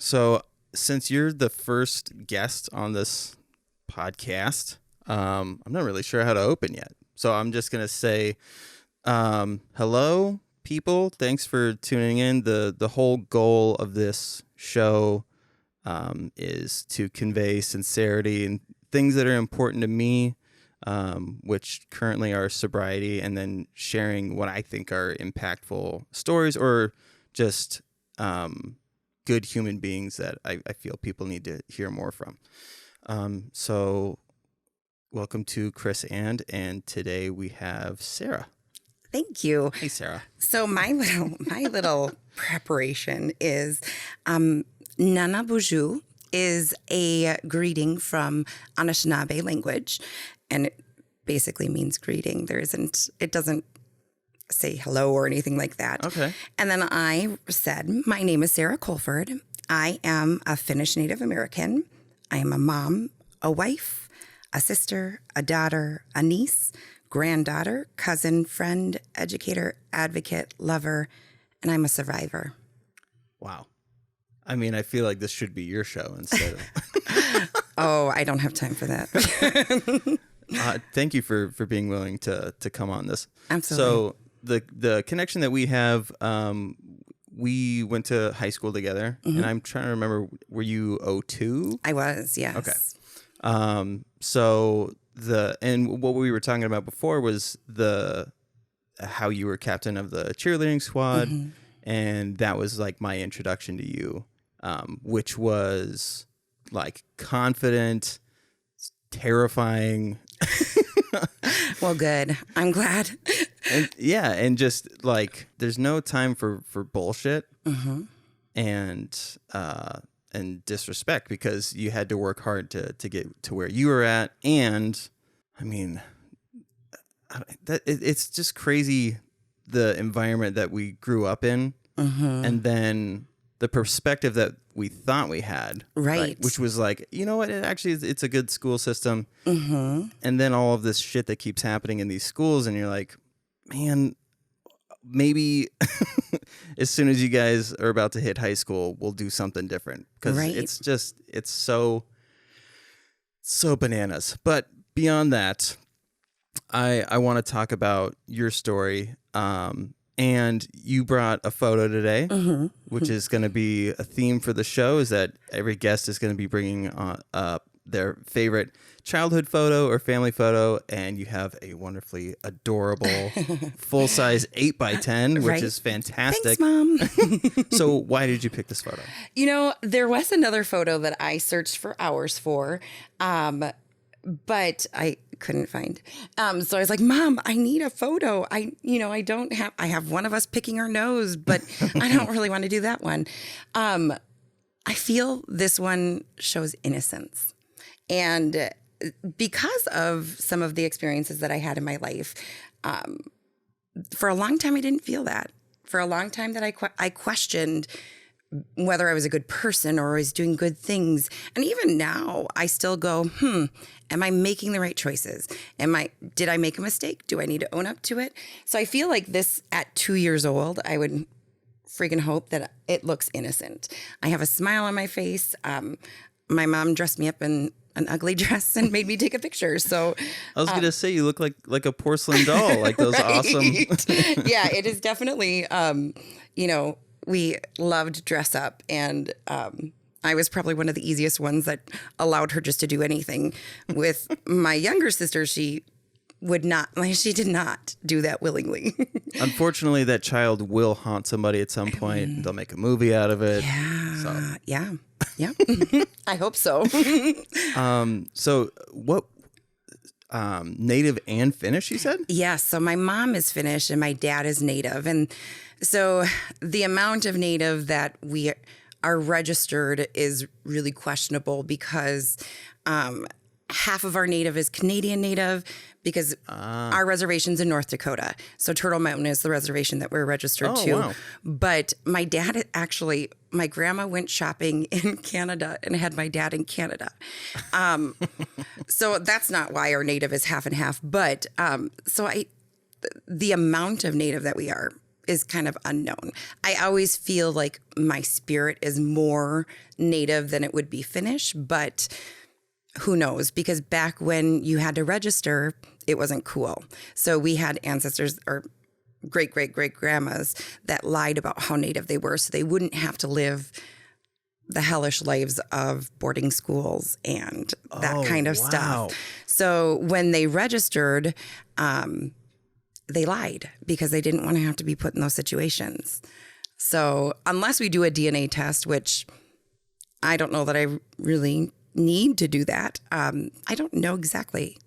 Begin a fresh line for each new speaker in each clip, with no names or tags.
So since you're the first guest on this podcast, I'm not really sure how to open yet. So I'm just going to say, hello, people. Thanks for tuning in. The whole goal of this show is to convey sincerity and things that are important to me, which currently are sobriety, and then sharing what I think are impactful stories or just good human beings that I feel people need to hear more from. So welcome to Chris and today we have Sarah.
Thank you.
Hey, Sarah.
So my little preparation is Nana Buju is a greeting from Anishinaabe language, and it basically means greeting. It doesn't say hello or anything like that.
Okay.
And then I said, my name is Sarah Colford. I am a Finnish Native American. I am a mom, a wife, a sister, a daughter, a niece, granddaughter, cousin, friend, educator, advocate, lover, and I'm a survivor.
Wow. I mean, I feel like this should be your show instead of...
Oh, I don't have time for that.
Thank you for being willing to come on this.
Absolutely.
So the connection that we have, we went to high school together, and I'm trying to remember, were you 02?
I was, yes.
Okay. So and what we were talking about before was how you were captain of the cheerleading squad, and that was like my introduction to you, which was like confident, terrifying.
Well, good. I'm glad.
And just like there's no time for bullshit and disrespect, because you had to work hard to get to where you were at. And I mean, it's just crazy, the environment that we grew up in, and then the perspective that we thought we had,
right?
Which was like, you know what? It's a good school system, and then all of this shit that keeps happening in these schools, and you're like, man, maybe as soon as you guys are about to hit high school, we'll do something different, because it's so bananas. But beyond that, I want to talk about your story. And you brought a photo today, which is going to be a theme for the show, is that every guest is going to be bringing up their favorite childhood photo or family photo. And you have a wonderfully adorable full-size 8x10, which is fantastic.
Thanks, Mom.
So why did you pick this photo?
You know, there was another photo that I searched for hours for, but I couldn't find. So I was like, Mom, I need a photo. I have one of us picking our nose, but I don't really want to do that one. I feel this one shows innocence. And because of some of the experiences that I had in my life, for a long time, I didn't feel that. For a long time that I questioned whether I was a good person or was doing good things. And even now, I still go, am I making the right choices? Did I make a mistake? Do I need to own up to it? So I feel like this, at 2 years old, I would freaking hope that it looks innocent. I have a smile on my face. My mom dressed me up in an ugly dress and made me take a picture. So
I was going to say, you look like a porcelain doll, like those awesome.
Yeah, it is definitely, we loved dress up, and I was probably one of the easiest ones that allowed her just to do anything. With my younger sister, she did not do that willingly.
Unfortunately, that child will haunt somebody at some point. They'll make a movie out of it.
Yeah. I hope so.
So what, Native and Finnish, you said?
Yes. So my mom is Finnish and my dad is Native. And so the amount of Native that we are registered is really questionable, because half of our Native is Canadian Native, because our reservation's in North Dakota. So Turtle Mountain is the reservation that we're registered to. Wow. But my dad actually, my grandma went shopping in Canada and had my dad in Canada. So that's not why our Native is half and half. But the amount of Native that we are is kind of unknown. I always feel like my spirit is more Native than it would be Finnish, but who knows? Because back when you had to register, it wasn't cool. So we had ancestors or great grandmas that lied about how Native they were so they wouldn't have to live the hellish lives of boarding schools and that kind of stuff. So when they registered, they lied because they didn't want to have to be put in those situations. So unless we do a DNA test, which I don't know that I really need to do that, I don't know exactly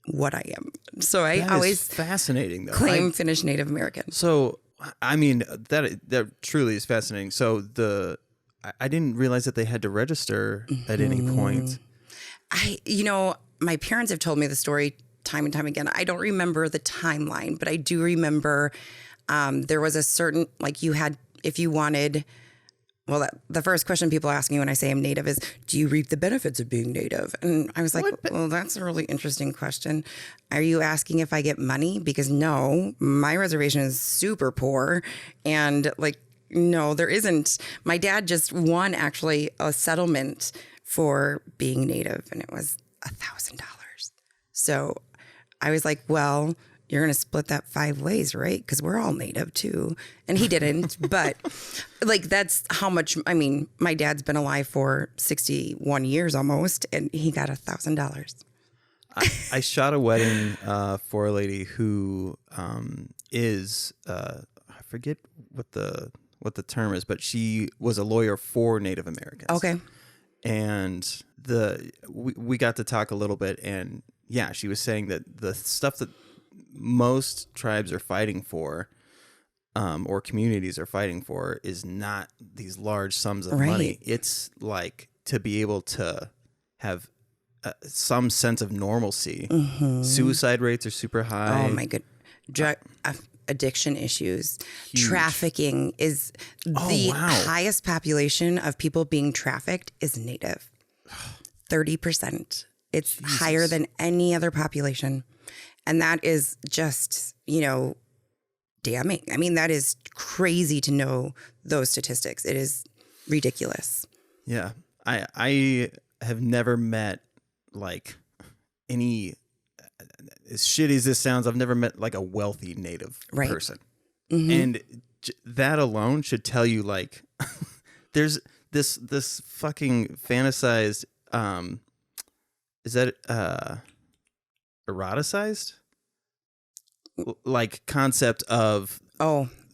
what I am. So I always
fascinating though.
Claim Finnish Native American.
So I mean that truly is fascinating. So I didn't realize that they had to register at any point.
My parents have told me the story time and time again. I don't remember the timeline, but I do remember there was a certain, like you had, if you wanted, well, the first question people ask me when I say I'm Native is, do you reap the benefits of being Native? And I was like, well, that's a really interesting question. Are you asking if I get money? Because no, my reservation is super poor. And like, no, there isn't. My dad just won actually a settlement for being Native, and it was $1,000. So I was like, well, you're going to split that 5 ways, right? Because we're all Native too. And he didn't. But like, that's how much, I mean, my dad's been alive for 61 years almost, and he got $1,000.
I shot a wedding for a lady who is, I forget what the term is, but she was a lawyer for Native Americans.
Okay.
And we got to talk a little bit, and yeah, she was saying that the stuff that most tribes are fighting for, or communities are fighting for, is not these large sums of money. It's like to be able to have some sense of normalcy. Suicide rates are super high.
Oh my good. Drug addiction issues. Huge. Trafficking is the highest population of people being trafficked is Native. 30%. It's Jesus. Higher than any other population. And that is just, damning. I mean, that is crazy to know those statistics. It is ridiculous.
Yeah. I have never met like any, as shitty as this sounds, I've never met like a wealthy Native person. And that alone should tell you like there's this fucking fantasized, is that eroticized? Like concept of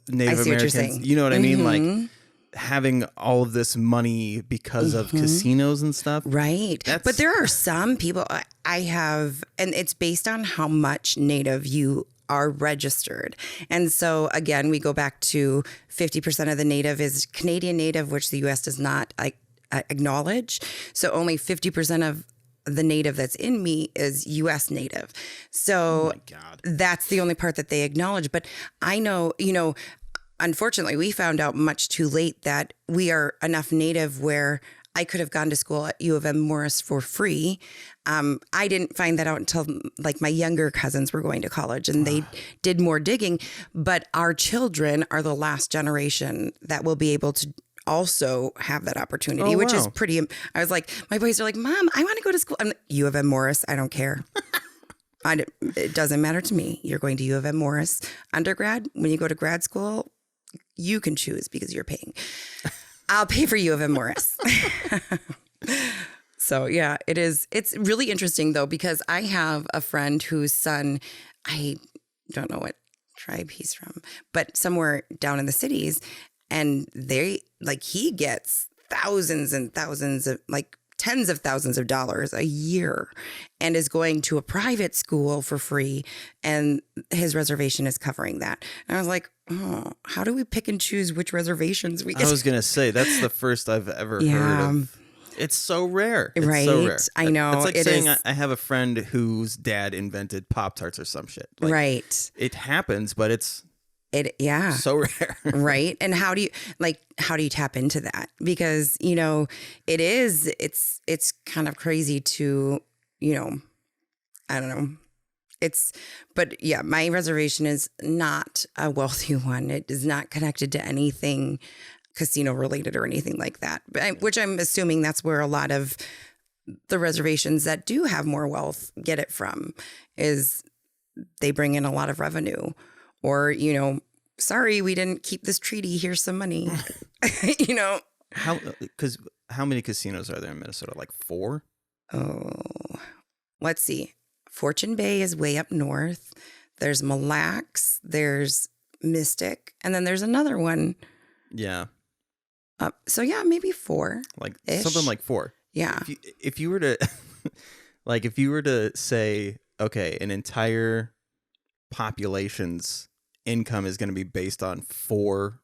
Native Americans. You know what I mean? Like having all of this money because of casinos and stuff.
Right. But there are some people I have, and it's based on how much Native you are registered. And so again, we go back to 50% of the Native is Canadian Native, which the U.S. does not acknowledge. So only 50% of the Native that's in me is U.S. Native. So that's the only part that they acknowledge. But I know, unfortunately, we found out much too late that we are enough Native where I could have gone to school at U of M Morris for free. I didn't find that out until like my younger cousins were going to college and they did more digging. But our children are the last generation that will be able to also have that opportunity, which is pretty. I was like, my boys are like, Mom, I want to go to school. I'm like, U of M Morris. I don't care. It doesn't matter to me. You're going to U of M Morris undergrad. When you go to grad school, you can choose because you're paying. I'll pay for U of M Morris. So yeah, it is. It's really interesting though, because I have a friend whose son, I don't know what tribe he's from, but somewhere down in the cities. And he gets thousands and thousands of tens of thousands of dollars a year and is going to a private school for free. And his reservation is covering that. And I was like, how do we pick and choose which reservations we get?
I was going to say, that's the first I've ever heard of. It's so rare. It's so rare.
I know.
It's like saying I have a friend whose dad invented Pop-Tarts or some shit.
Right.
It happens, but it's so rare.
Right. And how do you tap into that? Because, it's kind of crazy to, I don't know. but yeah, my reservation is not a wealthy one. It is not connected to anything casino related or anything like that, which I'm assuming that's where a lot of the reservations that do have more wealth get it from, is they bring in a lot of revenue, or, sorry, we didn't keep this treaty. Here's some money,
How many casinos are there in Minnesota? Like 4?
Oh, let's see. Fortune Bay is way up north. There's Mille Lacs, there's Mystic, and then there's another one.
Yeah.
So yeah, maybe 4.
Like something like 4.
Yeah.
If you were to if you were to say, okay, an entire population's income is going to be based on 4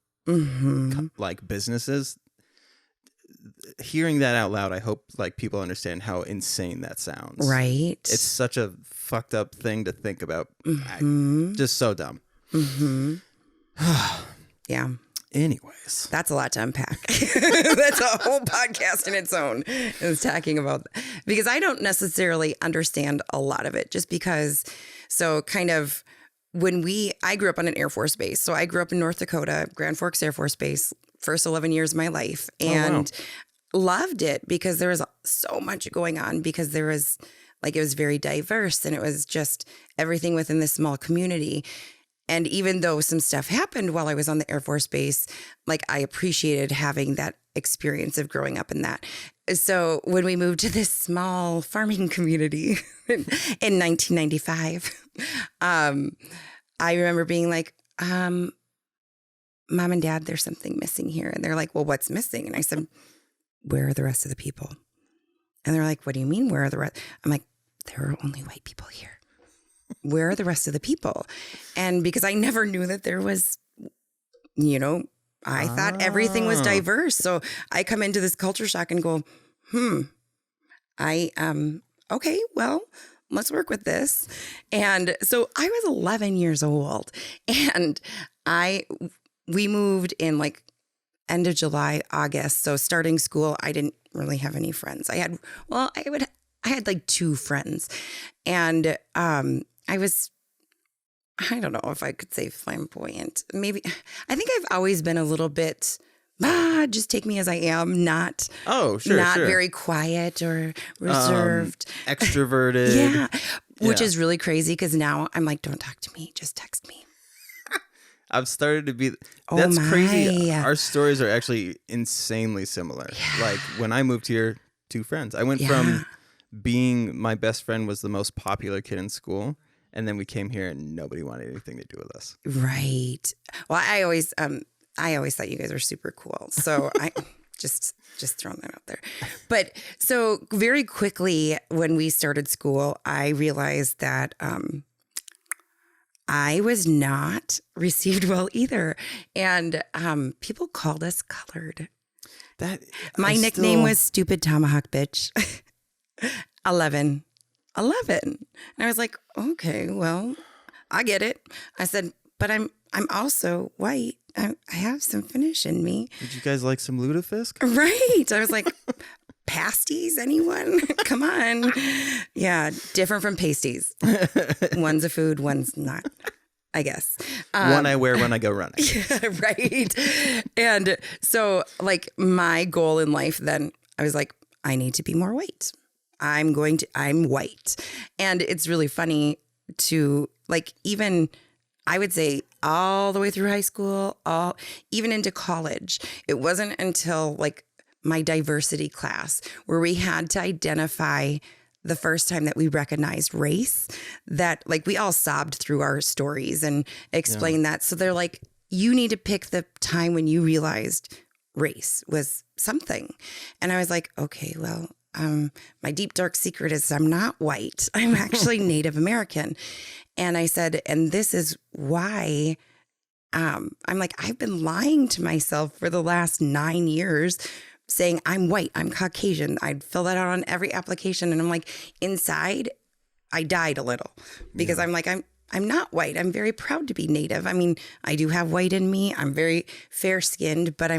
like businesses, hearing that out loud, I hope like people understand how insane that sounds.
Right.
It's such a fucked up thing to think about. Just so dumb.
Yeah.
Anyways,
that's a lot to unpack. That's a whole podcast in its own, is talking about, because I don't necessarily understand a lot of it, just because. So kind of I grew up on an Air Force base. So I grew up in North Dakota, Grand Forks Air Force Base, first 11 years of my life, and loved it because there was so much going on, because there was it was very diverse, and it was just everything within this small community. And even though some stuff happened while I was on the Air Force Base, I appreciated having that experience of growing up in that. So when we moved to this small farming community in 1995, I remember being like, Mom and Dad, there's something missing here. And they're like, well, what's missing? And I said, where are the rest of the people? And they're like, what do you mean, where are the rest? I'm like, there are only white people here. Where are the rest of the people? And because I never knew that there was, I thought everything was diverse. So I come into this culture shock and go, okay, well, let's work with this. And so I was 11 years old, and we moved in end of July, August. So starting school, I didn't really have any friends. I had 2 friends, and I don't know if I could say flamboyant. Maybe, I think I've always been a little bit, just take me as I am, not very quiet or reserved.
Extroverted.
Yeah. Which is really crazy, because now I'm like, don't talk to me, just text me.
I've started to be, that's crazy. Our stories are actually insanely similar. Yeah. When I moved here, 2 friends. I went from being, my best friend was the most popular kid in school, and then we came here and nobody wanted anything to do with us.
Right. Well, I always thought you guys were super cool. So I just throwing that out there. But so very quickly when we started school, I realized that I was not received well either. And people called us colored. My nickname was Stupid Tomahawk Bitch. 11. And I was like, okay, well, I get it. I said, but I'm also white. I have some Finnish in me.
Did you guys like some lutefisk?
Right. I was like, pasties, anyone? Come on. Yeah, different from pasties. One's a food, one's not, I guess.
One I wear when I go running.
Yeah, right. And so my goal in life then, I was like, I need to be more white. I'm white. And it's really funny to even, I would say all the way through high school, even into college, it wasn't until my diversity class where we had to identify the first time that we recognized race, that we all sobbed through our stories and explained that. So they're like, you need to pick the time when you realized race was something. And I was like, okay, well, my deep, dark secret is I'm not white. I'm actually Native American. And I said, and this is why I'm I've been lying to myself for the last 9 years saying I'm white, I'm Caucasian. I'd fill that out on every application. And I'm inside, I died a little because I'm not white. I'm very proud to be Native. I mean, I do have white in me. I'm very fair skinned, but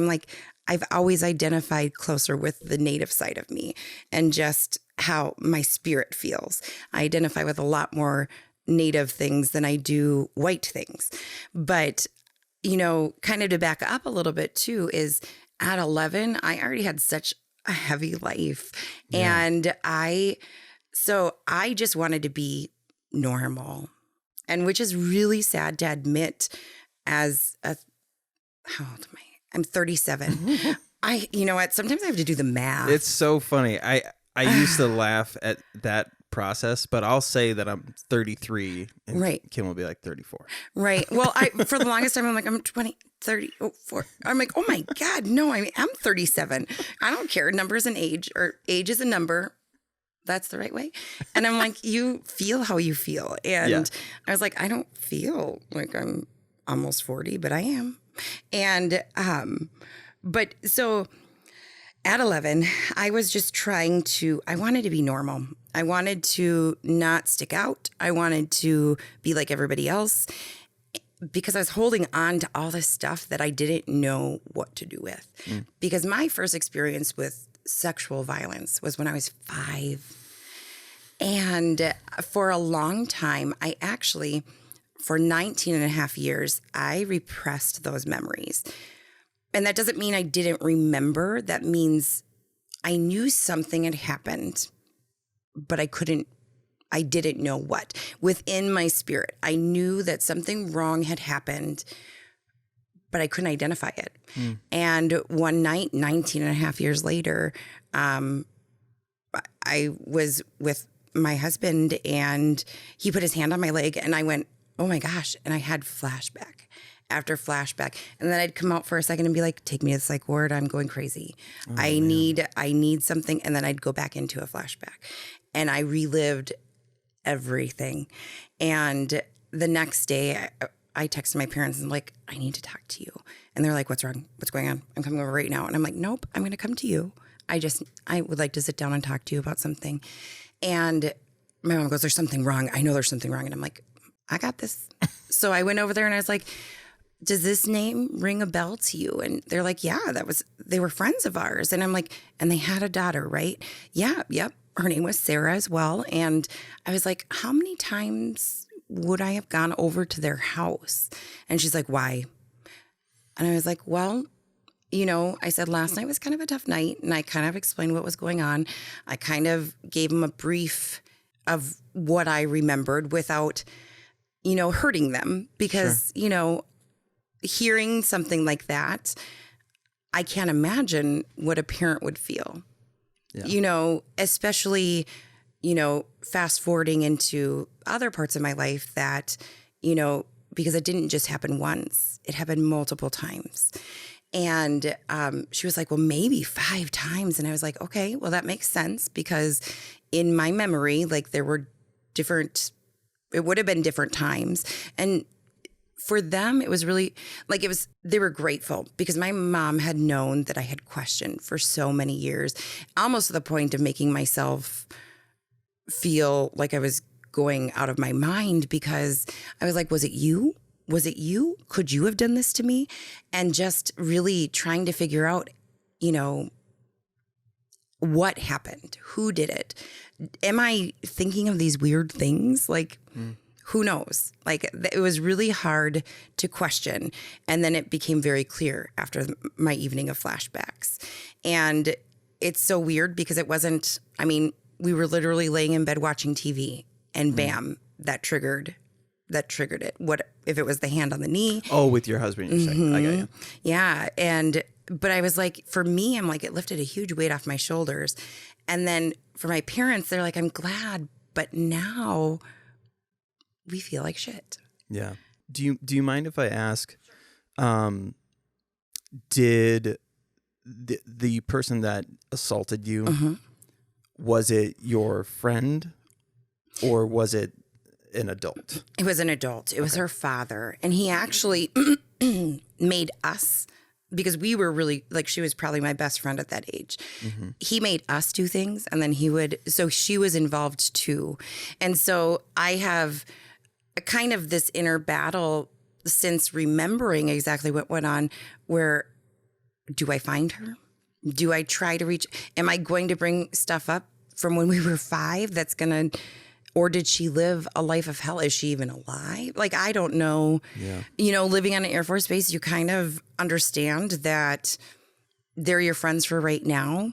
I've always identified closer with the Native side of me and just how my spirit feels. I identify with a lot more Native things than I do white things. But, kind of to back up a little bit too, is at 11, I already had such a heavy life.
Yeah.
And so I just wanted to be normal. And which is really sad to admit as how old am I? I'm 37. You know what? Sometimes I have to do the math.
It's so funny. I used to laugh at that process, but I'll say that I'm 33 and
Right.
Kim will be like 34.
Right. Well, for the longest time, I'm like, I'm 20, 30, 4. I'm like, oh my God, no, I'm 37. I don't care. Numbers and age, or age is a number. That's the right way. And I'm like, you feel how you feel. And I was like, I don't feel like I'm almost 40, but I am. And, but so at 11, I was just I wanted to be normal. I wanted to not stick out. I wanted to be like everybody else because I was holding on to all this stuff that I didn't know what to do with. Because my first experience with sexual violence was when I was 5. And for a long time, for 19 and a half years, I repressed those memories. And that doesn't mean I didn't remember. That means I knew something had happened, but I didn't know what. Within my spirit, I knew that something wrong had happened, but I couldn't identify it. And one night, 19 and a half years later, I was with my husband and he put his hand on my leg and I went, oh my gosh. And I had flashback after flashback. And then I'd come out for a second and be like, take me to the psych ward. I'm going crazy. I need something. And then I'd go back into a flashback and I relived everything. And the next day I texted my parents and I'm like, I need to talk to you. And they're like, what's wrong? What's going on? I'm coming over right now. And I'm like, nope, I'm going to come to you. I would like to sit down and talk to you about something. And my mom goes, there's something wrong. I know there's something wrong. And I'm like, I got this. So I went over there and I was like, does this name ring a bell to you? And they're like, yeah, they were friends of ours. And I'm like, and they had a daughter, right? Yeah, yep. Her name was Sarah as well. And I was like, how many times would I have gone over to their house? And she's like, why? And I was like, well, I said last night was kind of a tough night and I kind of explained what was going on. I kind of gave them a brief of what I remembered without, hurting them because, hearing something like that, I can't imagine what a parent would feel, especially, fast forwarding into other parts of my life that, because it didn't just happen once, it happened multiple times. And she was like, well, maybe 5 times. And I was like, okay, well, that makes sense because in my memory, like it would have been different times. And for them, it was really like they were grateful because my mom had known that I had questioned for so many years, almost to the point of making myself feel like I was going out of my mind because I was like, was it you? Was it you? Could you have done this to me? And just really trying to figure out, what happened? Who did it? Am I thinking of these weird things? Like, who knows? Like, it was really hard to question. And then it became very clear after my evening of flashbacks. And it's so weird because it wasn't, we were literally laying in bed watching TV and bam, that triggered it. What if it was the hand on the knee?
Oh, with your husband, you're saying. I got you.
Yeah. But I was like, for me, I'm like, it lifted a huge weight off my shoulders. And then for my parents, they're like, I'm glad, but now we feel like shit.
Yeah. Do you mind if I ask, did the person that assaulted you, was it your friend or was it an adult?
It was an adult. It was her father. And he actually made us, because we were really, like, she was probably my best friend at that age. He made us do things and then so she was involved too. And so I have a kind of this inner battle since remembering exactly what went on, where do I find her? Do I try to reach? Am I going to bring stuff up from when we were 5 that's going to or did she live a life of hell? Is she even alive? Like, I don't know.
Yeah.
You know, living on an Air Force base, you kind of understand that they're your friends for right now,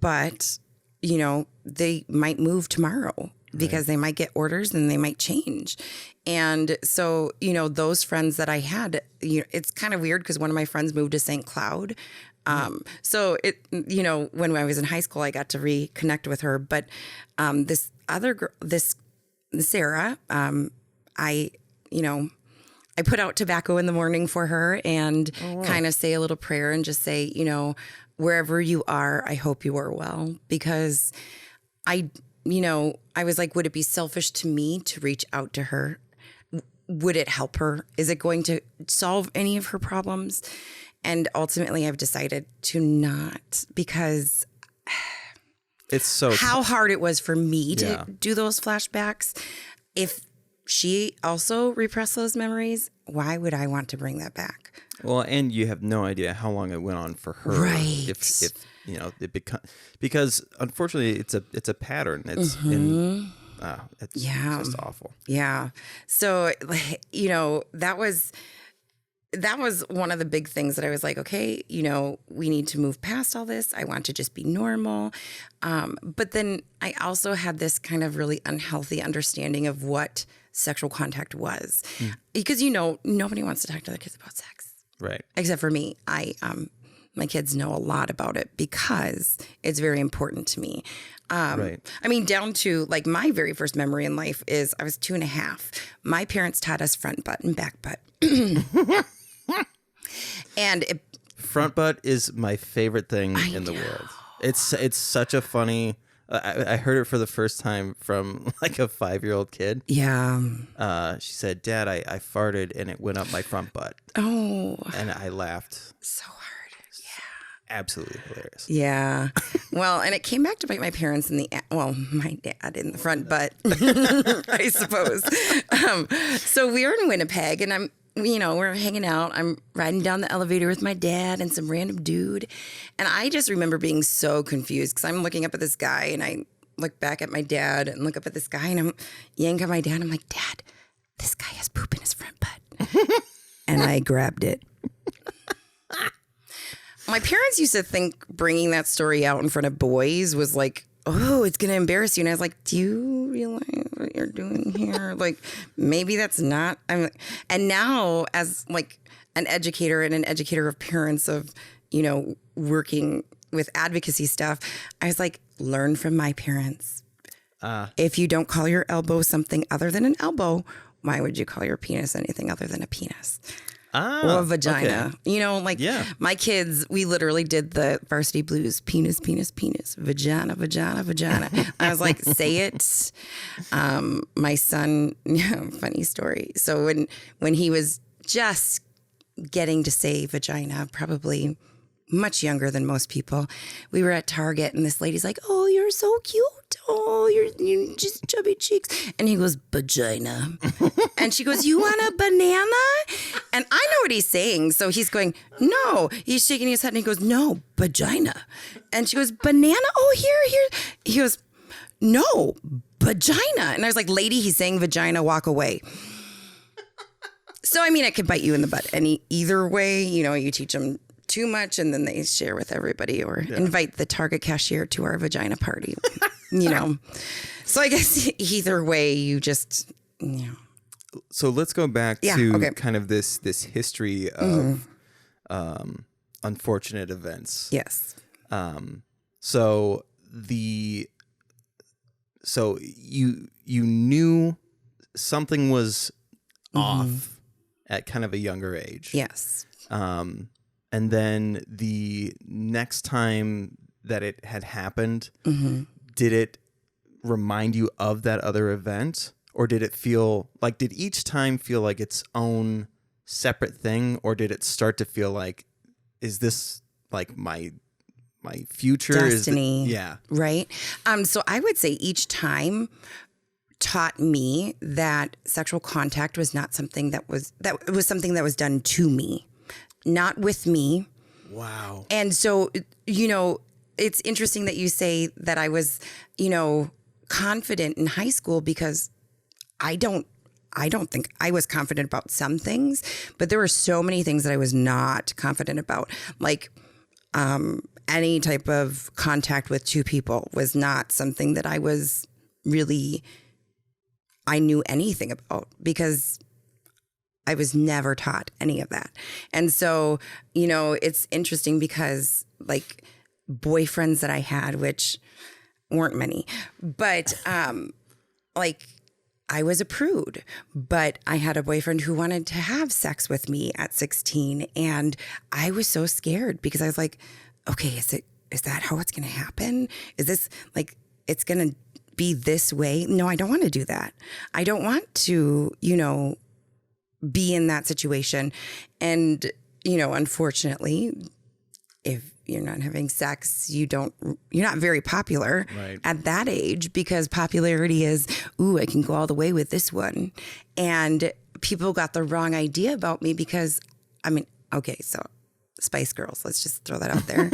but, you know, they might move tomorrow because they might get orders and they might change. And so, you know, those friends that I had, you know, it's kind of weird because one of my friends moved to St. Cloud. So it, you know, when I was in high school, I got to reconnect with her. But this other girl, this Sarah, I put out tobacco in the morning for her and kind of say a little prayer and just say, you know, wherever you are, I hope you are well. Because I was like, would it be selfish to me to reach out to her? Would it help her? Is it going to solve any of her problems? And ultimately, I've decided to not, because
it's so
how hard it was for me to do those flashbacks. If she also repressed those memories, why would I want to bring that back?
Well, and you have no idea how long it went on for her.
Right.
If you know, because unfortunately it's a pattern. It's it's just awful.
Yeah. So, you know, that was one of the big things that I was like, okay, you know, we need to move past all this. I want to just be normal. But then I also had this kind of really unhealthy understanding of what sexual contact was. Because, you know, nobody wants to talk to their kids about sex.
Right.
Except for me. My kids know a lot about it because it's very important to me.
Right.
I mean, down to like my very first memory in life is I was 2.5. My parents taught us front butt and back butt. And
front butt is my favorite thing in the world. It's such a funny. I heard it for the first time from like a 5-year-old kid.
Yeah.
She said, "Dad, I farted and it went up my front butt."
Oh.
And I laughed
So hard. Yeah.
Absolutely hilarious.
Yeah. Well, and it came back to bite my parents my dad in the front butt, I suppose. So we were in Winnipeg and we're hanging out. I'm riding down the elevator with my dad and some random dude. And I just remember being so confused because I'm looking up at this guy and I look back at my dad and look up at this guy and I'm yank at my dad. I'm like, Dad, this guy has poop in his front butt. And I grabbed it. My parents used to think bringing that story out in front of boys was like, oh, it's going to embarrass you. And I was like, do you realize what you're doing here? Like, maybe that's not. And now as like an educator and an educator of parents of, you know, working with advocacy stuff, I was like, learn from my parents. If you don't call your elbow something other than an elbow, why would you call your penis anything other than a penis? Or a vagina. Okay. You know, like my kids, we literally did the Varsity Blues, penis, penis, penis, vagina, vagina, vagina. I was like, say it. My son, funny story. So when he was just getting to say vagina, probably much younger than most people, we were at Target and this lady's like, oh, you're so cute. Oh, you're just chubby cheeks. And he goes, vagina. And she goes, you want a banana? And I know what he's saying. So he's going, no. He's shaking his head and he goes, no, vagina. And she goes, banana? Oh, here. He goes, no, vagina. And I was like, lady, he's saying vagina, walk away. So, I mean, it could bite you in the butt. And either way, you know, you teach them too much and then they share with everybody or invite the Target cashier to our vagina party. You know, so I guess either way, you just, you know.
So let's go back to kind of this history of unfortunate events.
Yes.
So you knew something was off at kind of a younger age.
Yes.
And then the next time that it had happened, did it remind you of that other event? Or did did each time feel like its own separate thing? Or did it start to feel like, is this like my future?
Destiny. Right. So I would say each time taught me that sexual contact was not something that was something that was done to me, not with me.
Wow.
And so, you know, it's interesting that you say that I was, you know, confident in high school because I don't think I was confident about some things, but there were so many things that I was not confident about. Like any type of contact with two people was not something that I knew anything about because I was never taught any of that. And so, it's interesting because like boyfriends that I had, which weren't many, but like I was a prude, but I had a boyfriend who wanted to have sex with me at 16. And I was so scared because I was like, okay, is that how it's going to happen? Is this like, it's going to be this way? No, I don't want to do that. I don't want to, be in that situation. And, unfortunately, if you're not having sex, you're not very popular at that age because popularity is, ooh, I can go all the way with this one. And people got the wrong idea about me because, okay, so Spice Girls, let's just throw that out there.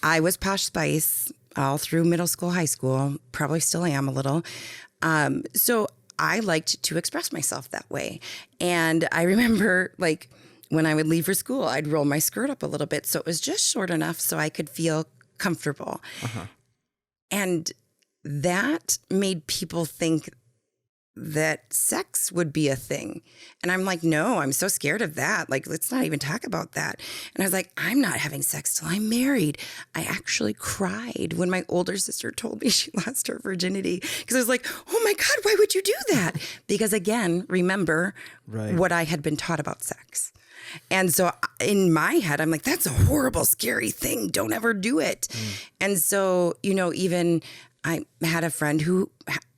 I was Posh Spice all through middle school, high school, probably still am a little. So I liked to express myself that way. And I remember like when I would leave for school, I'd roll my skirt up a little bit. So it was just short enough so I could feel comfortable. Uh-huh. And that made people think that sex would be a thing. And I'm like, no, I'm so scared of that. Like, let's not even talk about that. And I was like, I'm not having sex till I'm married. I actually cried when my older sister told me she lost her virginity because I was like, oh my God, why would you do that? Because again, remember what I had been taught about sex. And so in my head, I'm like, that's a horrible, scary thing. Don't ever do it. And so, even I had a friend who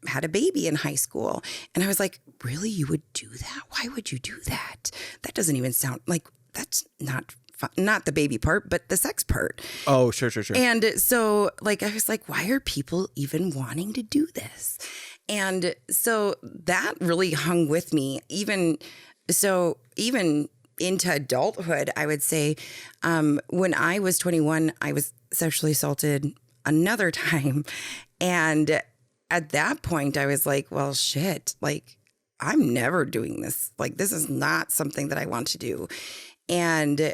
had a baby in high school. And I was like, really? You would do that? Why would you do that? That doesn't even sound like that's not fun. Not the baby part, but the sex part.
Oh, sure.
And so like, I was like, why are people even wanting to do this? And so that really hung with me. Even into adulthood, I would say, when I was 21, I was sexually assaulted another time. And at that point, I was like, well, shit, like, I'm never doing this. Like, this is not something that I want to do. And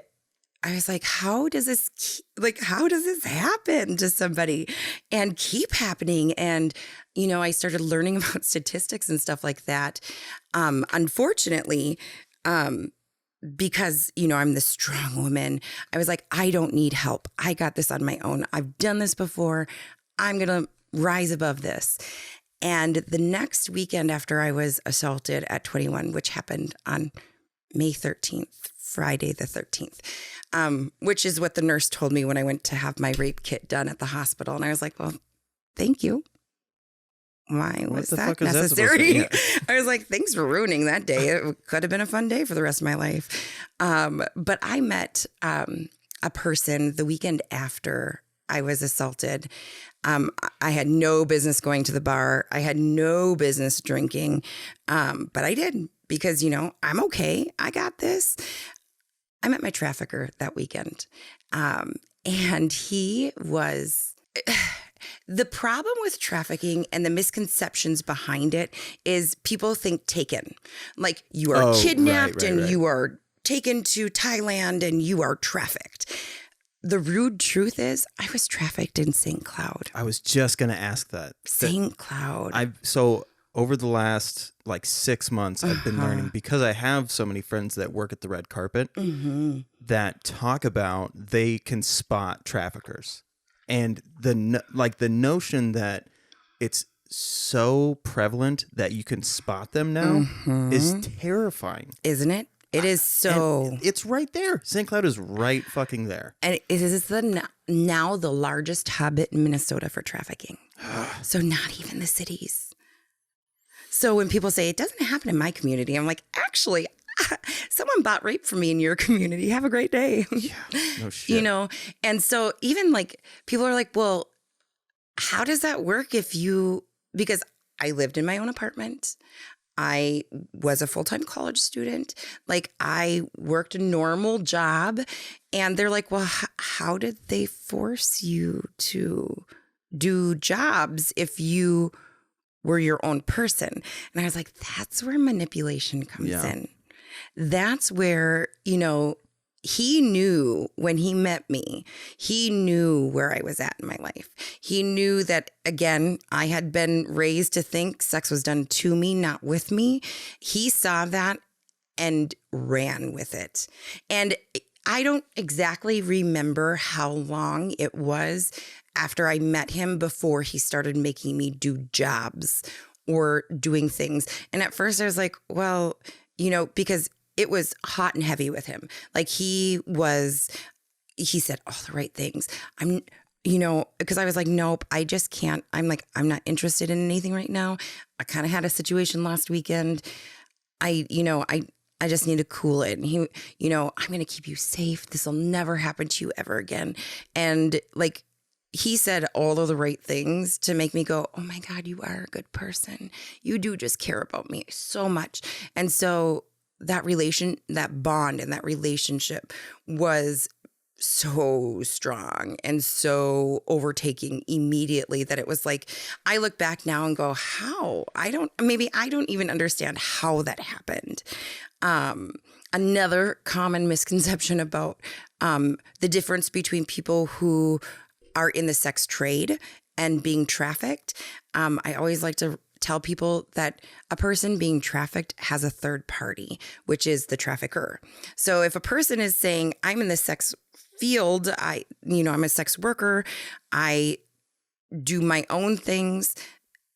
I was like, how does this happen to somebody and keep happening? And, I started learning about statistics and stuff like that. Unfortunately, because, I'm this strong woman, I was like, I don't need help. I got this on my own. I've done this before. I'm going to rise above this. And the next weekend after I was assaulted at 21, which happened on May 13th, Friday the 13th, which is what the nurse told me when I went to have my rape kit done at the hospital. And I was like, well, thank you. Why was that necessary? I was like, thanks for ruining that day. It could have been a fun day for the rest of my life. But I met a person the weekend after I was assaulted. I had no business going to the bar. I had no business drinking. But I did because, I'm okay. I got this. I met my trafficker that weekend. And he was... The problem with trafficking and the misconceptions behind it is people think taken. Like you are kidnapped and you are taken to Thailand and you are trafficked. The rude truth is I was trafficked in St. Cloud.
I was just going to ask that.
St. Cloud.
So over the last 6 months, I've been learning because I have so many friends that work at the red carpet that talk about they can spot traffickers. And the notion that it's so prevalent that you can spot them now is terrifying.
Isn't it? It is so.
And it's right there. St. Cloud is right fucking there.
And it is now the largest hub in Minnesota for trafficking. So not even the cities. So when people say it doesn't happen in my community, I'm like, actually, someone bought rape from me in your community. Have a great day.
Yeah, no shit.
And so even people are like, well, how does that work because I lived in my own apartment. I was a full-time college student. I worked a normal job and they're like, well, how did they force you to do jobs if you were your own person. And I was like, that's where manipulation comes in. That's where, you know, he knew when he met me, he knew where I was at in my life. He knew that, again, I had been raised to think sex was done to me, not with me. He saw that and ran with it. And I don't exactly remember how long it was after I met him before he started making me do jobs or doing things. And at first I was like, well, you know, because it was hot and heavy with him. Like he said all the right things. You know, because I was like, nope, I just can't. I'm like, I'm not interested in anything right now. I kind of had a situation last weekend. I just need to cool it. And he, you know, I'm going to keep you safe. This will never happen to you ever again. And like, he said all of the right things to make me go, oh my God, you are a good person. You do just care about me so much. And so that bond and that relationship was so strong and so overtaking immediately that it was like, I look back now and go, how? I don't even understand how that happened. Another common misconception about the difference between people who are in the sex trade and being trafficked. I always like to tell people that a person being trafficked has a third party, which is the trafficker. So if a person is saying, I'm in the sex field, I'm a sex worker, I do my own things,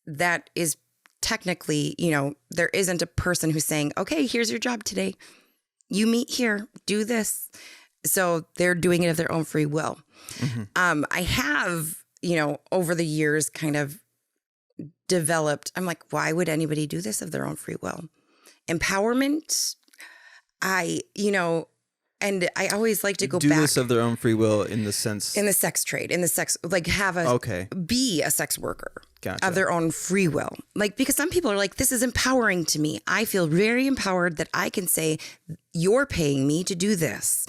that is technically, you know, there isn't a person who's saying, okay, here's your job today. You meet here, do this. So they're doing it of their own free will. Mm-hmm. I have, you know, over the years kind of developed, I'm like, why would anybody do this of their own free will? Empowerment. And I always like to go
do
back.
This of their own free will in the sense.
In the sex trade, be a sex worker.
Gotcha.
Of their own free will. Like, because some people are like, this is empowering to me. I feel very empowered that I can say, you're paying me to do this.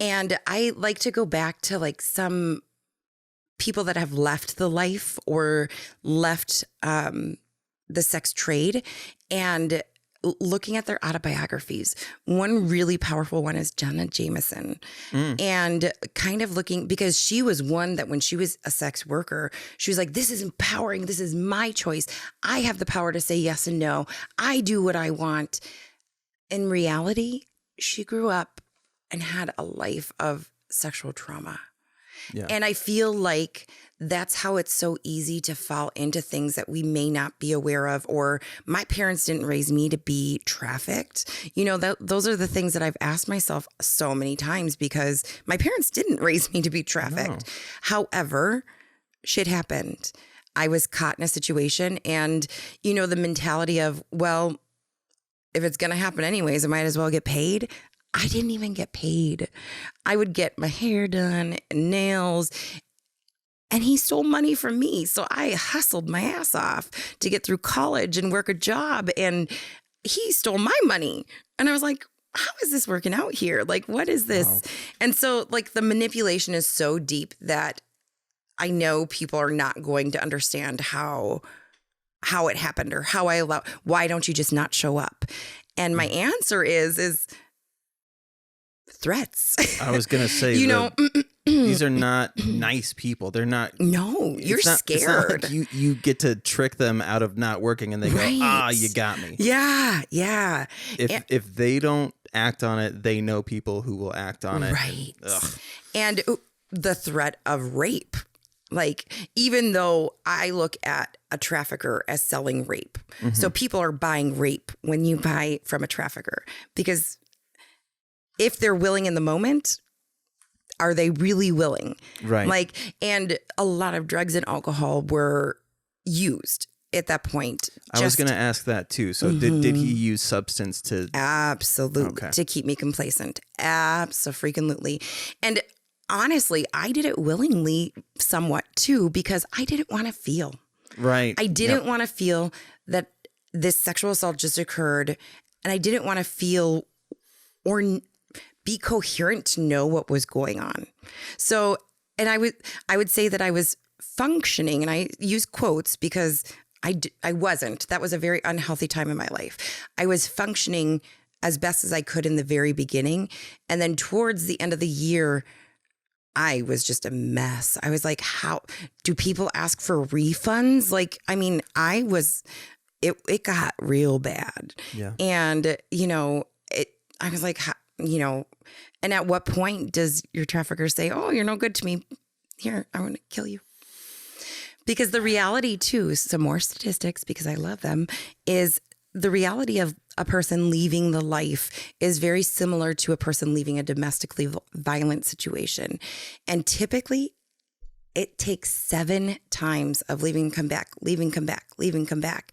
And I like to go back to like some people that have left the life or left the sex trade and looking at their autobiographies. One really powerful one is Jenna Jameson. And kind of looking, because she was one that when she was a sex worker, she was like, this is empowering. This is my choice. I have the power to say yes and no. I do what I want. In reality, she grew up and had a life of sexual trauma. Yeah. And I feel like that's how it's so easy to fall into things that we may not be aware of, or my parents didn't raise me to be trafficked. You know, those are the things that I've asked myself so many times because my parents didn't raise me to be trafficked. No. However, shit happened. I was caught in a situation and, you know, the mentality of, well, if it's going to happen anyways, I might as well get paid. I didn't even get paid. I would get my hair done, nails, and he stole money from me. So I hustled my ass off to get through college and work a job, and he stole my money. And I was like, how is this working out here? Like, what is this? Wow. And so like the manipulation is so deep that I know people are not going to understand how it happened or why don't you just not show up? And my answer is threats.
I was going to say, these are not nice people. They're not.
No, you're scared.
It's not like you get to trick them out of not working and they go, you got me.
Yeah. Yeah.
If they don't act on it, they know people who will act on it.
Right. Ugh. And the threat of rape. Like, even though I look at a trafficker as selling rape. Mm-hmm. So people are buying rape when you buy from a trafficker, because if they're willing in the moment, are they really willing?
Right.
Like, and a lot of drugs and alcohol were used at that point.
I was going to ask that too. So did he use substance to?
Absolutely. Okay. To keep me complacent. Absolutely. And honestly, I did it willingly somewhat too, because I didn't want to feel.
Right.
I didn't want to feel that this sexual assault just occurred, and I didn't want to feel or be coherent to know what was going on. So, and I would say that I was functioning, and I use quotes because I wasn't. That was a very unhealthy time in my life. I was functioning as best as I could in the very beginning. And then towards the end of the year, I was just a mess. I was like, how do people ask for refunds? Like, I mean, it got real bad.
Yeah.
And, I was like, and at what point does your trafficker say, oh, you're no good to me. Here, I want to kill you. Because the reality too, some more statistics because I love them, is the reality of a person leaving the life is very similar to a person leaving a domestically violent situation. And typically it takes 7 times of leaving, come back, leaving, come back, leaving, come back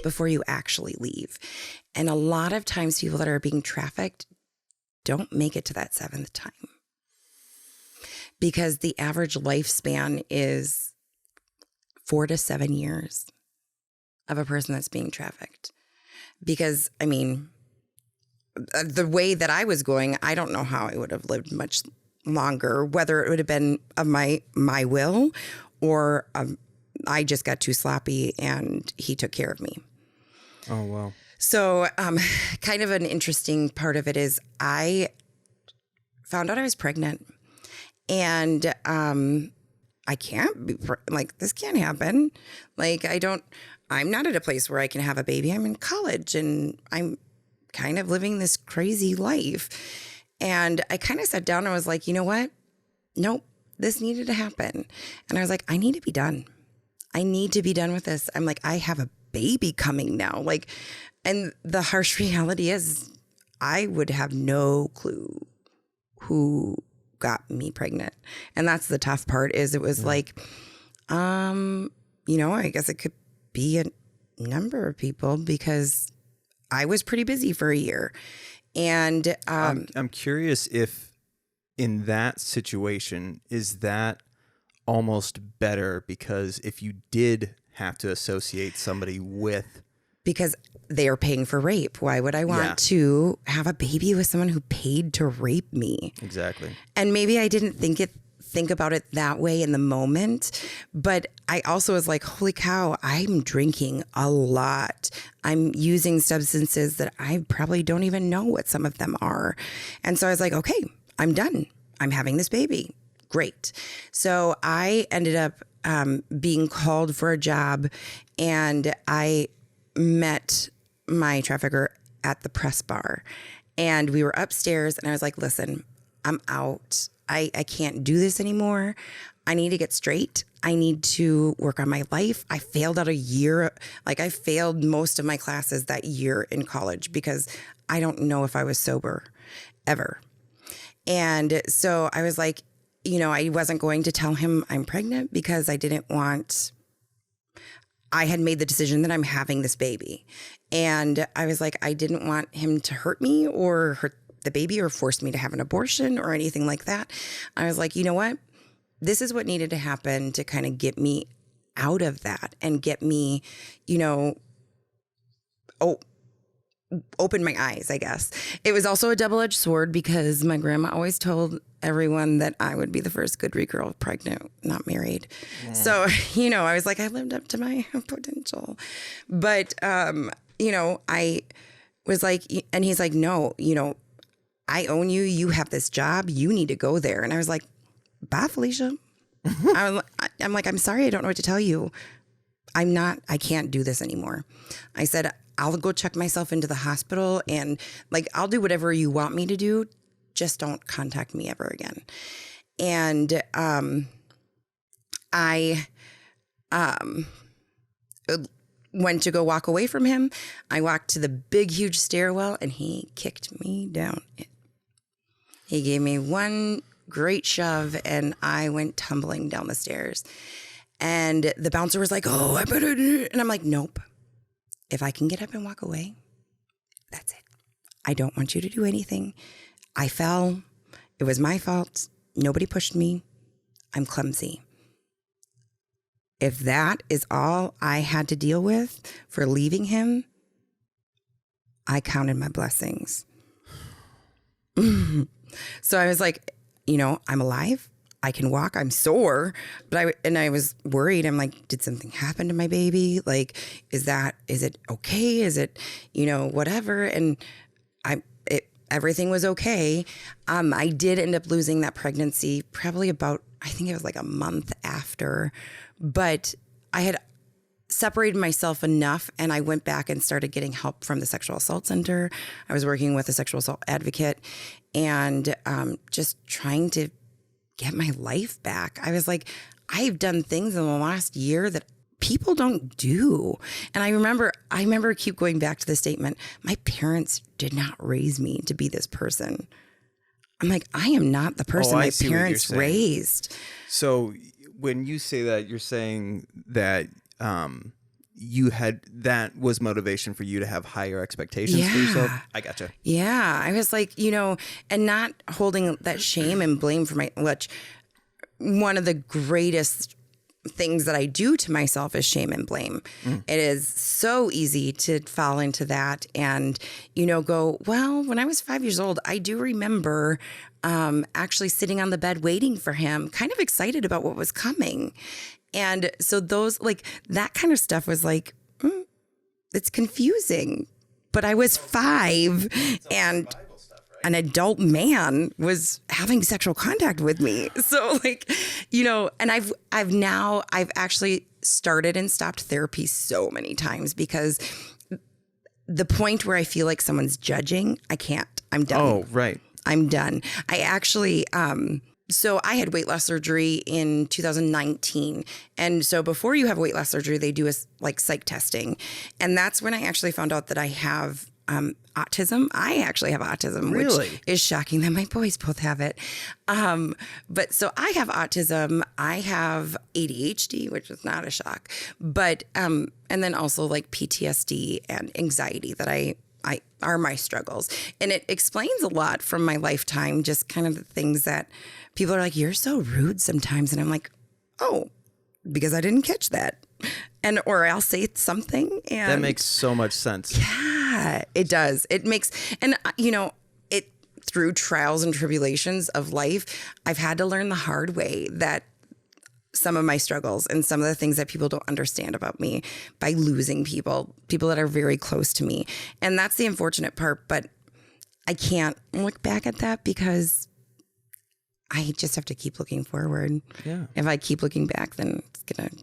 before you actually leave. And a lot of times people that are being trafficked don't make it to that 7th time because the average lifespan is 4 to 7 years of a person that's being trafficked. Because, I mean, the way that I was going, I don't know how I would have lived much longer, whether it would have been of my will or I just got too sloppy and he took care of me.
Oh, wow.
So kind of an interesting part of it is I found out I was pregnant and I can't be like, this can't happen. Like, I'm not at a place where I can have a baby. I'm in college and I'm kind of living this crazy life. And I kind of sat down and was like, you know what? Nope, this needed to happen. And I was like, I need to be done. I need to be done with this. I'm like, I have a baby coming now. Like, and the harsh reality is I would have no clue who got me pregnant. And that's the tough part is it was like, I guess it could be a number of people because I was pretty busy for a year. And
I'm curious if in that situation, is that almost better? Because if you did have to associate somebody with...
Because they are paying for rape. Why would I want to have a baby with someone who paid to rape me?
Exactly.
And maybe I didn't think about it that way in the moment. But I also was like, holy cow, I'm drinking a lot. I'm using substances that I probably don't even know what some of them are. And so I was like, okay, I'm done. I'm having this baby. Great. So I ended up being called for a job and I met my trafficker at the press bar and we were upstairs and I was like, listen, I'm out. I can't do this anymore. I need to get straight. I need to work on my life. I failed out a year. Like I failed most of my classes that year in college because I don't know if I was sober ever. And so I was like, I wasn't going to tell him I'm pregnant because I had made the decision that I'm having this baby. And I was like, I didn't want him to hurt me or hurt the baby or force me to have an abortion or anything like that. I was like, you know what? This is what needed to happen to kind of get me out of that and get me, open my eyes, I guess. It was also a double-edged sword because my grandma always told everyone that I would be the first Goodry girl pregnant, not married. Yeah. So, I was like, I lived up to my potential. But, I was like, and he's like, no, I own you. You have this job. You need to go there. And I was like, bye, Felicia. I'm like, I'm sorry. I don't know what to tell you. I can't do this anymore. I said, I'll go check myself into the hospital and like, I'll do whatever you want me to do. Just don't contact me ever again. And, I, went to go walk away from him. I walked to the big, huge stairwell and he kicked me down. He gave me one great shove and I went tumbling down the stairs. And the bouncer was like, oh, I better do it. And I'm like, nope. If I can get up and walk away, that's it. I don't want you to do anything. I fell. It was my fault. Nobody pushed me. I'm clumsy. If that is all I had to deal with for leaving him, I counted my blessings. So I was like, I'm alive. I can walk. I'm sore, but I was worried. I'm like, did something happen to my baby? Like, is it okay? Is it, whatever? And everything was okay. I did end up losing that pregnancy probably about, I think it was like a month after, but I had separated myself enough, and I went back and started getting help from the sexual assault center. I was working with a sexual assault advocate and just trying to get my life back. I was like, I've done things in the last year that people don't do. And I remember keep going back to the statement, my parents did not raise me to be this person. I'm like, I am not the person my parents raised.
So when you say that, you're saying that that was motivation for you to have higher expectations for yourself. I gotcha.
Yeah. I was like, and not holding that shame and blame for which one of the greatest things that I do to myself is shame and blame. It is so easy to fall into that and, go, well, when I was 5 years old, I do remember actually sitting on the bed waiting for him, kind of excited about what was coming. And so those, like, that kind of stuff was like, it's confusing. But I was 5 and an adult man was having sexual contact with me. So like, and I've actually started and stopped therapy so many times because the point where I feel like someone's judging, I can't. I'm done.
Oh, right.
I'm done. I actually, so I had weight loss surgery in 2019. And so before you have weight loss surgery, they do a psych testing. And that's when I actually found out that I have autism. I actually have autism,
really?
Which is shocking that my boys both have it. But so I have autism. I have ADHD, which is not a shock. But and then also like PTSD and anxiety that I are my struggles. And it explains a lot from my lifetime, just kind of the things that people are like, you're so rude sometimes. And I'm like, oh, because I didn't catch that. Or I'll say something and
that makes so much sense.
Yeah, it does. It makes, and it through trials and tribulations of life, I've had to learn the hard way that some of my struggles and some of the things that people don't understand about me by losing people that are very close to me. And that's the unfortunate part, but I can't look back at that because I just have to keep looking forward.
Yeah. If
I keep looking back, then it's going to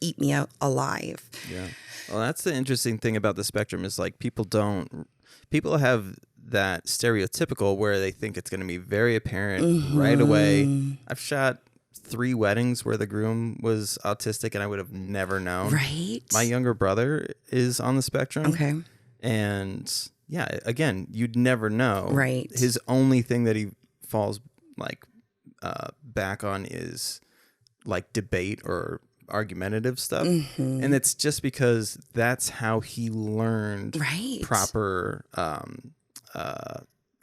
eat me out alive.
Yeah. Well, that's the interesting thing about the spectrum is like people have that stereotypical where they think it's going to be very apparent right away. I've shot 3 weddings where the groom was autistic and I would have never known.
Right.
My younger brother is on the spectrum.
Okay.
And yeah, again, you'd never know.
Right.
His only thing that he falls like back on is like debate or argumentative stuff. And it's just because that's how he learned proper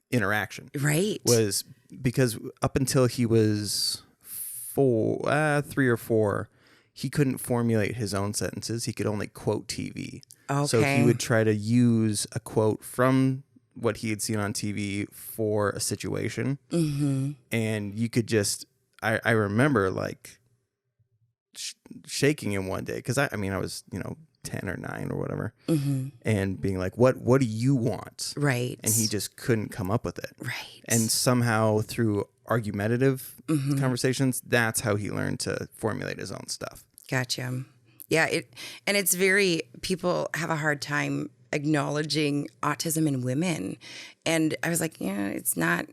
interaction.
Right.
Was because up until he was 3 or 4, he couldn't formulate his own sentences. He could only quote TV.
Okay.
So he would try to use a quote from what he had seen on TV for a situation. And you could just, I remember like shaking him one day because I was 10 or 9 or whatever, and being like, what do you want?
Right.
And he just couldn't come up with it.
Right.
And somehow through argumentative conversations, that's how he learned to formulate his own stuff.
Gotcha. Yeah. It's people have a hard time acknowledging autism in women. And I was like, yeah, it's not,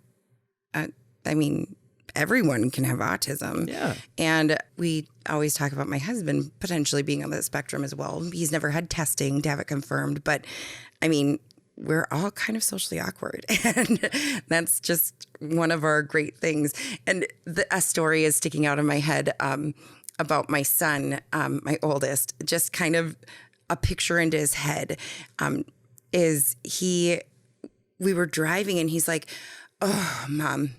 everyone can have autism.
Yeah.
And we always talk about my husband potentially being on the spectrum as well. He's never had testing to have it confirmed, but we're all kind of socially awkward. And that's just one of our great things. And a story is sticking out of my head about my son, my oldest, just kind of a picture into his head we were driving and he's like, oh, Mom,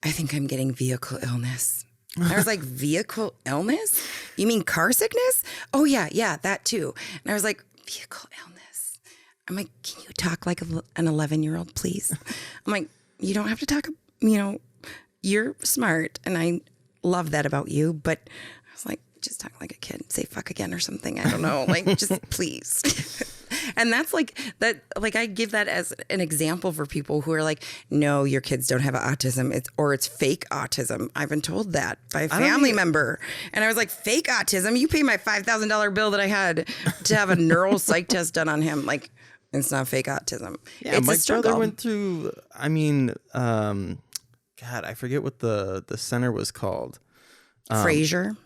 I think I'm getting vehicle illness. I was like, vehicle illness? You mean car sickness? Oh, yeah, that too. And I was like, vehicle illness. I'm like, can you talk like an 11-year-old, please? I'm like, you don't have to talk, you're smart and I love that about you, but I was like, just talk like a kid, say fuck again or something. I don't know. Like, just please. And that's like that. Like, I give that as an example for people who are like, no, your kids don't have autism. It's fake autism. I've been told that by a family member. And I was like, fake autism? You pay my $5,000 bill that I had to have a neural psych test done on him. Like, it's not fake autism.
Yeah,
it's
my brother went through, God, I forget what the center was called.
Fraser.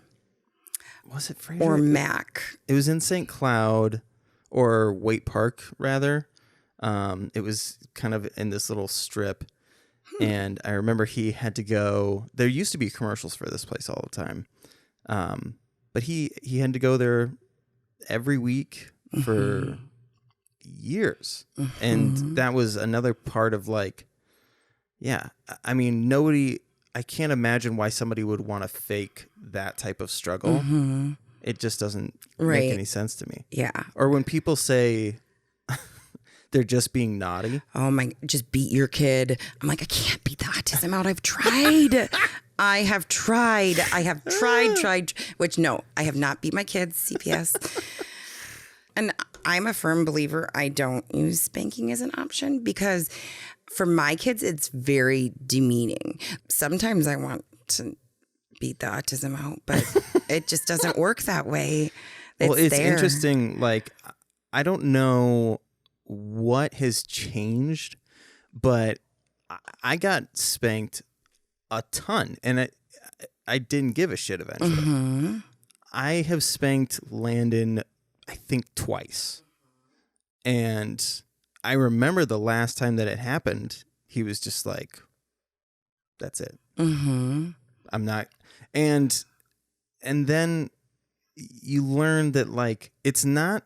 Was it Fraser?
Or Mac.
It was in St. Cloud or Waite Park, rather. It was kind of in this little strip. And I remember he had to go. There used to be commercials for this place all the time. But he had to go there every week for years. And that was another part of like, yeah, I mean, I can't imagine why somebody would want to fake that type of struggle. It just doesn't make any sense to me.
Yeah.
Or when people say they're just being naughty.
Oh my, just beat your kid. I'm like, I can't beat the autism out. I've tried. I have tried, which no, I have not beat my kids, CPS. And I'm a firm believer I don't use spanking as an option because for my kids, it's very demeaning. Sometimes I want to beat the autism out, but it just doesn't work that way.
It's interesting. Like, I don't know what has changed, but I got spanked a ton and I didn't give a shit eventually. I have spanked Landon, I think, twice. And I remember the last time that it happened, he was just like, that's it. I'm not. And then you learn that, like, it's not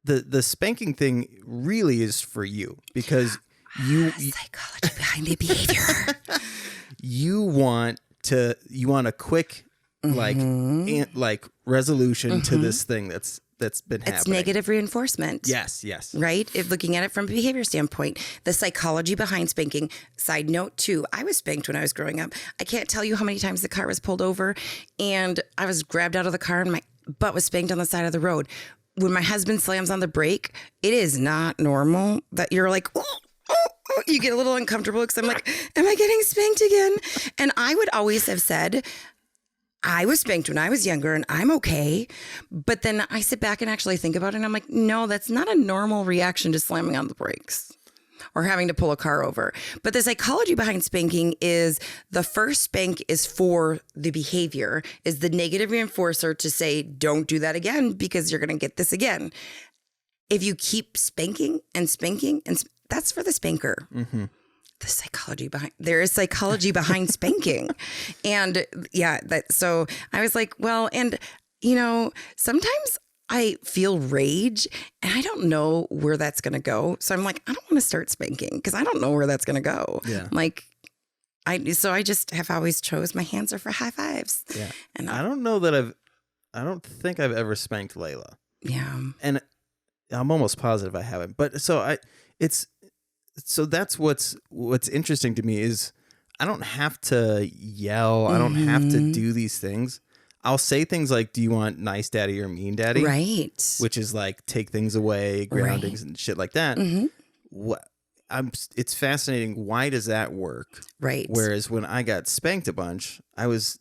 the spanking thing really is for you because
psychology behind the behavior.
you want a quick like resolution to this thing that's been happening.
It's negative reinforcement.
Yes.
Right? If looking at it from a behavior standpoint, the psychology behind spanking. Side note too, I was spanked when I was growing up. I can't tell you how many times the car was pulled over and I was grabbed out of the car and my butt was spanked on the side of the road. When my husband slams on the brake, it is not normal that you're like, oh, you get a little uncomfortable because I'm like, am I getting spanked again? And I would always have said, I was spanked when I was younger and I'm okay. But then I sit back and actually think about it and I'm like, no, that's not a normal reaction to slamming on the brakes or having to pull a car over. But the psychology behind spanking is the first spank is for the behavior, is the negative reinforcer to say, don't do that again because you're going to get this again. If you keep spanking and that's for the spanker. There is psychology behind spanking. And yeah, so I was like, well, and sometimes I feel rage and I don't know where that's going to go. So I'm like, I don't want to start spanking because I don't know where that's going to go.
Yeah.
Like, I just have always chose my hands are for high fives.
Yeah.
And
I don't think I've ever spanked Layla.
Yeah.
And I'm almost positive I haven't. But so that's what's interesting to me is I don't have to yell. I don't have to do these things. I'll say things like, do you want nice daddy or mean daddy?
Right.
Which is like take things away, groundings and shit like that. It's fascinating. Why does that work?
Right.
Whereas when I got spanked a bunch, I was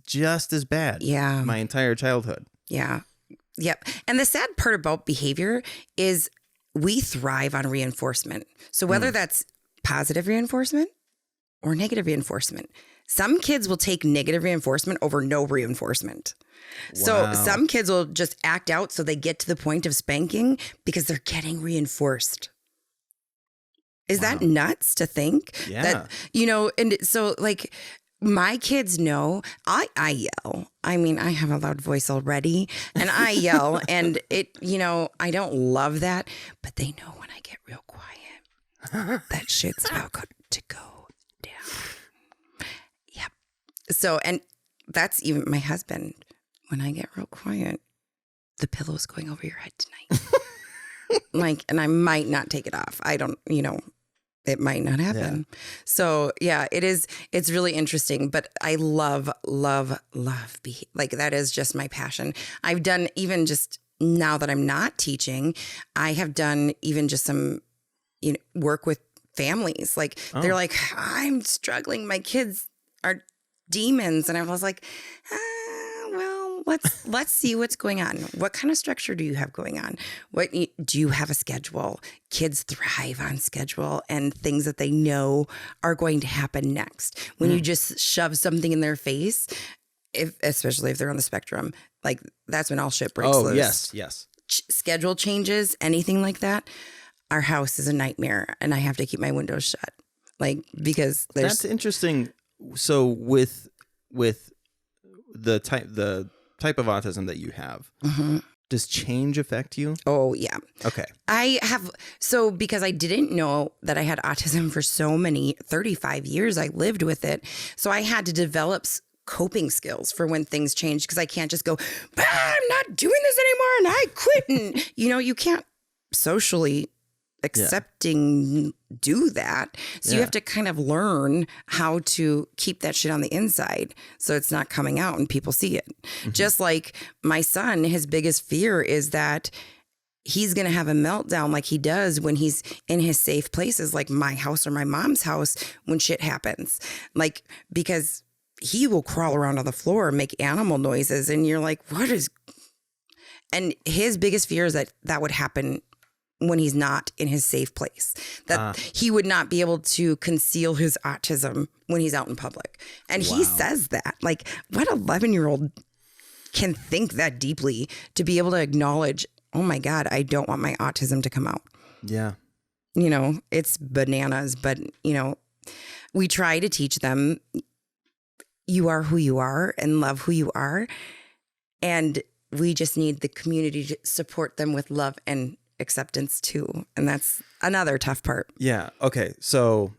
just as bad.
Yeah.
My entire childhood.
Yeah. Yep. And the sad part about behavior is we thrive on reinforcement. So whether that's positive reinforcement or negative reinforcement, some kids will take negative reinforcement over no reinforcement.
Wow.
So some kids will just act out so they get to the point of spanking because they're getting reinforced. Is that nuts to think?
Yeah.
That, and so like my kids know I yell. I mean, I have a loud voice already and I yell and I don't love that, but they know when I get real quiet, that shit's about to go down. Yep. So, and that's even my husband. When I get real quiet, the pillow's going over your head tonight. And I might not take it off. I don't, it might not happen. Yeah. So yeah, it's really interesting, but I love like that is just my passion. I've done, even just now that I'm not teaching, I have done even just some, work with families. Like they're like, I'm struggling. My kids are demons. And I was like, well, let's see what's going on. What kind of structure do you have going on? Do you have a schedule? Kids thrive on schedule and things that they know are going to happen next. When you just shove something in their face, especially if they're on the spectrum, like that's when all shit breaks loose.
Yes.
Schedule changes, anything like that. Our house is a nightmare, and I have to keep my windows shut, because
that's interesting. So with the type of autism that you have, does change affect you?
Oh yeah.
Okay.
Because I didn't know that I had autism for 35 years. I lived with it, so I had to develop coping skills for when things change, because I can't just go, I'm not doing this anymore and I quit. And you can't socially accepting do that. So you have to kind of learn how to keep that shit on the inside so it's not coming out and people see it. Just like my son, his biggest fear is that he's going to have a meltdown like he does when he's in his safe places, like my house or my mom's house, when shit happens. Like, because he will crawl around on the floor and make animal noises, and you're like, and his biggest fear is that would happen when he's not in his safe place, that he would not be able to conceal his autism when he's out in public. And he says that, like, what 11-year-old can think that deeply to be able to acknowledge, oh my God, I don't want my autism to come out.
Yeah.
It's bananas, but we try to teach them, you are who you are and love who you are. And we just need the community to support them with love and acceptance too, and that's another tough part.
Yeah. Okay. So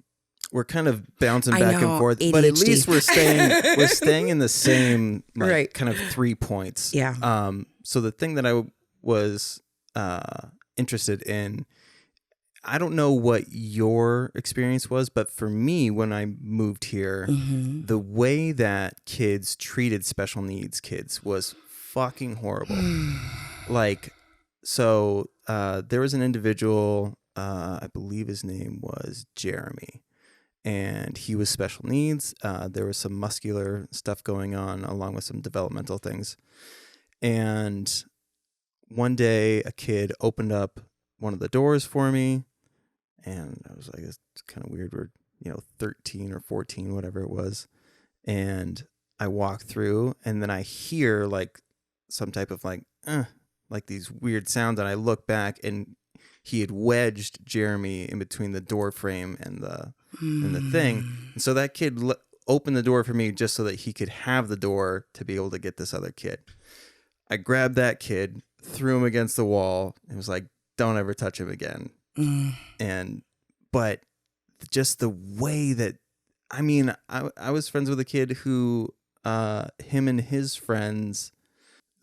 we're kind of bouncing back and forth, ADHD. But at least we're staying in the same kind of 3 points.
Yeah.
So the thing that I was interested in, I don't know what your experience was, but for me, when I moved here, the way that kids treated special needs kids was fucking horrible. So there was an individual, I believe his name was Jeremy, and he was special needs. There was some muscular stuff going on along with some developmental things. And one day a kid opened up one of the doors for me, and I was like, it's kind of weird. We're, 13 or 14, whatever it was. And I walk through, and then I hear some type of these weird sounds, and I look back, and he had wedged Jeremy in between the door frame and the thing. And so that kid opened the door for me just so that he could have the door to be able to get this other kid. I grabbed that kid, threw him against the wall, and was like, don't ever touch him again. But just the way that, I was friends with a kid who, him and his friends,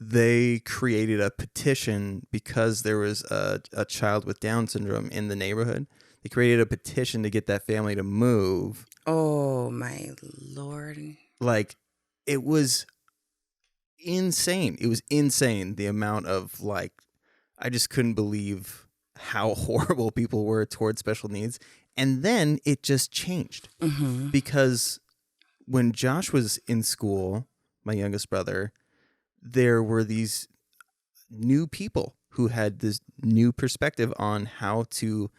they created a petition because there was a child with Down syndrome in the neighborhood. They created a petition to get that family to move.
Oh, my Lord.
It was insane. It was insane, the amount of, I just couldn't believe how horrible people were towards special needs. And then it just changed. Because when Josh was in school, my youngest brother, there were these new people who had this new perspective on how to,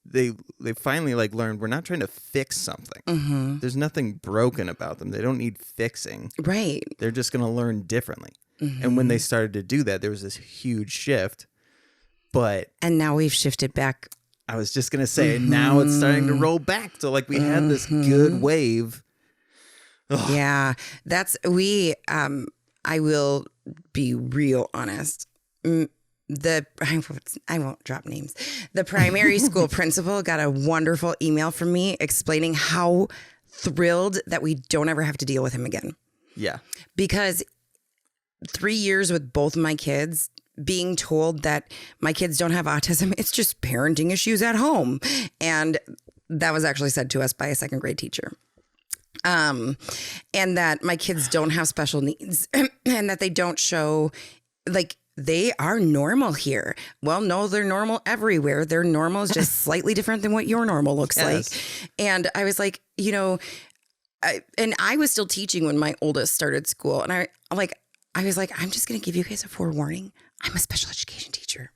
they finally learned we're not trying to fix something. There's nothing broken about them. They don't need fixing.
Right.
They're just going to learn differently. And when they started to do that, there was this huge shift.
And now we've shifted back.
I was just going to say, now it's starting to roll back. So we had this good wave. Ugh.
Yeah, I will be real honest. I won't drop names. The primary school principal got a wonderful email from me explaining how thrilled that we don't ever have to deal with him again.
Yeah.
Because 3 years with both of my kids being told that my kids don't have autism. It's just parenting issues at home. And that was actually said to us by a second grade teacher. And that my kids don't have special needs and that they don't show, like, they are normal here. Well, no, they're normal everywhere. Their normal is just slightly different than what your normal looks like. And I was like, you know, I was still teaching when my oldest started school. And I was like, I'm just going to give you guys a forewarning. I'm a special education teacher.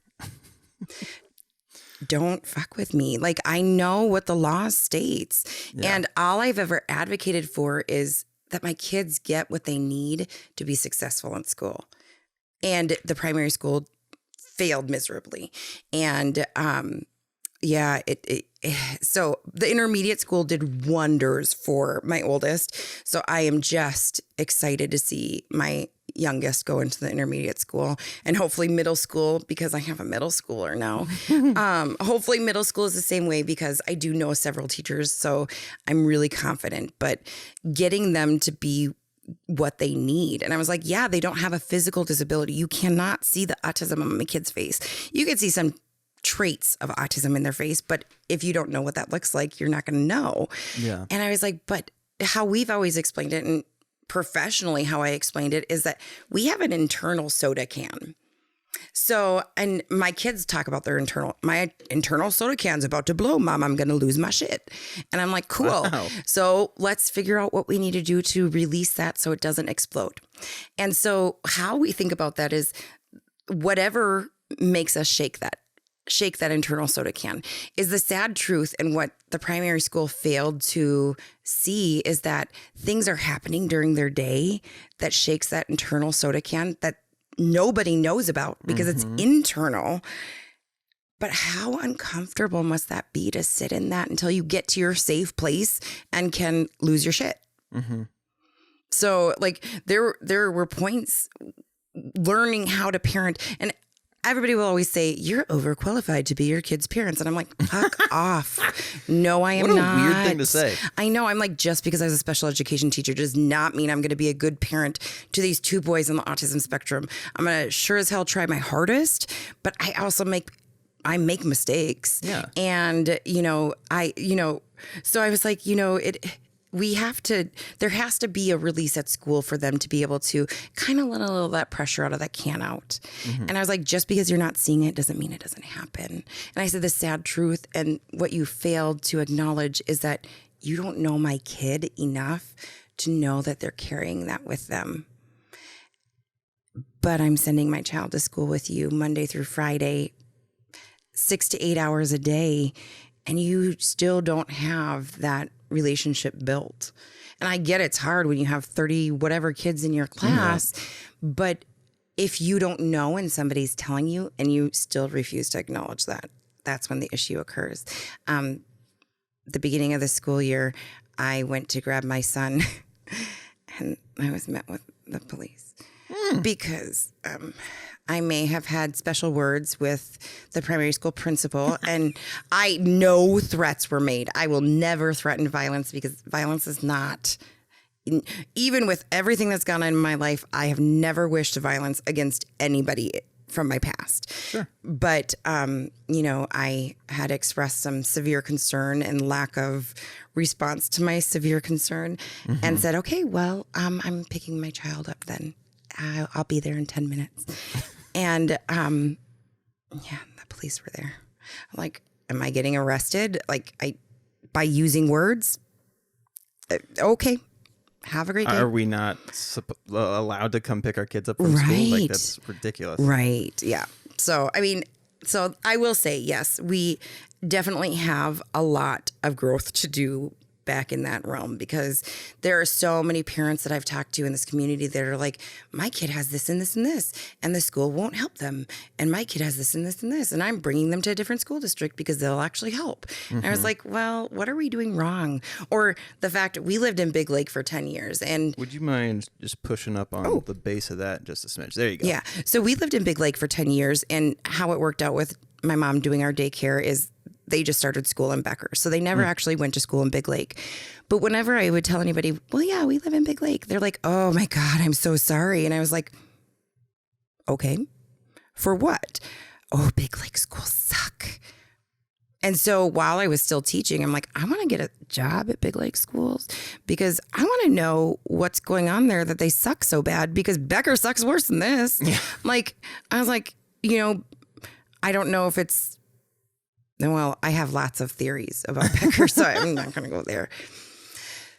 Don't fuck with me. Like, I know what the law states. Yeah. And all I've ever advocated for is that my kids get what they need to be successful in school. And the primary school failed miserably. And so the intermediate school did wonders for my oldest. So I am just excited to see my youngest go into the intermediate school, and hopefully middle school, because I have a middle schooler now. Hopefully middle school is the same way, because I do know several teachers. So I'm really confident, but getting them to be what they need. And I was like, yeah, they don't have a physical disability. You cannot see the autism on my kid's face. You can see some traits of autism in their face, but if you don't know what that looks like, you're not going to know. Yeah. And I was like, but how we've always explained it, and professionally how I explained it, is that we have an internal soda can. So, and my kids talk about my internal soda can's about to blow, Mom, I'm going to lose my shit. And I'm like, cool. Wow. So let's figure out what we need to do to release that so it doesn't explode. And so how we think about that is whatever makes us shake that internal soda can is the sad truth. And what the primary school failed to see is that things are happening during their day that shakes that internal soda can that nobody knows about because it's internal. But how uncomfortable must that be to sit in that until you get to your safe place and can lose your shit? Mm-hmm. So like there were points learning how to parent, and everybody will always say, you're overqualified to be your kid's parents. And I'm like, fuck off. No, I am not.
What a weird thing to say.
I know. I'm like, just because I was a special education teacher does not mean I'm going to be a good parent to these two boys on the autism spectrum. I'm going to sure as hell try my hardest, but I also make mistakes. Yeah. And, so I was like, there has to be a release at school for them to be able to kind of let a little of that pressure out of that can out. Mm-hmm. And I was like, just because you're not seeing it doesn't mean it doesn't happen. And I said, the sad truth and what you failed to acknowledge is that you don't know my kid enough to know that they're carrying that with them. But I'm sending my child to school with you Monday through Friday, 6 to 8 hours a day, and you still don't have that relationship built. And I get it's hard when you have 30 whatever kids in your class, but if you don't know and somebody's telling you and you still refuse to acknowledge that, that's when the issue occurs. The beginning of the school year, I went to grab my son and I was met with the police because I may have had special words with the primary school principal, and I know threats were made. I will never threaten violence because violence is not, even with everything that's gone on in my life, I have never wished violence against anybody from my past. Sure. But, I had expressed some severe concern and lack of response to my severe concern and said, okay, well, I'm picking my child up then. I'll be there in 10 minutes. And, the police were there. I'm like, am I getting arrested? By using words? Okay. Have a great day.
Are we not allowed to come pick our kids up from school? Like, that's ridiculous.
Right. Yeah. So, I will say, yes, we definitely have a lot of growth to do back in that realm, because there are so many parents that I've talked to in this community that are like, my kid has this and this and this, and the school won't help them. And my kid has this and this and this, and I'm bringing them to a different school district because they'll actually help. And I was like, well, what are we doing wrong? Or the fact we lived in Big Lake for 10 years. And
would you mind just pushing up on the base of that just a smidge? There you go.
Yeah. So we lived in Big Lake for 10 years, and how it worked out with my mom doing our daycare is they just started school in Becker. So they never actually went to school in Big Lake. But whenever I would tell anybody, well, yeah, we live in Big Lake, they're like, oh my God, I'm so sorry. And I was like, okay, For what? Oh, big lake schools suck. And so while I was still teaching, I'm like, I want to get a job at big lake schools because I want to know what's going on there that they suck so bad, because Becker sucks worse than this. Yeah. I was like, I don't know if it's, well, I have lots of theories about Becker, so I'm not going to go there.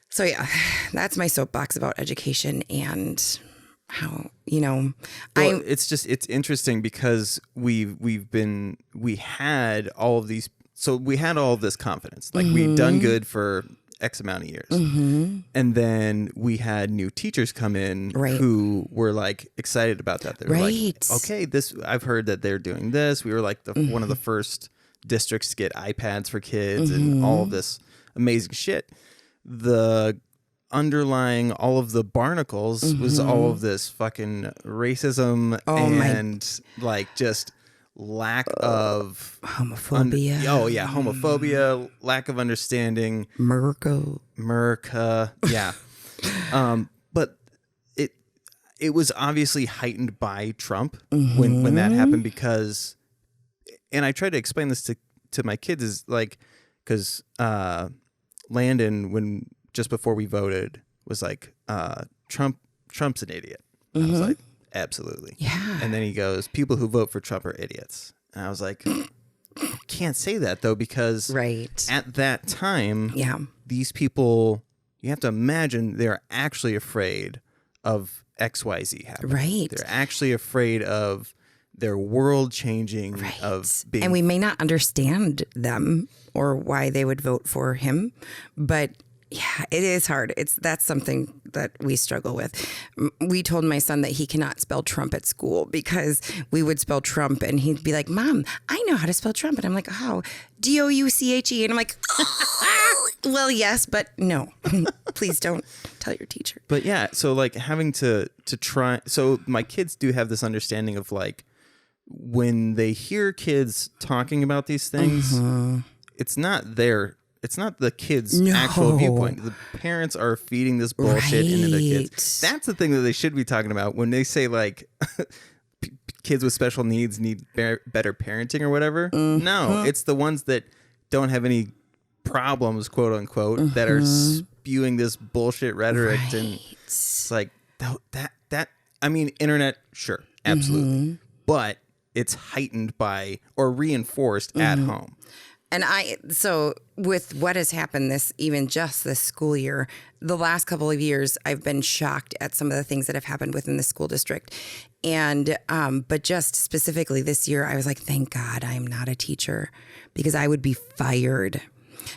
So yeah, that's my soapbox about education and how,
it's interesting because we had all of these. So we had all of this confidence, like we'd done good for X amount of years. And then we had new teachers come in who were like excited about that. They were like, okay, I've heard that they're doing this. We were like one of the first districts to get iPads for kids and all of this amazing shit. The underlying all of the barnacles was all of this fucking racism and like just lack of
homophobia.
Homophobia, lack of understanding. America. Yeah. But it was obviously heightened by Trump when that happened, because, and I tried to explain this to my kids, is like, because Landon, when just before we voted, was like, Trump's an idiot. I was like, absolutely.
Yeah.
And then he goes, people who vote for Trump are idiots. And I was like, can't say that though, because at that time, these people, you have to imagine they're actually afraid of XYZ happening.
Right.
They're actually afraid of their world changing, of being.
And we may not understand them or why they would vote for him, but yeah, it is hard. That's something that we struggle with. We told my son that he cannot spell Trump at school because we would spell Trump and he'd be like, Mom, I know how to spell Trump. And I'm like, how? Douche. And I'm like, oh, well, yes, but no, please don't tell your teacher.
But yeah, so like having to try. So my kids do have this understanding of like, when they hear kids talking about these things, it's not the kid's actual viewpoint. The parents are feeding this bullshit into the kids. That's the thing that they should be talking about when they say like kids with special needs need better parenting or whatever. No, it's the ones that don't have any problems, quote unquote, that are spewing this bullshit rhetoric. And it's like that. I mean, internet, sure, absolutely, but it's heightened by or reinforced at home.
And so with what has happened just this school year, the last couple of years, I've been shocked at some of the things that have happened within the school district. And, but just specifically this year, I was like, thank God I'm not a teacher, because I would be fired.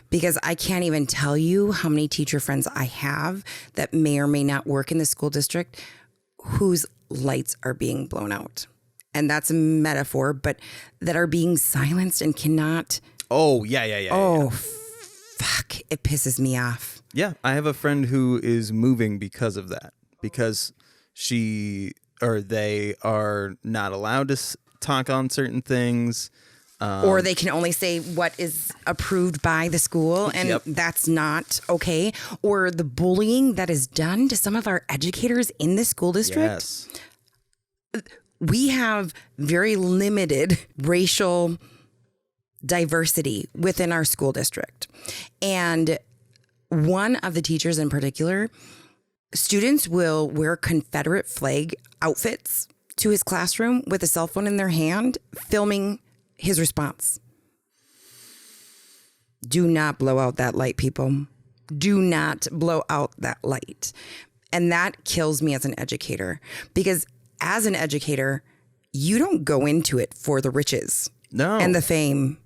Because I can't even tell you how many teacher friends I have that may or may not work in the school district whose lights are being blown out. And that's a metaphor, but that are being silenced and cannot.
Oh, yeah.
Oh, fuck. It pisses me off.
Yeah. I have a friend who is moving because of that, because they are not allowed to talk on certain things.
Or they can only say what is approved by the school, and that's not okay. Or the bullying that is done to some of our educators in the school district.
Yes.
We have very limited racial diversity within our school district. And one of the teachers in particular, students will wear Confederate flag outfits to his classroom with a cell phone in their hand, filming his response. Do not blow out that light, people. Do not blow out that light. And that kills me as an educator, because as an educator, you don't go into it for the riches and the fame.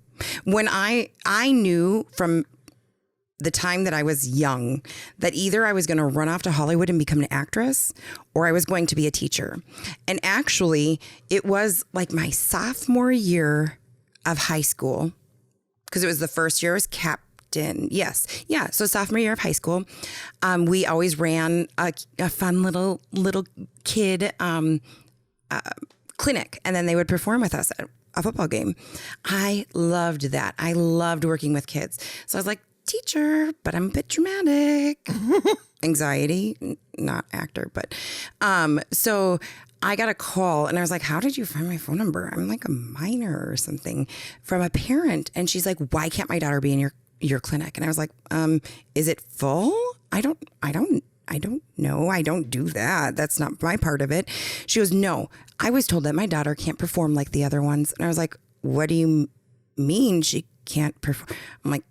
When I knew from the time that I was young that either I was going to run off to Hollywood and become an actress, or I was going to be a teacher. And actually, it was like my sophomore year of high school, because it was the first year I was captain. Yes. Yeah. So sophomore year of high school, we always ran a fun little kid clinic, and then they would perform with us at a football game. I loved that. I loved working with kids. So I was like, teacher, but I'm a bit dramatic. Anxiety, not actor, but so I got a call and I was like, how did you find my phone number? I'm like a minor or something, from a parent. And she's like, why can't my daughter be in your clinic? And I was like, is it full? I don't know. I don't do that. That's not my part of it. She goes, no, I was told that my daughter can't perform like the other ones. And I was like, what do you mean she can't perform? I'm like,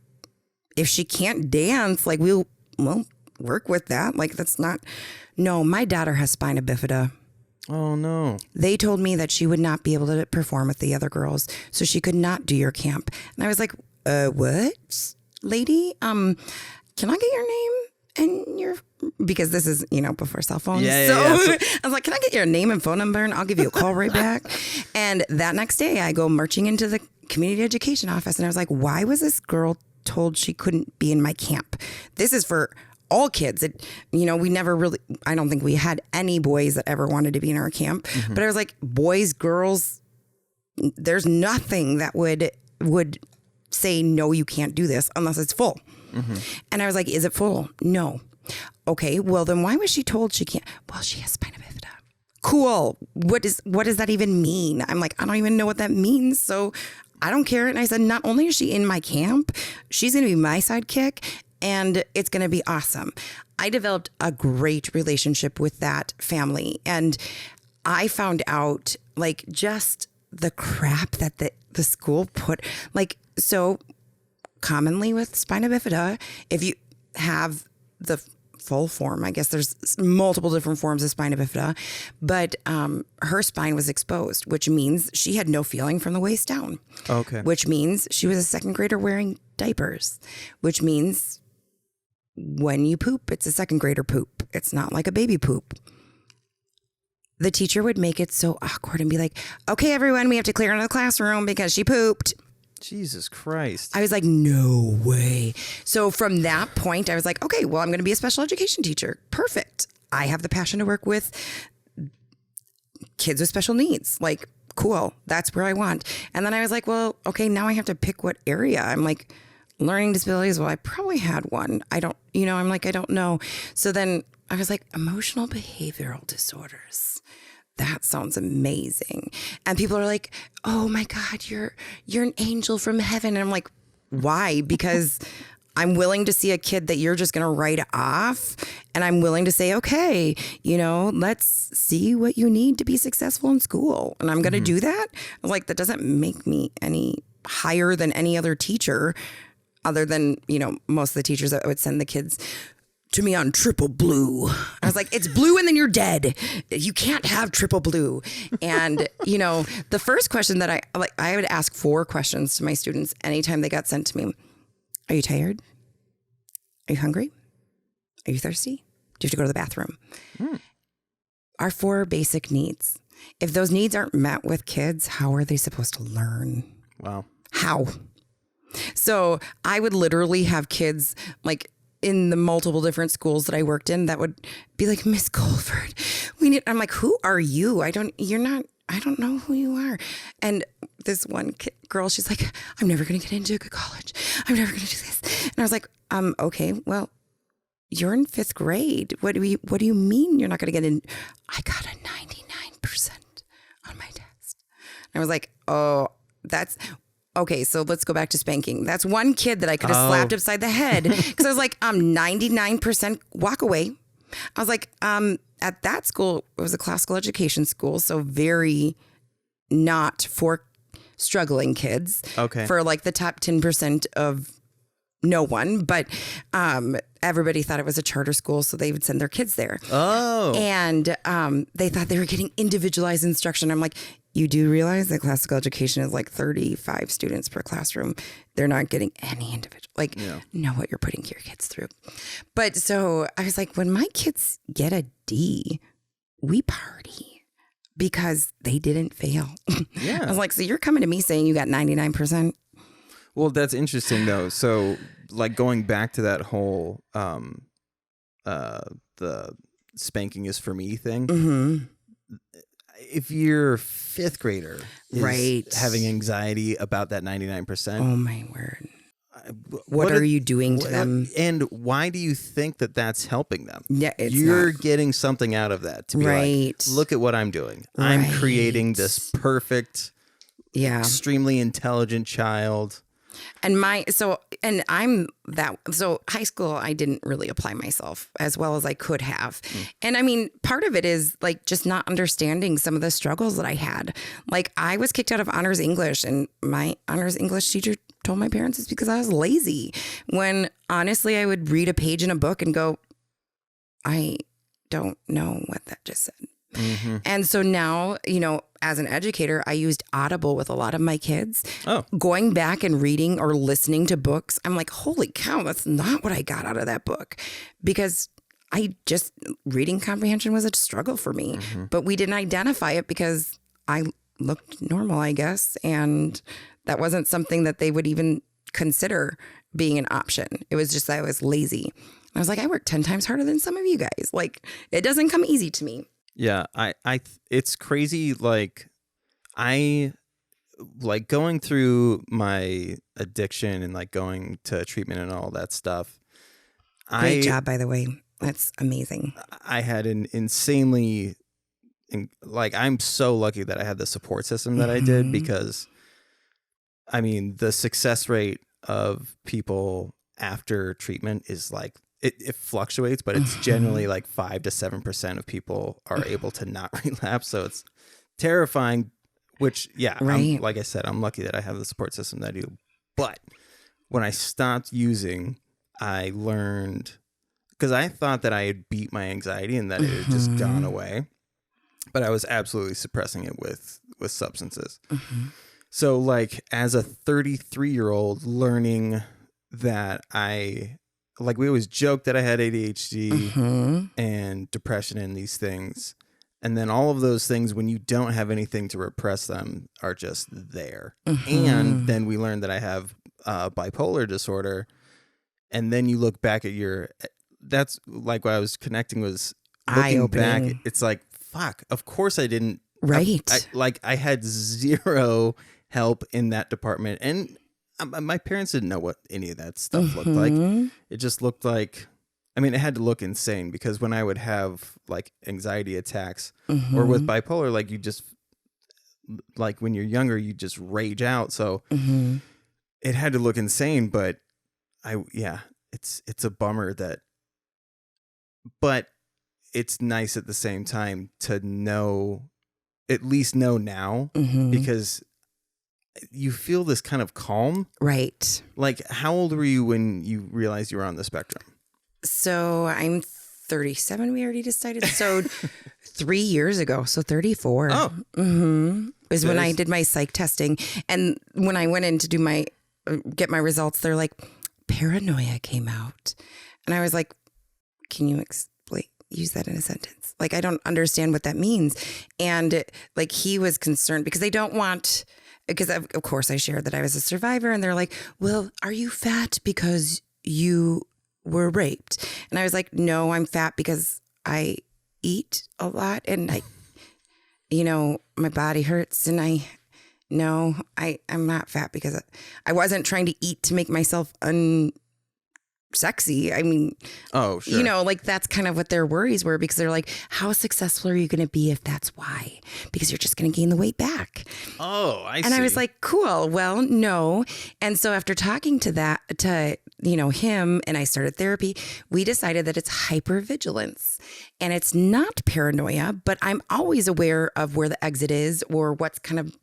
if she can't dance, like we'll work with that. Like that's not, no, my daughter has spina bifida.
Oh no.
They told me that she would not be able to perform with the other girls. So she could not do your camp. And I was like, what, lady? Can I get your name and your, because this is, before cell phones. So I was like, can I get your name and phone number and I'll give you a call right back. And that next day I go marching into the community education office and I was like, why was this girl told she couldn't be in my camp? This is for all kids. We never really, I don't think we had any boys that ever wanted to be in our camp, but I was like, boys, girls, there's nothing that would say, no, you can't do this unless it's full. And I was like, is it full? No. Okay, well then why was she told she can't? Well, she has spina bifida. Cool. What does that even mean? I'm like, I don't even know what that means. So I don't care. And I said, not only is she in my camp, she's going to be my sidekick and it's going to be awesome. I developed a great relationship with that family. And I found out like just the crap that the school put, like, so commonly with spina bifida, if you have the full form, I guess there's multiple different forms of spina bifida, but her spine was exposed, which means she had no feeling from the waist down.
Okay.
Which means she was a second grader wearing diapers, which means when you poop, it's a second grader poop. It's not like a baby poop. The teacher would make it so awkward and be like, okay, everyone, we have to clear out of the classroom because she pooped.
Jesus Christ.
I was like, no way. So from that point, I was like, okay, well, I'm going to be a special education teacher. Perfect. I have the passion to work with kids with special needs. Like, cool. That's where I want. And then I was like, well, okay, now I have to pick what area. I'm like, learning disabilities. Well, I probably had one. I don't, I'm like, I don't know. So then I was like, emotional behavioral disorders. That sounds amazing. And people are like, oh my God, you're an angel from heaven. And I'm like, why? Because I'm willing to see a kid that you're just going to write off. And I'm willing to say, okay, let's see what you need to be successful in school. And I'm going to do that. I was like, that doesn't make me any higher than any other teacher other than, most of the teachers that would send the kids to me on triple blue. I was like, it's blue and then you're dead. You can't have triple blue. And, the first question that I would ask 4 questions to my students anytime they got sent to me. Are you tired? Are you hungry? Are you thirsty? Do you have to go to the bathroom? Our 4 basic needs. If those needs aren't met with kids, how are they supposed to learn?
Wow.
How? So I would literally have kids like in the multiple different schools that I worked in that would be like, Miss Colford, I'm like, who are you? I don't know who you are. And this one girl, she's like, I'm never going to get into a good college. I'm never going to do this. And I was like, okay, well, you're in 5th grade. What do you mean you're not going to get in? I got a 99% on my test. And I was like, oh, that's okay. So let's go back to spanking. That's one kid that I could have slapped upside the head because I was like, 99% walk away. I was like, at that school, it was a classical education school. So very not for struggling kids.
Okay. For
like the top 10% of no one, but everybody thought it was a charter school, so they would send their kids there.
Oh.
And they thought they were getting individualized instruction. I'm like, you do realize that classical education is like 35 students per classroom. They're not getting any individual, know what you're putting your kids through. But so I was like, when my kids get a D, we party because they didn't fail.
Yeah.
I was like, so you're coming to me saying you got 99%?
Well, that's interesting though. So like going back to that whole, the spanking is for me thing.
Mm-hmm.
If your 5th grader is
right.
having anxiety about that 99%.
Oh my word. What are you doing to them?
And why do you think that that's helping them?
Yeah, it's
You're
not.
getting something out of that to be like, look at what I'm doing. I'm creating this perfect, extremely intelligent child.
And high school, I didn't really apply myself as well as I could have. And I mean, part of it is like just not understanding some of the struggles that I had. Like I was kicked out of honors English, and my honors English teacher told my parents it's because I was lazy. When honestly, I would read a page in a book and go, I don't know what that just said. Mm-hmm. And so now, as an educator, I used Audible with a lot of my kids. Oh. Going back and reading or listening to books, I'm like, holy cow, that's not what I got out of that book. Because reading comprehension was a struggle for me. Mm-hmm. But we didn't identify it because I looked normal, I guess. And that wasn't something that they would even consider being an option. It was just that I was lazy. I was like, I work 10 times harder than some of you guys. Like, it doesn't come easy to me.
Yeah, it's crazy. Like, I like going through my addiction and like going to treatment and all that stuff.
Great job, by the way. That's amazing.
I had an insanely, like, I'm so lucky that I had the support system that I did, because, I mean, the success rate of people after treatment is like, it fluctuates, but it's generally like 5 to 7% of people are able to not relapse. So it's terrifying, which, like I said, I'm lucky that I have the support system that I do. But when I stopped using, I learned, because I thought that I had beat my anxiety and that it had just gone away, but I was absolutely suppressing it with substances. So like as a 33-year-old learning that we always joke that I had ADHD and depression and these things. And then all of those things, when you don't have anything to repress them, are just there. And then we learned that I have bipolar disorder. And then you look back at that's like what I was connecting was looking back. It's like, fuck, of course I didn't.
Right.
I had zero help in that department. And my parents didn't know what any of that stuff looked like. It just looked like, I mean, it had to look insane, because when I would have like anxiety attacks or with bipolar, like you just, like when you're younger, you just rage out. So it had to look insane, but it's a bummer but it's nice at the same time to at least know now, because you feel this kind of calm.
Right.
Like, how old were you when you realized you were on the spectrum?
So I'm 37, we already decided. So 3 years ago, so 34. Oh. Was when I did my psych testing. And when I went in to get my results, they're like, paranoia came out. And I was like, can you use that in a sentence? Like, I don't understand what that means. And like, he was concerned because they don't want... Because of course I shared that I was a survivor, and they're like, well, are you fat because you were raped? And I was like, no, I'm fat because I eat a lot, and my body hurts, and I'm not fat because I wasn't trying to eat to make myself sexy. I mean,
oh, sure.
Like that's kind of what their worries were, because they're like, how successful are you going to be if that's why? Because you're just going to gain the weight back.
Oh, I see.
And I was like, cool. Well, no. And so after talking to him, and I started therapy, we decided that it's hypervigilance, and it's not paranoia, but I'm always aware of where the exit is or what's kind of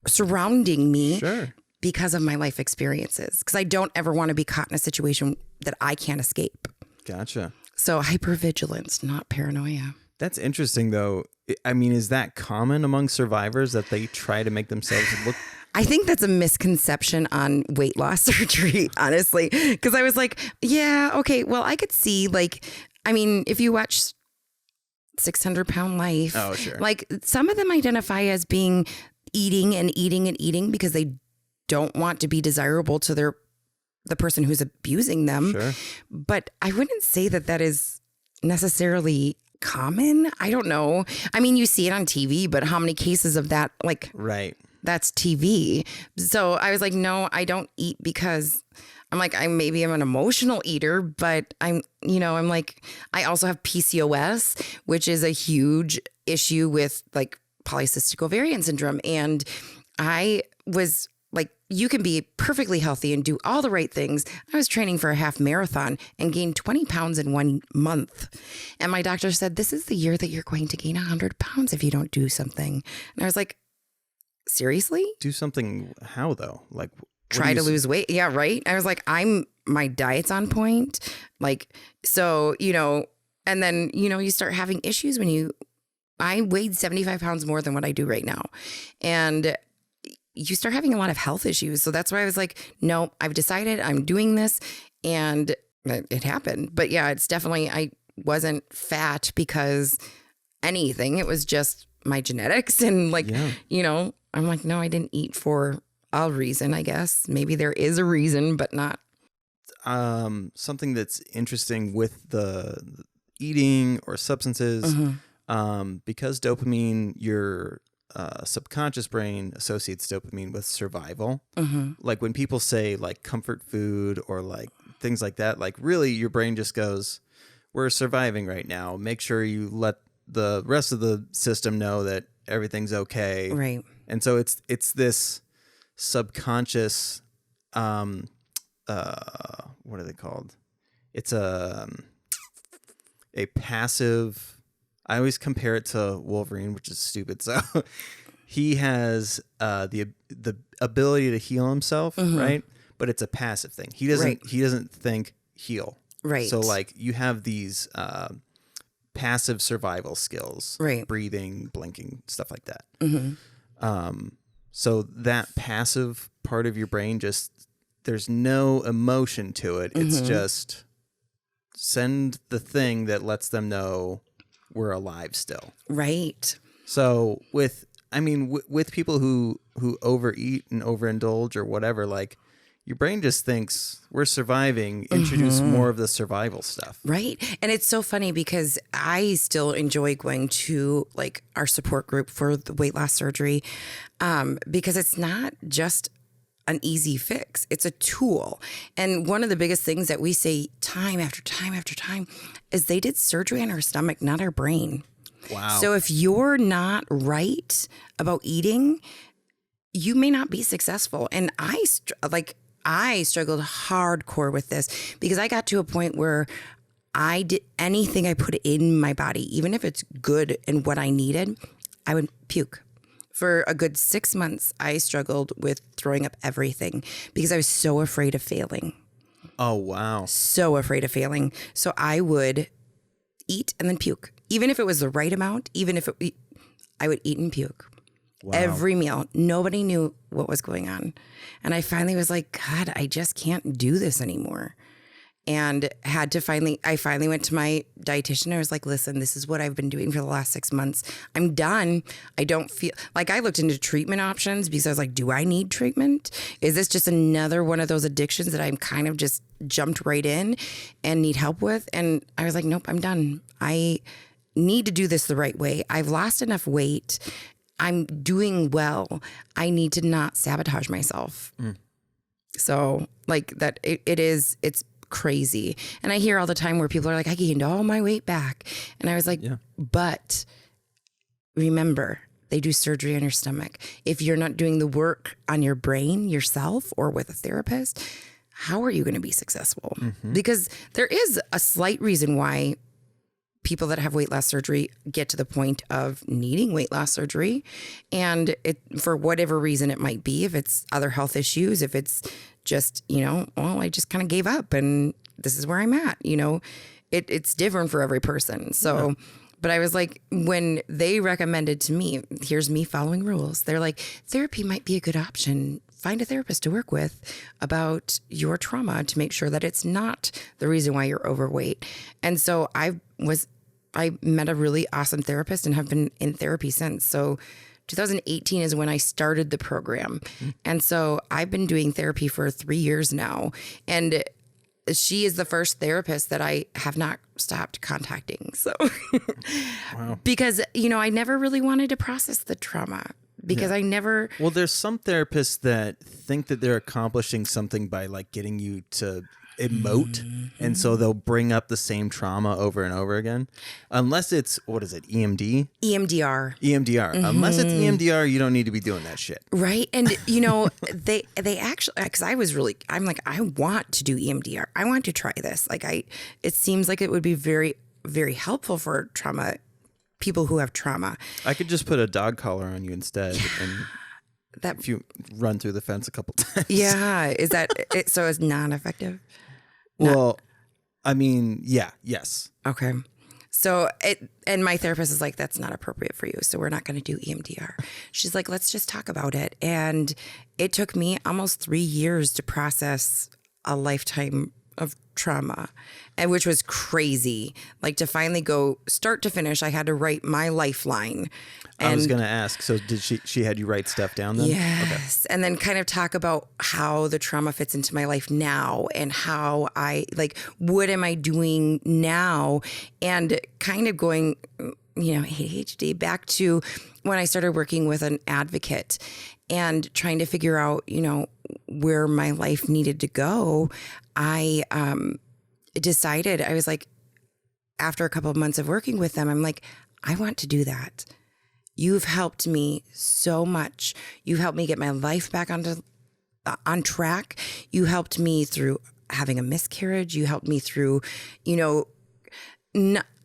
surrounding me.
Sure.
Because of my life experiences, because I don't ever want to be caught in a situation that I can't escape.
Gotcha.
So hypervigilance, not paranoia.
That's interesting, though. I mean, is that common among survivors that they try to make themselves look?
I think that's a misconception on weight loss surgery, honestly, because I was like, yeah, okay, well, I could see, like, I mean, if you watch 600-Pound Life,
oh, sure.
Like some of them identify as being eating and eating and eating because they don't want to be desirable to the person who's abusing them.
Sure.
But I wouldn't say that is necessarily common. I don't know. I mean, you see it on TV, but how many cases of that, like,
right.
That's TV. So I was like, no, I don't eat because I'm like, maybe I'm an emotional eater, but I'm like, I also have PCOS, which is a huge issue with like polycystic ovarian syndrome. And I was like, you can be perfectly healthy and do all the right things. I was training for a half marathon and gained 20 pounds in 1 month. And my doctor said, this is the year that you're going to gain 100 pounds if you don't do something. And I was like, seriously?
Do something how though? Like
try to lose weight. Yeah, right. I was like, my diet's on point. Like, so, and then, you start having issues when I weighed 75 pounds more than what I do right now. And you start having a lot of health issues. So that's why I was like, no, I've decided I'm doing this, and it happened. But yeah, it's definitely, I wasn't fat because anything. It was just my genetics. And like, I'm like, no, I didn't eat for a reason, I guess. Maybe there is a reason, but not.
Something that's interesting with the eating or substances, because dopamine, your subconscious brain associates dopamine with survival. Like when people say like comfort food or like things like that, like really your brain just goes, we're surviving right now. Make sure you let the rest of the system know that everything's okay.
Right.
And so it's this subconscious, what are they called? It's a passive. I always compare it to Wolverine, which is stupid. So he has the ability to heal himself, right? But it's a passive thing. He doesn't think heal.
Right.
So like you have these passive survival skills,
right?
Breathing, blinking, stuff like that. So that passive part of your brain there's no emotion to it. It's just send the thing that lets them know we're alive still.
Right.
So with people who overeat and overindulge or whatever, like your brain just thinks we're surviving, introduce more of the survival stuff.
Right. And it's so funny because I still enjoy going to like our support group for the weight loss surgery, because it's not just an easy fix. It's a tool. And one of the biggest things that we say time after time after time is they did surgery on our stomach, not our brain.
Wow.
So if you're not right about eating, you may not be successful. And I struggled hardcore with this because I got to a point where I did anything I put in my body, even if it's good and what I needed, I would puke. For a good 6 months, I struggled with throwing up everything because I was so afraid of failing.
Oh, wow.
So afraid of failing. So I would eat and then puke. Even if it was the right amount, I would eat and puke. Wow. Every meal. Nobody knew what was going on. And I finally was like, God, I just can't do this anymore. And I finally went to my dietitian. I was like, listen, this is what I've been doing for the last 6 months. I'm done. I don't feel like I looked into treatment options because I was like, do I need treatment? Is this just another one of those addictions that I'm kind of just jumped right in and need help with? And I was like, nope, I'm done. I need to do this the right way. I've lost enough weight. I'm doing well. I need to not sabotage myself. So like that, it's crazy. And I hear all the time where people are like, I gained all my weight back. And I was like, but remember, they do surgery on your stomach. If you're not doing the work on your brain yourself or with a therapist, how are you going to be successful? Because there is a slight reason why people that have weight loss surgery get to the point of needing weight loss surgery. And for whatever reason it might be, if it's other health issues, if it's just, I just kind of gave up and this is where I'm at, it's different for every person. So, but I was like, when they recommended to me, here's me following rules. They're like, therapy might be a good option. Find a therapist to work with about your trauma to make sure that it's not the reason why you're overweight. And so I met a really awesome therapist and have been in therapy since. So 2018 is when I started the program. And so I've been doing therapy for 3 years now. And she is the first therapist that I have not stopped contacting. So, wow. Because, I never really wanted to process the trauma because I never.
Well, there's some therapists that think that they're accomplishing something by like getting you to emote, and so they'll bring up the same trauma over and over again, unless it's what is it, EMD?
EMDR.
Unless it's EMDR, you don't need to be doing that shit,
right? And they actually, because I'm like, I want to do EMDR. I want to try this. Like it seems like it would be very, very helpful for people who have trauma.
I could just put a dog collar on you instead, and if you run through the fence a couple times.
Yeah, is that it? So it's non-effective?
Well, I mean, yes.
Okay. So and my therapist is like, that's not appropriate for you. So we're not going to do EMDR. She's like, let's just talk about it. And it took me almost 3 years to process a lifetime of trauma, and which was crazy. Like to finally go start to finish, I had to write my lifeline. And
I was going to ask, so did she had you write stuff down then?
Yes. Okay. And then kind of talk about how the trauma fits into my life now, and how what am I doing now? And kind of going, ADHD back to when I started working with an advocate and trying to figure out, where my life needed to go. I decided, I was like, after a couple of months of working with them, I'm like, I want to do that. You've helped me so much. You've helped me get my life back on track. You helped me through having a miscarriage. You helped me through,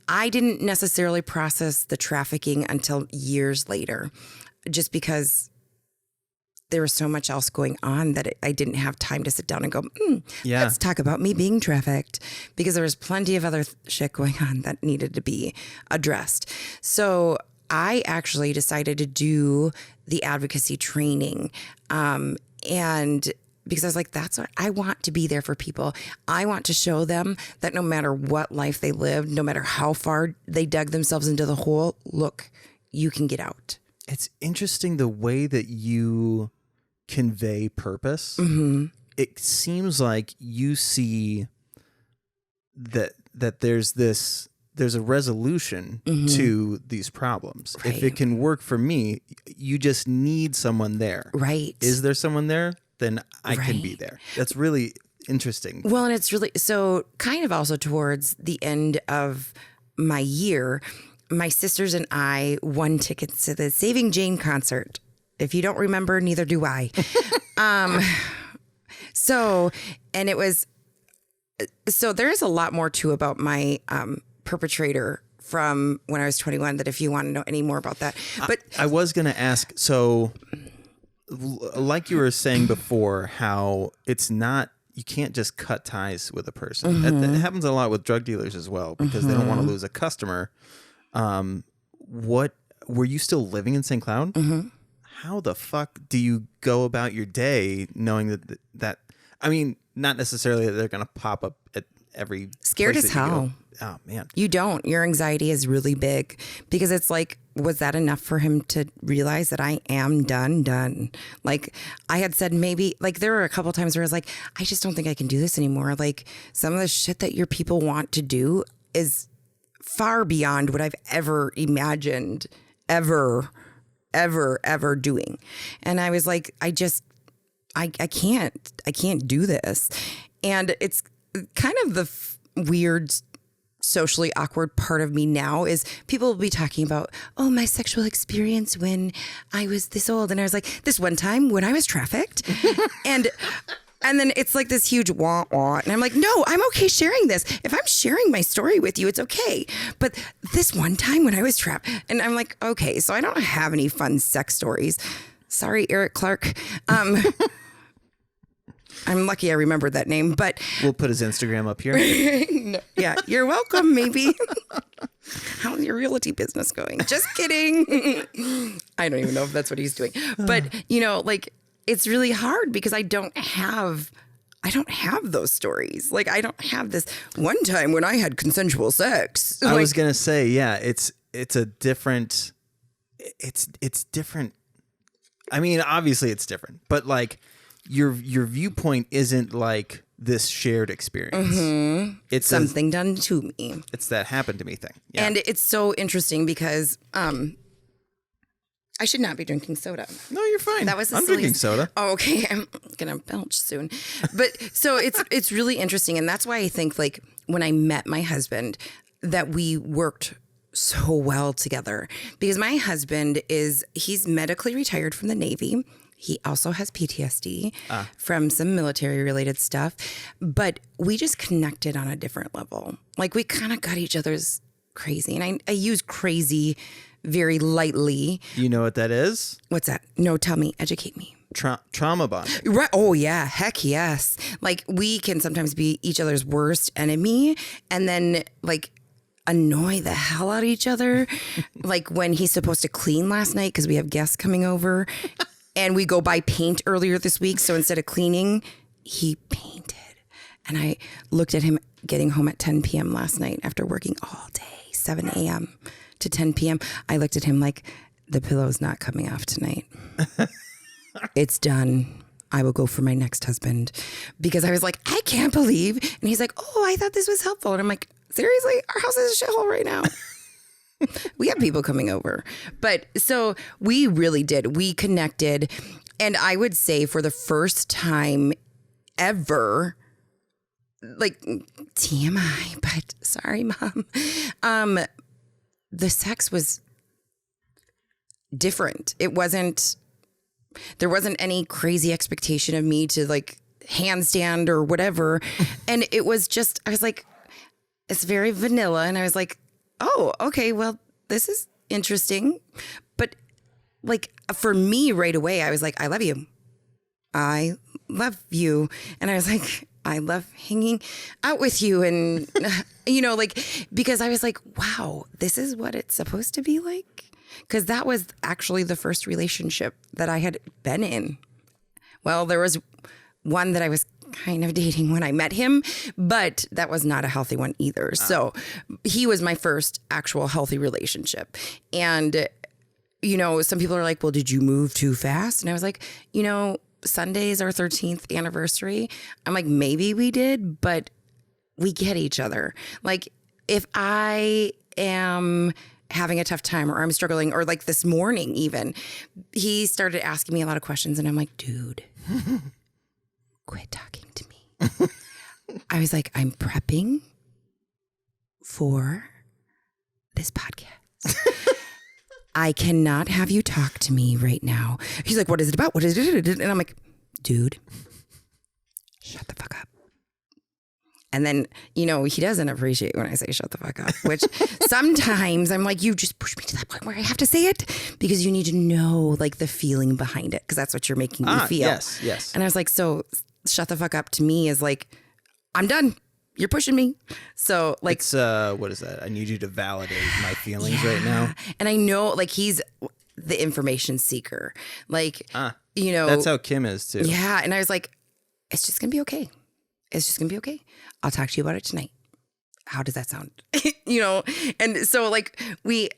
I didn't necessarily process the trafficking until years later, just because there was so much else going on that I didn't have time to sit down and go, let's talk about me being trafficked, because there was plenty of other shit going on that needed to be addressed. So I actually decided to do the advocacy training. And because I was like, that's what I want to be there for people. I want to show them that no matter what life they lived, no matter how far they dug themselves into the hole, look, you can get out.
It's interesting the way that you convey purpose.
Mm-hmm.
It seems like you see that there's a resolution to these problems. Right. If it can work for me, you just need someone there.
Right.
Is there someone there? Then I can be there. That's really interesting.
Well, and it's really, so kind of also towards the end of my year, my sisters and I won tickets to the Saving Jane concert. If you don't remember, neither do I. So there's a lot more too about my perpetrator from when I was 21, that if you want to know any more about that. But
I was going to ask, so like you were saying before, how it's not, you can't just cut ties with a person. That happens a lot with drug dealers as well, because they don't want to lose a customer. What, were you still living in St. Cloud?
Mm-hmm.
How the fuck do you go about your day knowing that I mean, not necessarily that they're going to pop up at every
scared as hell.
Oh man.
You don't. Your anxiety is really big, because it's like, was that enough for him to realize that I am done? Like I had said, maybe, like there were a couple times where I was like, I just don't think I can do this anymore. Like some of the shit that your people want to do is far beyond what I've ever imagined, ever doing. And I was like, I can't do this. And it's kind of the weird, socially awkward part of me now is people will be talking about, oh, my sexual experience when I was this old. And I was like, this one time when I was trafficked. And then it's like this huge wah wah. And I'm like, no, I'm okay sharing this. If I'm sharing my story with you, it's okay. But this one time when I was trapped, and I'm like, okay, so I don't have any fun sex stories. Sorry, Eric Clark. I'm lucky I remembered that name, but
we'll put his Instagram up here.
No, yeah, you're welcome. Maybe. How's your realty business going? Just kidding. I don't even know if that's what he's doing, but like it's really hard because I don't have those stories. Like I don't have this one time when I had consensual sex.
I was gonna say, yeah, it's a different. It's different. I mean, obviously it's different, but like. Your viewpoint isn't like this shared experience. Mm-hmm. It's
something done to me.
It's that happened to me thing. Yeah.
And it's so interesting because I should not be drinking soda.
No, you're fine.
That was the
I'm
silliest-
drinking soda.
Oh, okay. I'm gonna belch soon. But so it's really interesting, and that's why I think like when I met my husband that we worked so well together, because my husband he's medically retired from the Navy. He also has PTSD from some military related stuff, but we just connected on a different level. Like we kind of got each other's crazy, and I use crazy very lightly.
You know what that is?
What's that? No, tell me, educate me.
Trauma bonding.
Right. Oh yeah. Heck yes. Like we can sometimes be each other's worst enemy and then like annoy the hell out of each other. Like when he's supposed to clean last night because we have guests coming over and we go buy paint earlier this week. So instead of cleaning, he painted. And I looked at him getting home at 10 p.m. last night after working all day, 7 a.m. to 10 p.m. I looked at him like, the pillow's not coming off tonight. It's done. I will go for my next husband. Because I was like, I can't believe. And he's like, oh, I thought this was helpful. And I'm like, seriously? Our house is a shithole right now. We have people coming over. But so we really did. We connected. And I would say for the first time ever, like TMI, but sorry, Mom. The sex was different. There wasn't any crazy expectation of me to like handstand or whatever. And it was just, I was like, it's very vanilla. And I was like, oh, okay, well, this is interesting. But like for me right away, I was like, I love you. I love you. And I was like, I love hanging out with you. And, you know, like, because I was like, wow, this is what it's supposed to be like. Because that was actually the first relationship that I had been in. Well, there was one that I was kind of dating when I met him, but that was not a healthy one either. So he was my first actual healthy relationship. And, you know, some people are like, well, did you move too fast? And I was like, you know, Sunday is our 13th anniversary. I'm like, maybe we did, but we get each other. Like if I am having a tough time or I'm struggling or like this morning even, he started asking me a lot of questions and I'm like, dude, quit talking to me. I was like, I'm prepping for this podcast. I cannot have you talk to me right now. He's like, what is it about? What is it? And I'm like, dude, shut the fuck up. And then, you know, he doesn't appreciate when I say shut the fuck up, which sometimes I'm like, you just push me to that point where I have to say it because you need to know like the feeling behind it because that's what you're making me feel.
Yes, yes.
And I was like, so shut the fuck up to me is like, I'm done. You're pushing me. So like,
It's, what is that? I need you to validate my feelings right now.
And I know like he's the information seeker. Like, you know.
That's how Kim is too.
Yeah. And I was like, it's just going to be okay. It's just going to be okay. I'll talk to you about it tonight. How does that sound? You know? And so like we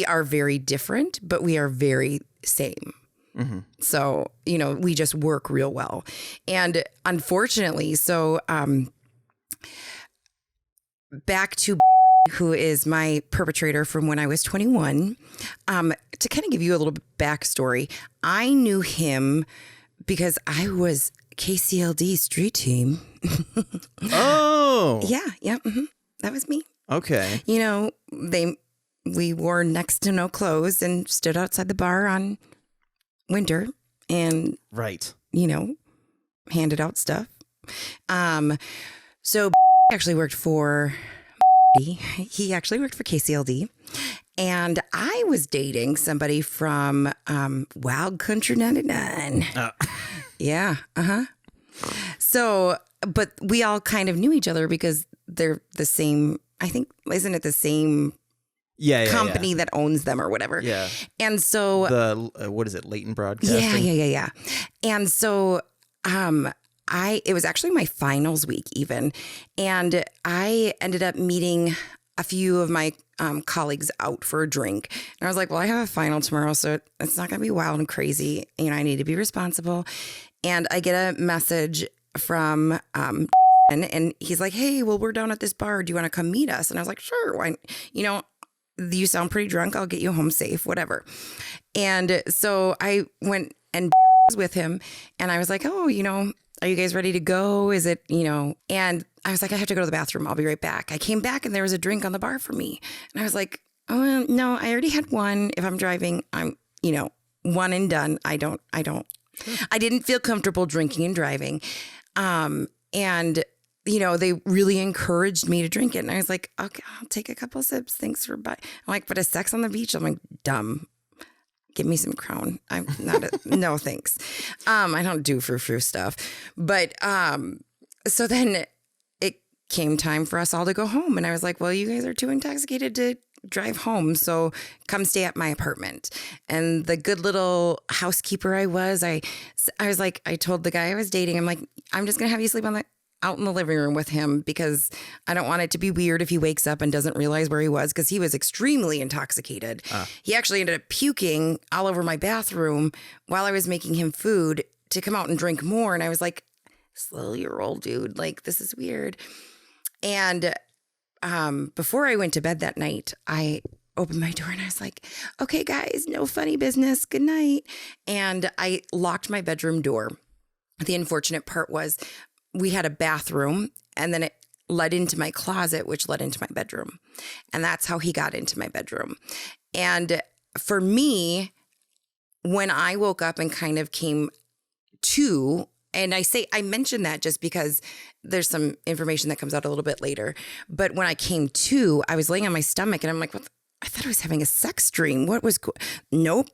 are very different, but we are very same. Mm-hmm. So, you know, we just work real well. And unfortunately, so back to who is my perpetrator from when I was 21, to kind of give you a little backstory, I knew him because I was KCLD street team.
Oh.
Yeah. Mm-hmm. That was me.
Okay.
You know, we wore next to no clothes and stood outside the bar on winter and
right.
You know, handed out stuff. So actually worked for he actually worked for KCLD. And I was dating somebody from Wild Country 99. Yeah. So, but we all kind of knew each other because they're the same, I think, isn't it the same company that owns them or whatever?
Yeah.
And so.
What is it, Leighton Broadcasting?
Yeah. And so it was actually my finals week even. And I ended up meeting a few of my colleagues out for a drink. And I was like, well, I have a final tomorrow, so it's not going to be wild and crazy. You know, I need to be responsible. And I get a message from and he's like, hey, well, we're down at this bar. Do you want to come meet us? And I was like, sure. Why? You know, you sound pretty drunk. I'll get you home safe, whatever. And so I went and was with him, and I was like, oh, are you guys ready to go? Is it, and I was like, I have to go to the bathroom. I'll be right back. I came back and there was a drink on the bar for me. And I was like, oh, no, I already had one. If I'm driving, I'm, one and done. I didn't feel comfortable drinking and driving. And they really encouraged me to drink it. And I was like, okay, I'll take a couple sips. Thanks for buying. I'm like, but a sex on the beach? I'm like, dumb. Give me some Crown. I'm not no thanks. I don't do frou-frou stuff. But so then it came time for us all to go home. And I was like, well, you guys are too intoxicated to drive home. So come stay at my apartment. And the good little housekeeper I was like, I told the guy I was dating, I'm like, I'm just going to have you sleep out in the living room with him because I don't want it to be weird if he wakes up and doesn't realize where he was, because he was extremely intoxicated. He actually ended up puking all over my bathroom while I was making him food to come out and drink more. And I was like, slowly roll, dude. Like, this is weird. And before I went to bed that night, I opened my door and I was like, okay, guys, no funny business. Good night. And I locked my bedroom door. The unfortunate part was we had a bathroom and then it led into my closet, which led into my bedroom. And that's how he got into my bedroom. And for me, when I woke up and kind of came to, and I mentioned that just because there's some information that comes out a little bit later. But when I came to, I was laying on my stomach and I'm like, I thought I was having a sex dream. Nope.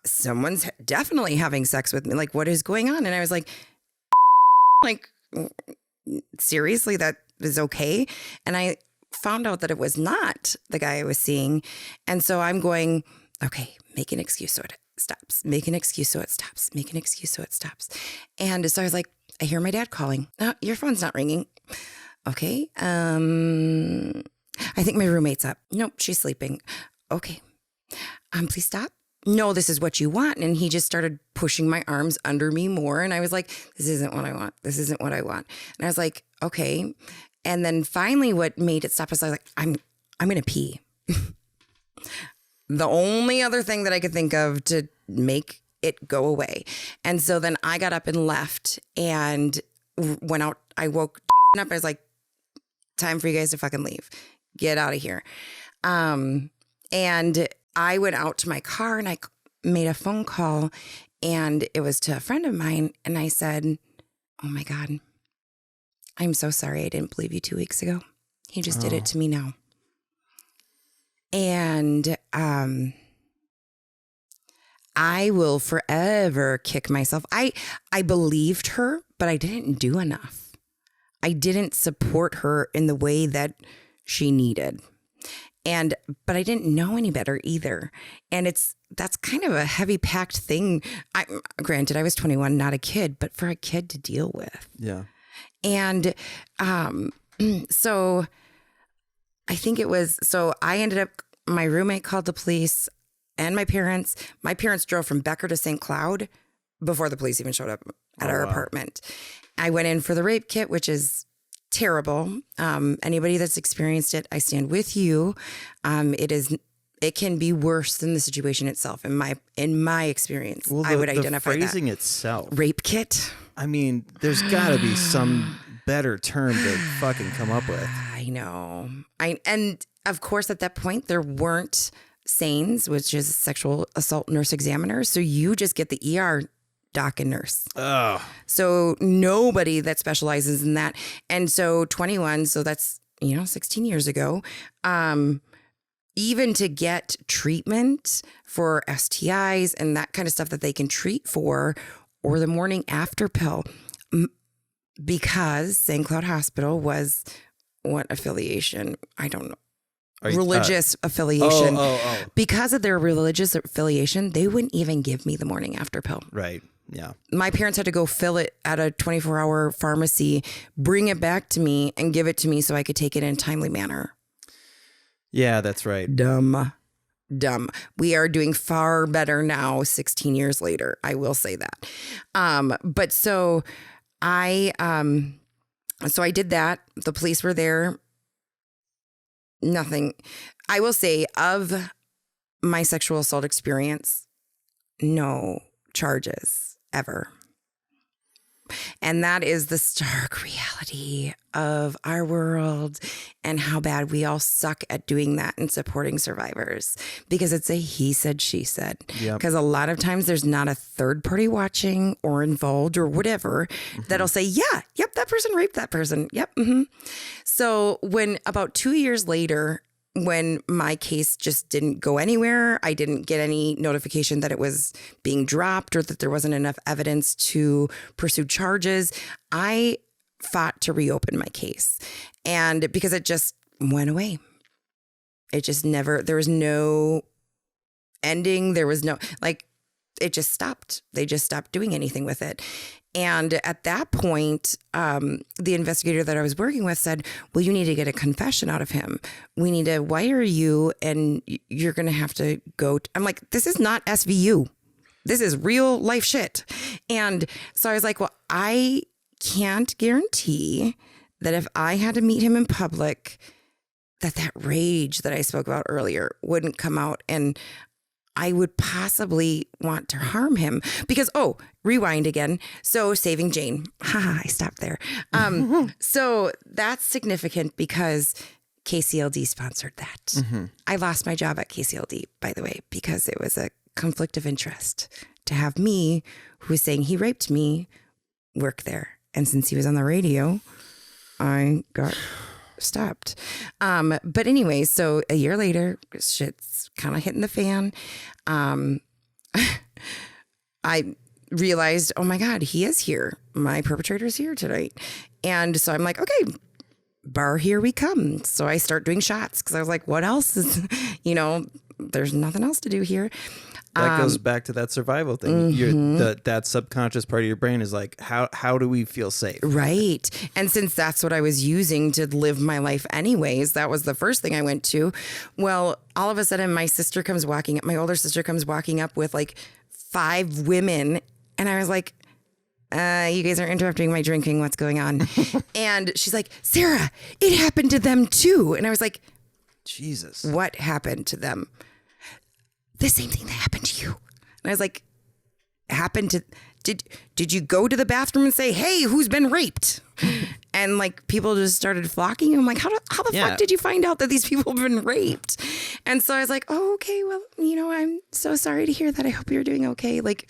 Someone's definitely having sex with me. Like, what is going on? And I was like, seriously, that is okay. And I found out that it was not the guy I was seeing. And so I'm going, okay, make an excuse so it stops. Make an excuse so it stops. Make an excuse so it stops. And so I was like, I hear my dad calling. No, your phone's not ringing. Okay. I think my roommate's up. Nope, she's sleeping. Okay. Please stop. No, this is what you want. And he just started pushing my arms under me more. And I was like, this isn't what I want. This isn't what I want. And I was like, okay. And then finally what made it stop was I was like, I'm going to pee. The only other thing that I could think of to make it go away. And so then I got up and left and went out. I woke up. I was like, time for you guys to fucking leave. Get out of here. And I went out to my car and I made a phone call and it was to a friend of mine. And I said, oh my God, I'm so sorry. I didn't believe you 2 weeks ago. He just did it to me now. And I will forever kick myself. I believed her, but I didn't do enough. I didn't support her in the way that she needed. But I didn't know any better either. And that's kind of a heavy packed thing. Granted, I was 21, not a kid, but for a kid to deal with.
Yeah.
And so I think I ended up, my roommate called the police and my parents. My parents drove from Becker to St. Cloud before the police even showed up at our apartment. I went in for the rape kit, which is terrible. Anybody that's experienced it, I stand with you. It can be worse than the situation itself. In my experience, I would identify that.
The phrasing itself.
Rape kit.
I mean, there's got to be some better term to fucking come up with.
I know. And of course, at that point, there weren't SANEs, which is sexual assault nurse examiners. So you just get the ER doc and nurse. Oh. So nobody that specializes in that. And so 21, so that's, 16 years ago. Even to get treatment for STIs and that kind of stuff that they can treat for, or the morning after pill, because St. Cloud Hospital was what affiliation? I don't know. Religious affiliation. Because of their religious affiliation, they wouldn't even give me the morning after pill.
Right. Yeah.
My parents had to go fill it at a 24-hour pharmacy, bring it back to me and give it to me so I could take it in a timely manner.
Yeah, that's right.
Dumb. We are doing far better now, 16 years later. I will say that. But so I did that. The police were there. nothing. I will say, of my sexual assault experience, no charges ever. And that is the stark reality of our world and how bad we all suck at doing that and supporting survivors, because it's a he said, she said. Because a lot of times there's not a third party watching or involved or whatever that'll say, yeah, yep, that person raped that person. Yep. So when about 2 years later, when my case just didn't go anywhere, I didn't get any notification that it was being dropped or that there wasn't enough evidence to pursue charges, I fought to reopen my case. And because it just went away. It just never, there was no ending. There was no, like, it just stopped. They just stopped doing anything with it. And at that point, the investigator that I was working with said, well, you need to get a confession out of him. We need to wire you and you're going to have to go. I'm like, this is not SVU. This is real life shit. And so I was like, well, I can't guarantee that if I had to meet him in public, that rage that I spoke about earlier wouldn't come out and I would possibly want to harm him because, rewind again. So Saving Jane. I stopped there. So that's significant because KCLD sponsored that. I lost my job at KCLD, by the way, because it was a conflict of interest to have me, who was saying he raped me, work there. And since he was on the radio, I got stopped. But anyway, so a year later, shit's kind of hitting the fan. I realized, oh my God, he is here. My perpetrator's here tonight. And so I'm like, okay, bar, here we come. So I start doing shots because I was like, what else is, there's nothing else to do here.
That goes back to that survival thing. That subconscious part of your brain is like, how do we feel safe?
Right. And since that's what I was using to live my life anyways, that was the first thing I went to. Well, all of a sudden my older sister comes walking up with like 5 women. And I was like, you guys are interrupting my drinking. What's going on? And she's like, Sarah, it happened to them too. And I was like,
Jesus,
what happened to them? The same thing that happened to you. And I was like, did you go to the bathroom and say, hey, who's been raped? And like people just started flocking. I'm like, how the fuck did you find out that these people have been raped? And so I was like, oh, okay, well, I'm so sorry to hear that. I hope you're doing okay. Like,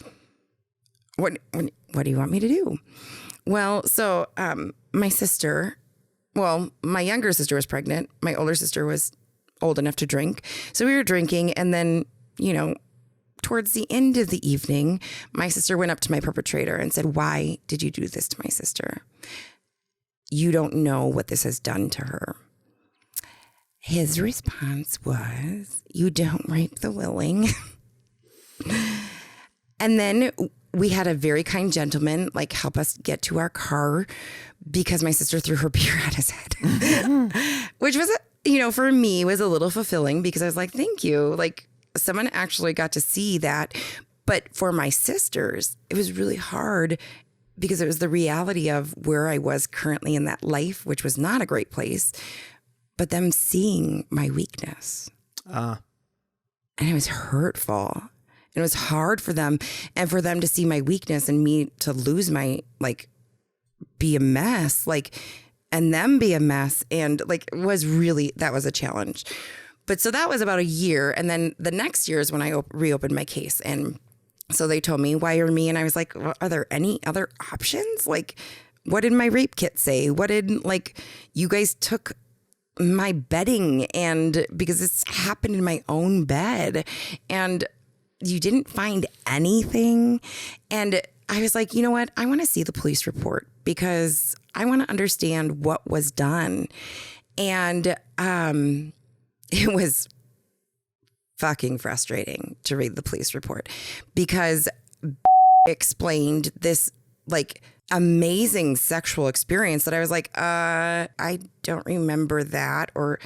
what do you want me to do? Well, so my younger sister was pregnant. My older sister was old enough to drink. So we were drinking, and then towards the end of the evening, my sister went up to my perpetrator and said, why did you do this to my sister? You don't know what this has done to her. His response was, you don't rape the willing. And then we had a very kind gentleman help us get to our car because my sister threw her beer at his head, which was, for me was a little fulfilling because I was like, thank you. Like, someone actually got to see that. But for my sisters, it was really hard because it was the reality of where I was currently in that life, which was not a great place, but them seeing my weakness. And it was hurtful. And it was hard for them, and for them to see my weakness and me to lose my, be a mess, and them be a mess. And that was a challenge. But so that was about a year. And then the next year is when I reopened my case. And so they told me, wire me. And I was like, well, are there any other options? Like, what did my rape kit say? What did, you guys took my bedding, and because it's happened in my own bed, and you didn't find anything. And I was like, you know what? I want to see the police report because I want to understand what was done. And it was fucking frustrating to read the police report because explained this amazing sexual experience that I was like, I don't remember that or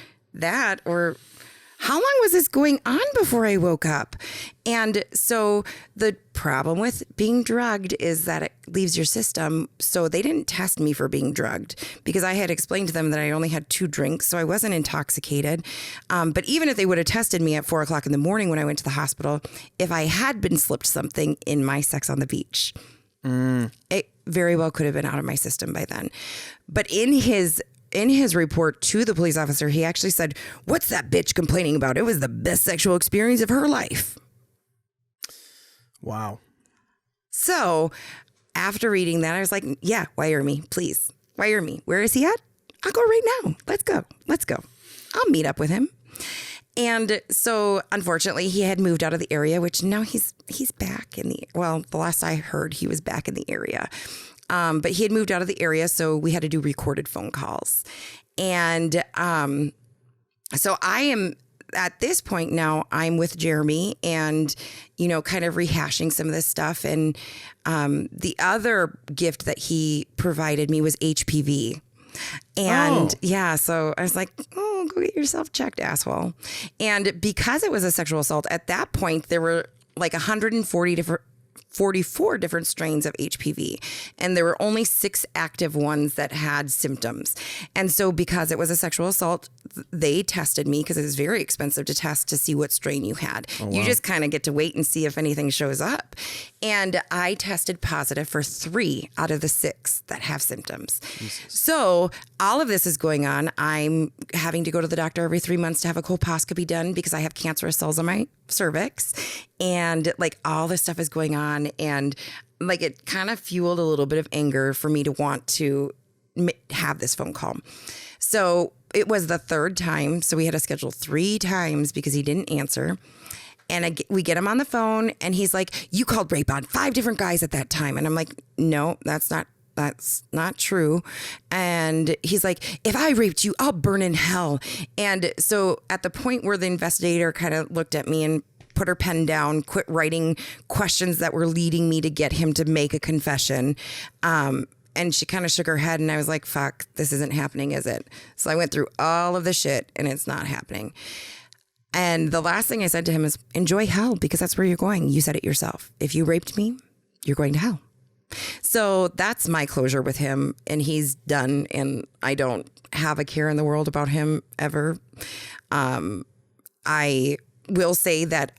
how long was this going on before I woke up? And so the problem with being drugged is that it leaves your system. So they didn't test me for being drugged because I had explained to them that I only had 2 drinks. So I wasn't intoxicated. But even if they would have tested me at 4 o'clock in the morning when I went to the hospital, if I had been slipped something in my sex on the beach, it very well could have been out of my system by then. But in his report to the police officer, he actually said, "What's that bitch complaining about? It was the best sexual experience of her life."
Wow.
So after reading that, I was like, yeah, wire me, please. Wire me. Where is he at? I'll go right now. Let's go. I'll meet up with him. And so unfortunately he had moved out of the area, which now he's back the last I heard he was back in the area. But he had moved out of the area, so we had to do recorded phone calls. And so I am, at this point now, I'm with Jeremy and, kind of rehashing some of this stuff. And the other gift that he provided me was HPV. And so I was like, oh, go get yourself checked, asshole. And because it was a sexual assault, at that point, there were like 44 different strains of HPV, and there were only 6 active ones that had symptoms. And so because it was a sexual assault, they tested me because it was very expensive to test to see what strain you had. Oh, wow. You just kind of get to wait and see if anything shows up. And I tested positive for 3 out of the 6 that have symptoms. Jesus. So all of this is going on. I'm having to go to the doctor every 3 months to have a colposcopy done because I have cancerous cells on my cervix, and like all this stuff is going on, and like it kind of fueled a little bit of anger for me to want to have this phone call. So it was the 3rd time, so we had to schedule 3 times because he didn't answer. And we get him on the phone and he's like, "You called rape on 5 different guys at that time." And I'm like, "No, that's not true." And he's like, "If I raped you, I'll burn in hell." And so at the point where the investigator kind of looked at me and put her pen down, quit writing questions that were leading me to get him to make a confession. And she kind of shook her head and I was like, fuck, this isn't happening, is it? So I went through all of the shit and it's not happening. And the last thing I said to him is, enjoy hell, because that's where you're going. You said it yourself. If you raped me, you're going to hell. So that's my closure with him, and he's done, and I don't have a care in the world about him ever. I will say that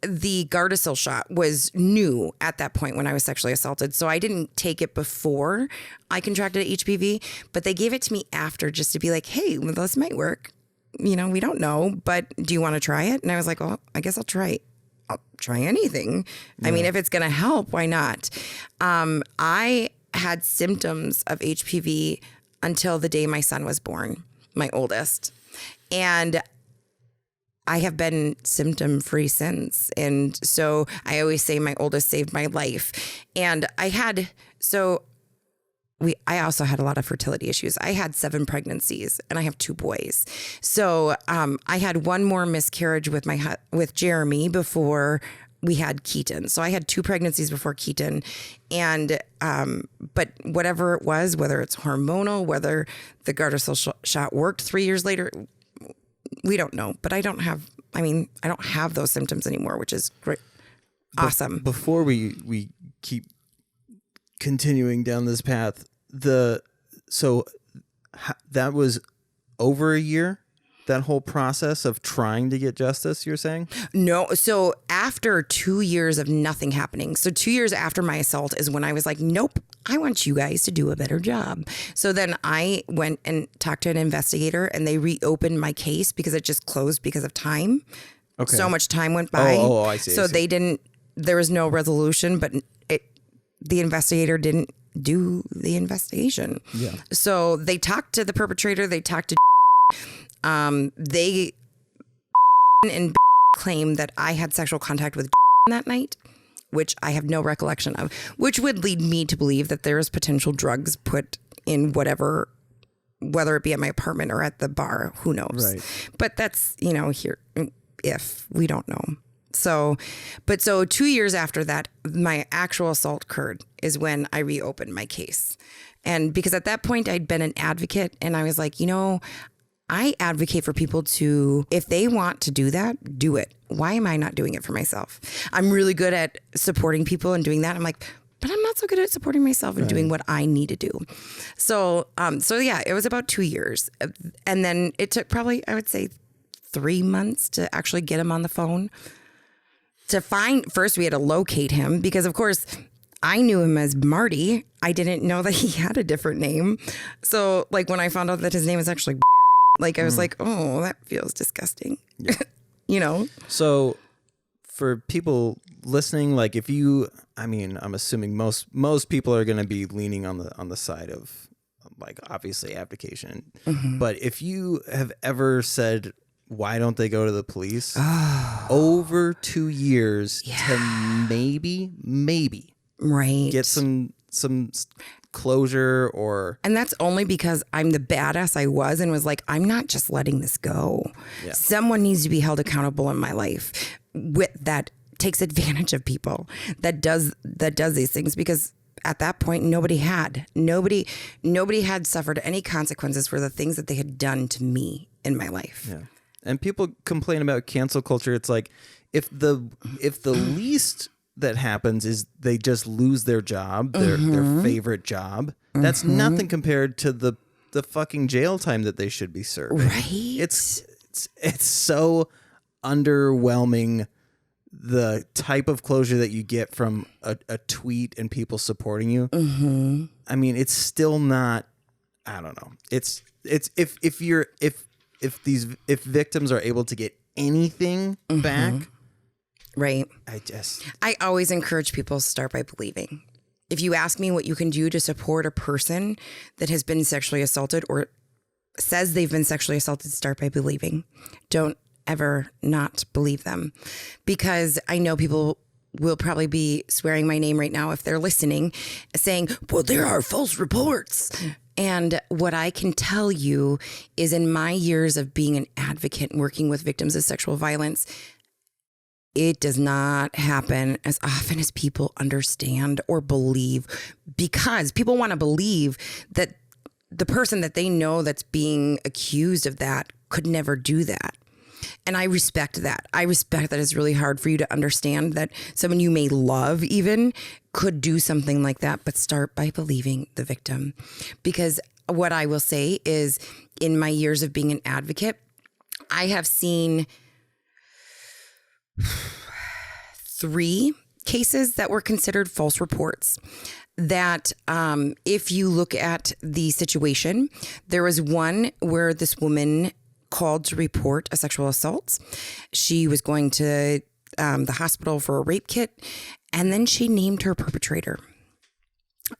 the Gardasil shot was new at that point when I was sexually assaulted. So I didn't take it before I contracted HPV, but they gave it to me after just to be like, hey, well, this might work. We don't know, but do you want to try it? And I was like, well, I guess I'll try it. I'll try anything. Yeah. I mean, if it's going to help, why not? I had symptoms of HPV until the day my son was born, my oldest. And I have been symptom free since. And so I always say my oldest saved my life. And I also had a lot of fertility issues. I had 7 pregnancies and I have 2 boys. So I had 1 more miscarriage with Jeremy before we had Keaton. So I had 2 pregnancies before Keaton. And but whatever it was, whether it's hormonal, whether the Gardasil shot worked 3 years later, we don't know. But I don't have those symptoms anymore, which is great. Awesome.
Before we keep continuing down this path, that was over a year, that whole process of trying to get justice, you're saying?
No. So after 2 years of nothing happening, so 2 years after my assault is when I was like, nope, I want you guys to do a better job. So then I went and talked to an investigator and they reopened my case because it just closed because of time. Okay. So much time went by.
Oh, I see.
So there was no resolution, but the investigator didn't do the investigation. Yeah. So they talked to the perpetrator. They talked to they and claim that I had sexual contact with that night, which I have no recollection of, which would lead me to believe that there is potential drugs put in whatever, whether it be at my apartment or at the bar, who knows? Right. But that's, here, if we don't know. So 2 years after that, my actual assault occurred is when I reopened my case. And because at that point I'd been an advocate and I was like, I advocate for people to, if they want to do that, do it. Why am I not doing it for myself? I'm really good at supporting people and doing that. I'm like, but I'm not so good at supporting myself and doing what I need to do. So yeah, it was about 2 years. And then it took probably, I would say, 3 months to actually get him on the phone. First we had to locate him because, of course, I knew him as Marty. I didn't know that he had a different name. So like when I found out that his name is actually like, I was like, oh, that feels disgusting. Yeah. You know?
So for people listening, like if you, I mean, I'm assuming most people are going to be leaning on the side of like obviously abdication. Mm-hmm. But if you have ever said, why don't they go to the police? Over 2 years to maybe get some closure or... And
that's only because I'm the badass I was and was like, I'm not just letting this go. Yeah. Someone needs to be held accountable in my life that takes advantage of people, that does these things, because at that point nobody had suffered any consequences for the things that they had done to me in my life.
Yeah. And people complain about cancel culture. It's like if the least that happens is they just lose their job, their favorite job. That's nothing compared to the fucking jail time that they should be serving.
Right.
It's so underwhelming, the type of closure that you get from a tweet and people supporting you. Mm-hmm. I mean, it's still not. I don't know. It's if victims are able to get anything back.
Right.
I
always encourage people to start by believing. If you ask me what you can do to support a person that has been sexually assaulted or says they've been sexually assaulted, start by believing. Don't ever not believe them, because I know people will probably be swearing my name right now if they're listening, saying, well, there are false reports. And what I can tell you is, in my years of being an advocate and working with victims of sexual violence, it does not happen as often as people understand or believe, because people want to believe that the person that they know that's being accused of that could never do that. And I respect that. I respect that it's really hard for you to understand that someone you may love even could do something like that, but start by believing the victim. Because what I will say is, in my years of being an advocate, I have seen 3 cases that were considered false reports. That if you look at the situation, there was one where this woman called to report a sexual assault. She was going to the hospital for a rape kit, and then she named her perpetrator.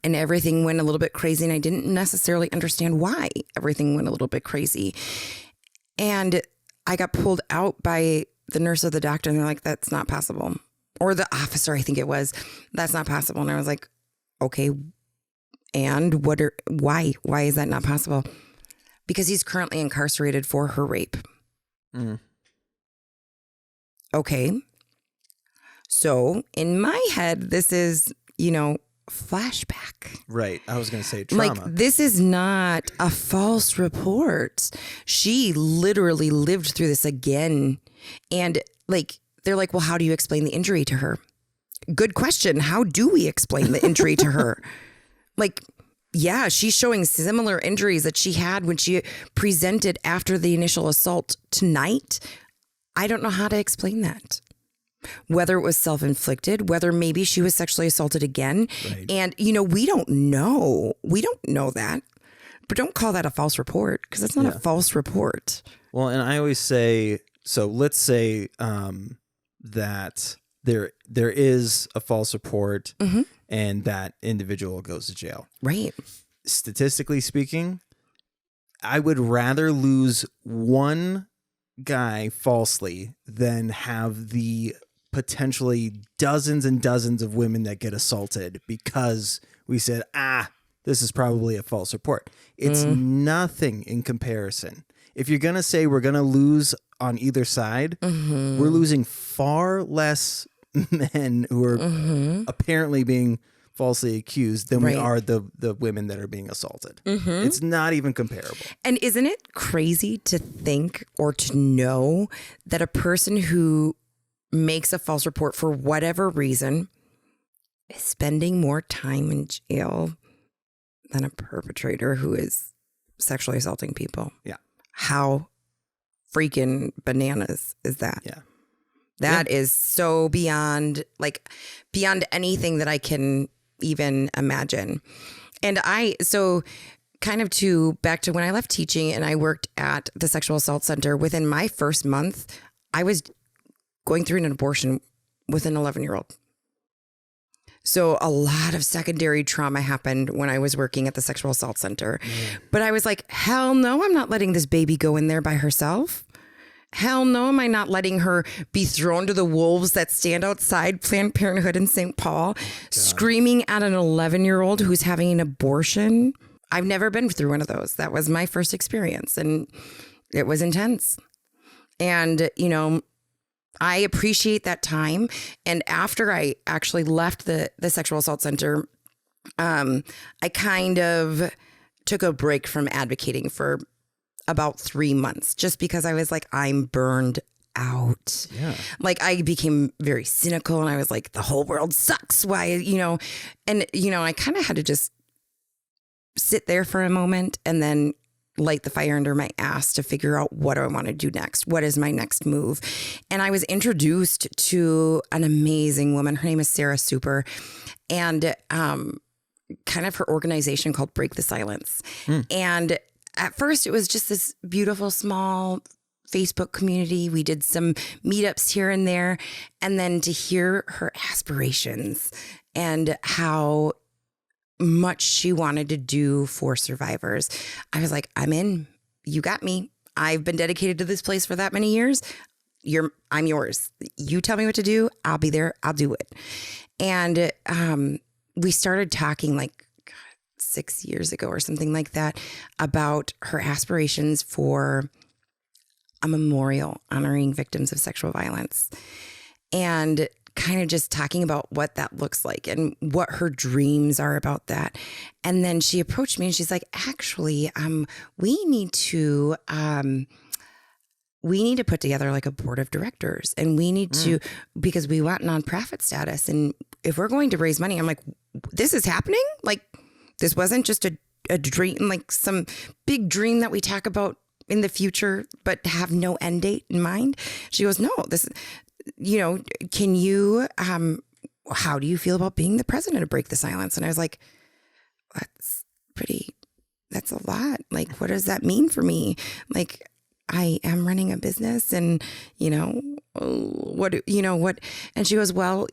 And everything went a little bit crazy, and I didn't necessarily understand why everything went a little bit crazy. And I got pulled out by the nurse or the doctor, and they're like, that's not possible. Or the officer, I think it was, that's not possible. And I was like, okay, and why is that not possible? Because he's currently incarcerated for her rape. Mm. Okay. So in my head, this is, flashback.
Right. I was going to say trauma.
Like, this is not a false report. She literally lived through this again. And they're like, well, how do you explain the injury to her? Good question. How do we explain the injury to her? Yeah, she's showing similar injuries that she had when she presented after the initial assault tonight. I don't know how to explain that. Whether it was self-inflicted, whether maybe she was sexually assaulted again. Right. And, we don't know. We don't know that. But don't call that a false report, because it's not a false report.
Well, and I always say, so let's say that there is a false report, mm-hmm. and that individual goes to jail.
Right.
Statistically speaking, I would rather lose one guy falsely than have the potentially dozens and dozens of women that get assaulted because we said, this is probably a false report. It's nothing in comparison. If you're going to say we're going to lose on either side, mm-hmm. we're losing far less men who are apparently being falsely accused than we
Right.
are the women that are being assaulted. It's not even comparable.
And isn't it crazy to think or to know that a person who makes a false report for whatever reason is spending more time in jail than a perpetrator who is sexually assaulting people?
Yeah.
How freaking bananas is that?
Yeah.
That is so beyond anything that I can even imagine. And back to when I left teaching and I worked at the sexual assault center, within my first month, I was going through an abortion with an 11-year-old. So a lot of secondary trauma happened when I was working at the sexual assault center. But I was like, hell no, I'm not letting this baby go in there by herself. Hell no, am I not letting her be thrown to the wolves that stand outside Planned Parenthood in St. Paul, screaming at an 11-year-old who's having an abortion. I've never been through one of those. That was my first experience, and it was intense. And, I appreciate that time. And after I actually left the sexual assault center, I kind of took a break from advocating for about 3 months, just because I was like, I'm burned out.
Yeah.
Like, I became very cynical, and I was like, the whole world sucks. Why, I kind of had to just sit there for a moment and then light the fire under my ass to figure out, what do I want to do next? What is my next move? And I was introduced to an amazing woman. Her name is Sarah Super, and kind of her organization called Break the Silence. And at first, it was just this beautiful, small Facebook community. We did some meetups here and there. And then to hear her aspirations and how much she wanted to do for survivors, I was like, I'm in. You got me. I've been dedicated to this place for that many years. I'm yours. You tell me what to do. I'll be there. I'll do it. And we started talking 6 years ago or something like that about her aspirations for a memorial honoring victims of sexual violence, and kind of just talking about what that looks like and what her dreams are about that. And then she approached me and she's like, actually, we need to put together a board of directors, and we need to, because we want nonprofit status. And if we're going to raise money, I'm like, this is happening? This wasn't just a dream, some big dream that we talk about in the future, but have no end date in mind. She goes, no, this, can you, how do you feel about being the president of Break the Silence? And I was like, that's a lot. What does that mean for me? I am running a business, and, what, and she goes, well,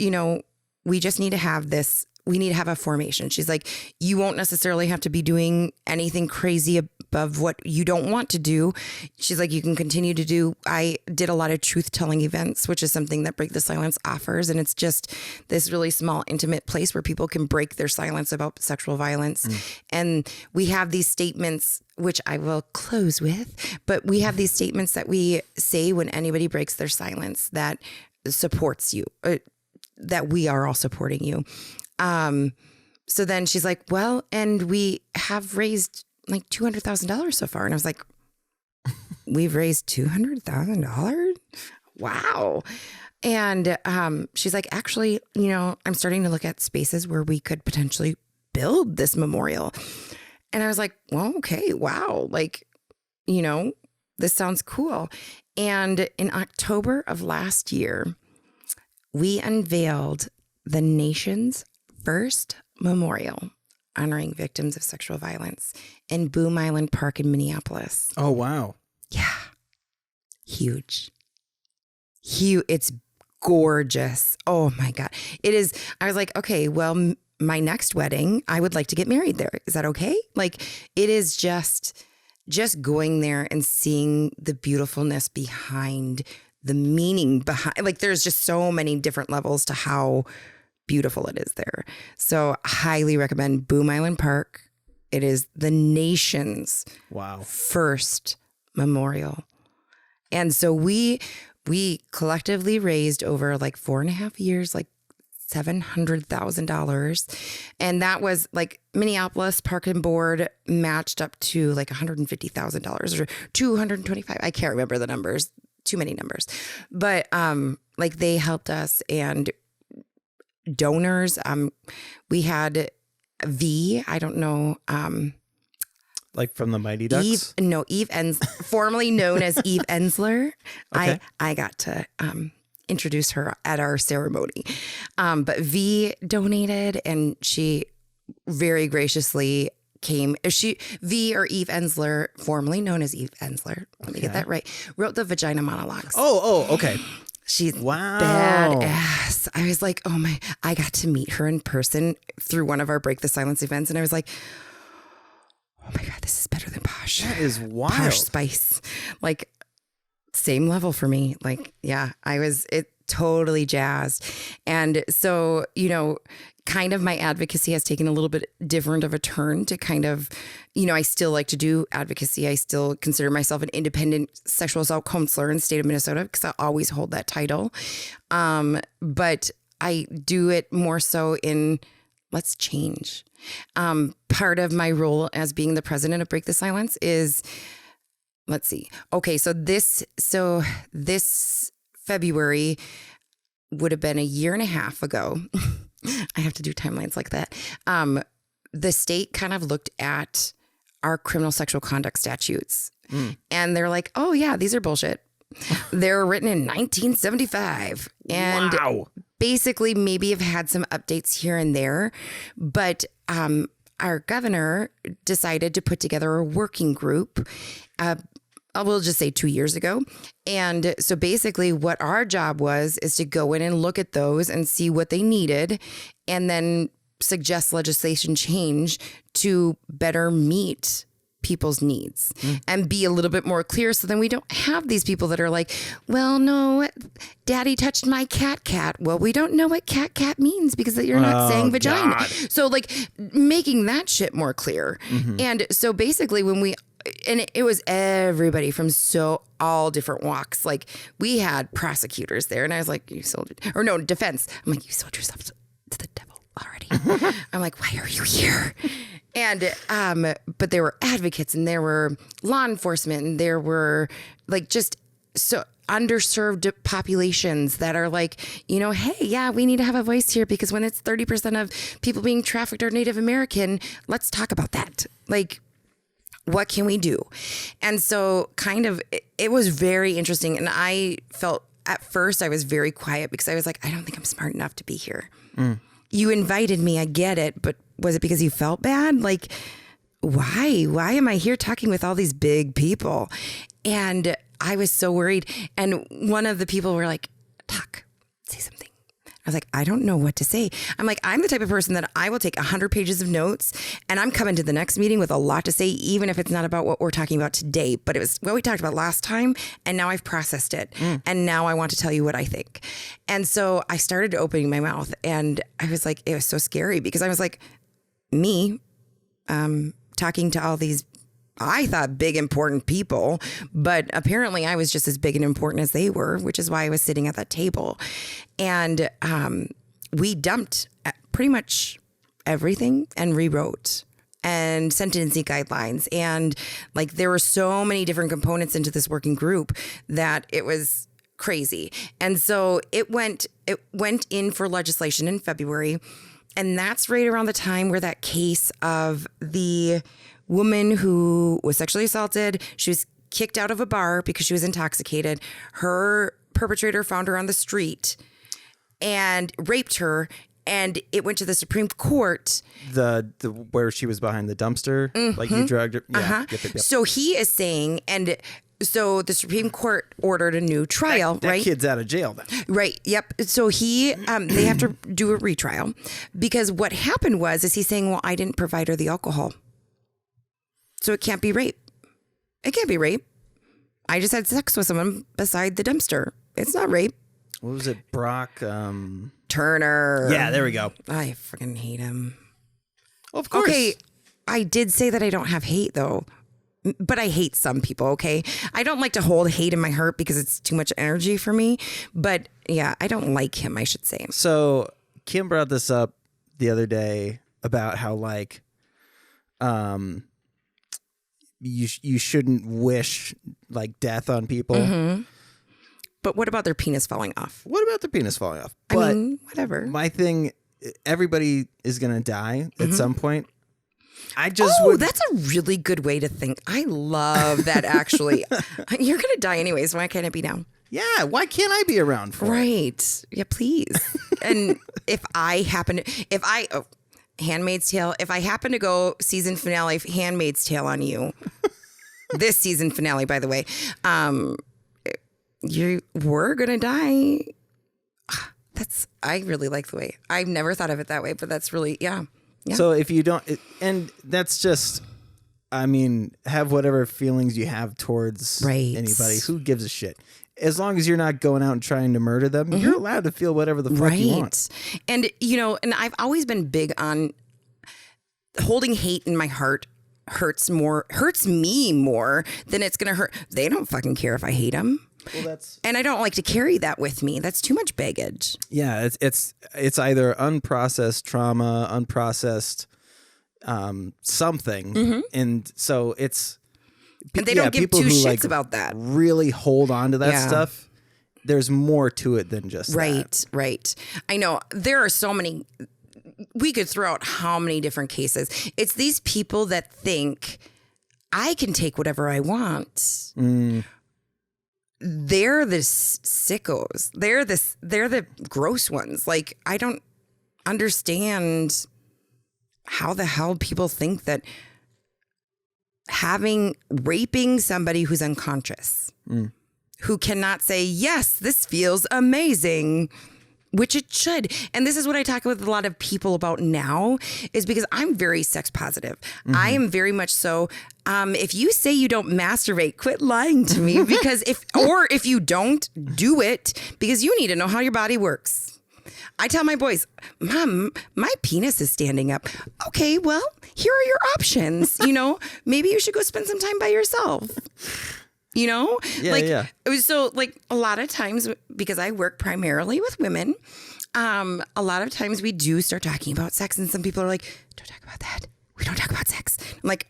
we just need to have this. We need to have a formation. She's like, you won't necessarily have to be doing anything crazy above what you don't want to do. She's like, you can continue to do. I did a lot of truth telling events, which is something that Break the Silence offers. And it's just this really small, intimate place where people can break their silence about sexual violence. And we have these statements, which I will close with, but we have these statements that we say when anybody breaks their silence that supports you, that we are all supporting you. So then she's like, well, and we have raised $200,000 so far. And I was like, we've raised $200,000? Wow. And she's like, actually, I'm starting to look at spaces where we could potentially build this memorial. And I was like, well, okay, wow. This sounds cool. And in October of last year, we unveiled the nation's first memorial honoring victims of sexual violence in Boom Island Park in Minneapolis.
Oh, wow.
Yeah. Huge. It's gorgeous. Oh my God. It is. I was like, okay, well, my next wedding, I would like to get married there. Is that okay? It is just going there and seeing the beautifulness behind the meaning behind, there's just so many different levels to how beautiful it is there. So highly recommend Boom Island Park. It is the nation's first memorial. And so we collectively raised over 4.5 years, $700,000. And that was like Minneapolis Park and Board matched up to like $150,000 or 225. I can't remember the numbers, too many numbers, but like they helped us, and donors. We had I don't know.
Like from the Mighty Ducks?
Eve formerly known as Eve Ensler.
Okay.
I got to introduce her at our ceremony. But V donated, and she very graciously came. V or Eve Ensler, formerly known as Eve Ensler, let me get that right, wrote the vagina monologues.
Oh, okay.
She's badass. I was like, oh my, I got to meet her in person through one of our Break the Silence events. And I was like, oh my God, this is better than Posh.
That is wild.
Posh Spice. Like, same level for me. Like, yeah, I was totally jazzed. And so, kind of my advocacy has taken a little bit different of a turn to kind of, I still like to do advocacy. I still consider myself an independent sexual assault counselor in the state of Minnesota because I always hold that title. But I do it more so in let's change. Part of my role as being the president of Break the Silence is, let's see. Okay. So this February would have been a year and a half ago. I have to do timelines like that. The state kind of looked at our criminal sexual conduct statutes and they're like, oh yeah, these are bullshit. They're written in 1975 and basically maybe have had some updates here and there, but our governor decided to put together a working group. We'll just say 2 years ago. And so basically what our job is to go in and look at those and see what they needed and then suggest legislation change to better meet people's needs and be a little bit more clear. So then we don't have these people that are like, well, no, daddy touched my cat. Well, we don't know what cat means because you're not saying vagina. God. So like making that shit more clear. And so basically and it was everybody from all different walks. Like we had prosecutors there and I was like, defense. I'm like, you sold yourself to the devil already. I'm like, why are you here? And, but there were advocates and there were law enforcement and there were like just so underserved populations that are like, hey, yeah, we need to have a voice here because when it's 30% of people being trafficked are Native American, let's talk about that. Like, what can we do? And so kind of, it was very interesting. And I felt at first I was very quiet because I was like, I don't think I'm smart enough to be here. You invited me. I get it. But was it because you felt bad? Like, why am I here talking with all these big people? And I was so worried. And one of the people were like, talk, say something. I was like, I don't know what to say. I'm like, I'm the type of person that I will take 100 pages of notes and I'm coming to the next meeting with a lot to say, even if it's not about what we're talking about today, but it was what we talked about last time. And now I've processed it. And now I want to tell you what I think. And so I started opening my mouth and I was like, it was so scary because I was like, me, talking to all these, I thought big, important people, but apparently I was just as big and important as they were, which is why I was sitting at that table. And we dumped pretty much everything and rewrote and sentencing guidelines. And like, there were so many different components into this working group that it was crazy. And so it went in for legislation in February. And that's right around the time where that case of the woman who was sexually assaulted, she was kicked out of a bar because she was intoxicated. Her perpetrator found her on the street and raped her. And it went to the Supreme Court.
The where she was behind the dumpster, like you drugged her. Yeah. Yep.
So he is saying, and so the Supreme Court ordered a new trial,
that
right?
Kid's out of jail then.
Right. Yep. So they have to do a retrial because what happened is he's saying, well, I didn't provide her the alcohol. So it can't be rape. It can't be rape. I just had sex with someone beside the dumpster. It's not rape.
What was it? Brock
Turner.
Yeah, there we go.
I freaking hate him.
Well, of course.
Okay, I did say that I don't have hate though. But I hate some people, okay? I don't like to hold hate in my heart because it's too much energy for me. But yeah, I don't like him, I should say.
So Kim brought this up the other day about how like you shouldn't wish like death on people.
Mm-hmm. But what about their penis falling off?
What about the penis falling off?
I mean, whatever.
My thing, everybody is going to die at some point. That's
a really good way to think. I love that, actually. You're going to die anyways. Why can't it be now?
Yeah, why can't I be around for it?
Right. Yeah, please. And Handmaid's Tale, if I happen to go season finale Handmaid's Tale on you, this season finale, by the way, you were going to die. I really like the way. I've never thought of it that way, but that's really, yeah.
So if you don't, and that's just, I mean, have whatever feelings you have towards anybody. Who gives a shit? As long as you're not going out and trying to murder them, you're allowed to feel whatever the fuck you want.
And, and I've always been big on holding hate in my heart hurts me more than it's going to hurt. They don't fucking care if I hate them. Well, and I don't like to carry that with me. That's too much baggage.
Yeah, it's either unprocessed trauma, unprocessed something, and so it's.
And they don't give two shits about that.
Really hold on to that stuff. There's more to it than just that.
Right. I know there are so many. We could throw out how many different cases. It's these people that think I can take whatever I want. They're the sickos. They're the gross ones. Like, I don't understand how the hell people think that raping somebody who's unconscious, who cannot say, yes, this feels amazing, which it should. And this is what I talk with a lot of people about now, is because I'm very sex positive. I am very much so. If you say you don't masturbate, quit lying to me, because if you don't, do it, because you need to know how your body works. I tell my boys, Mom, my penis is standing up. Okay, well, here are your options. Maybe you should go spend some time by yourself. It was so like a lot of times, because I work primarily with women, a lot of times we do start talking about sex, and some people are like, don't talk about that. We don't talk about sex. I'm like,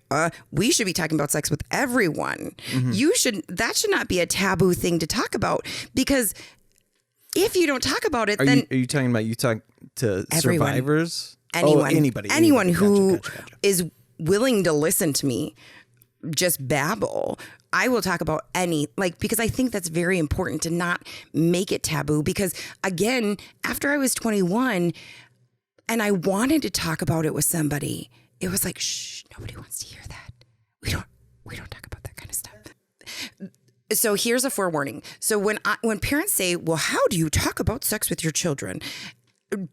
we should be talking about sex with everyone. That should not be a taboo thing to talk about, because if you don't talk about it, then
are you talking about to everyone, survivors?
Anyone who is willing to listen to me just babble. I will talk about because I think that's very important to not make it taboo, because again, after I was 21 and I wanted to talk about it with somebody, it was like, shh, nobody wants to hear that. We don't talk about that kind of stuff. So here's a forewarning. So when parents say, well, how do you talk about sex with your children?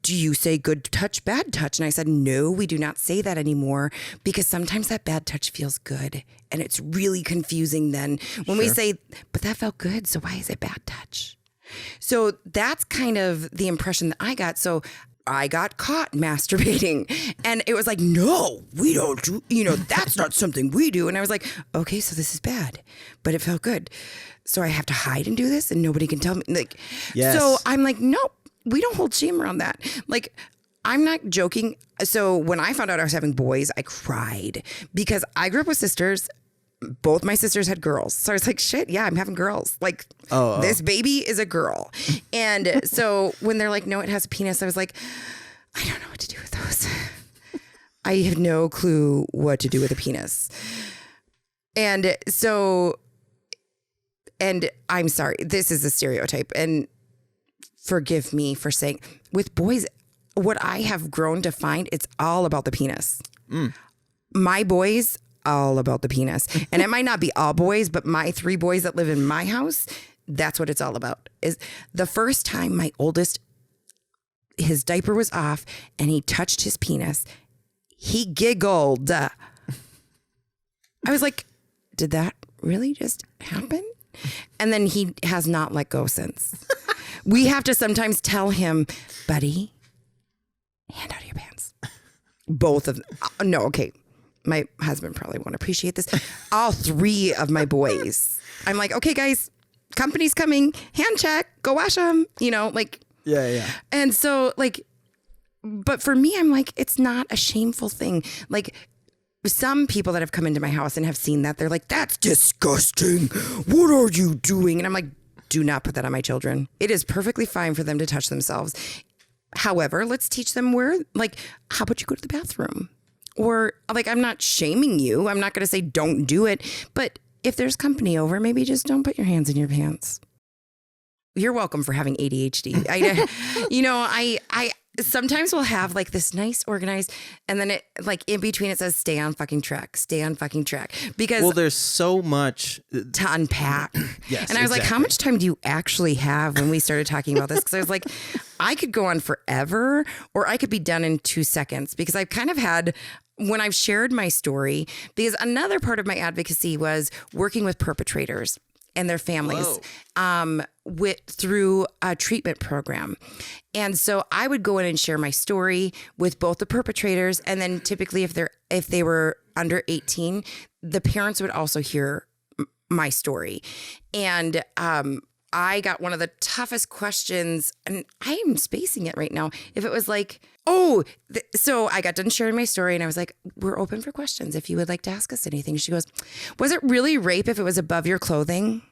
Do you say good touch, bad touch? And I said, no, we do not say that anymore, because sometimes that bad touch feels good. And it's really confusing then when we say, but that felt good, so why is it bad touch? So that's kind of the impression that I got. So I got caught masturbating, and it was like, no, we don't do, that's not something we do. And I was like, okay, so this is bad, but it felt good. So I have to hide and do this and nobody can tell me. So I'm like, nope. We don't hold shame around that. Like, I'm not joking. So when I found out I was having boys, I cried, because I grew up with sisters. Both my sisters had girls. So I was like, shit, yeah, I'm having girls. Like, this baby is a girl. And so when they're like, no, it has a penis, I was like, I don't know what to do with those. I have no clue what to do with a penis. And so, and I'm sorry, this is a stereotype. And forgive me for saying, with boys, what I have grown to find, it's all about the penis. My boys, all about the penis. And it might not be all boys, but my 3 boys that live in my house, that's what it's all about. Is the first time my oldest, his diaper was off and he touched his penis, he giggled. I was like, did that really just happen? And then he has not let go since. We have to sometimes tell him, buddy, hand out of your pants. Both of them. No, okay. My husband probably won't appreciate this. All 3 of my boys. I'm like, okay, guys, company's coming. Hand check. Go wash them. Yeah. And so, but for me, I'm like, it's not a shameful thing. Like some people that have come into my house and have seen that, they're like, that's disgusting. What are you doing? And I'm like, do not put that on my children. It is perfectly fine for them to touch themselves. However, let's teach them where, like, how about you go to the bathroom? Or like, I'm not shaming you. I'm not going to say don't do it. But if there's company over, maybe just don't put your hands in your pants. You're welcome for having ADHD. I sometimes we'll have like this nice organized, and then it like in between it says stay on fucking track, because
well, there's so much
to unpack.
Yes,
and I was like, how much time do you actually have when we started talking about this? Because I was like, I could go on forever, or I could be done in 2 seconds, because I've kind of had, when I've shared my story, because another part of my advocacy was working with perpetrators and their families through a treatment program. And so I would go in and share my story with both the perpetrators, and then typically if they were under 18, the parents would also hear my story. And I got one of the toughest questions, and I am spacing it right now. If it was like, so I got done sharing my story, and I was like, we're open for questions if you would like to ask us anything. She goes, was it really rape if it was above your clothing?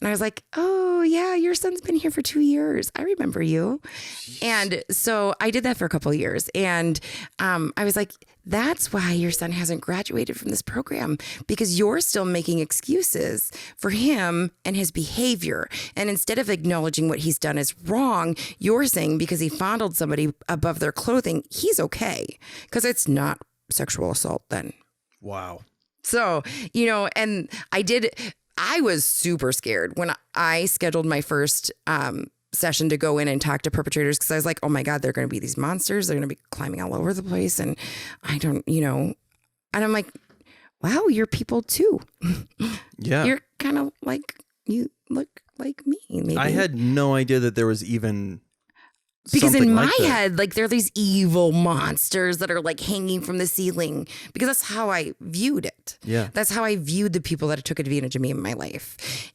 And I was like, oh yeah, your son's been here for 2 years. I remember you. Jeez. And so I did that for a couple of years. And I was like, that's why your son hasn't graduated from this program, because you're still making excuses for him and his behavior. And instead of acknowledging what he's done is wrong, you're saying because he fondled somebody above their clothing, he's okay, because it's not sexual assault then.
Wow.
So, and I was super scared when I scheduled my first session to go in and talk to perpetrators, because I was like, oh my God, they're going to be these monsters. They're going to be climbing all over the place. And I don't, and I'm like, wow, you're people too.
Yeah.
You're kind of like, you look like me. Maybe.
I had no idea that there was even
because in my
like
head, like there are these evil monsters that are like hanging from the ceiling, because that's how I viewed it.
Yeah.
That's how I viewed the people that took advantage of me in my life.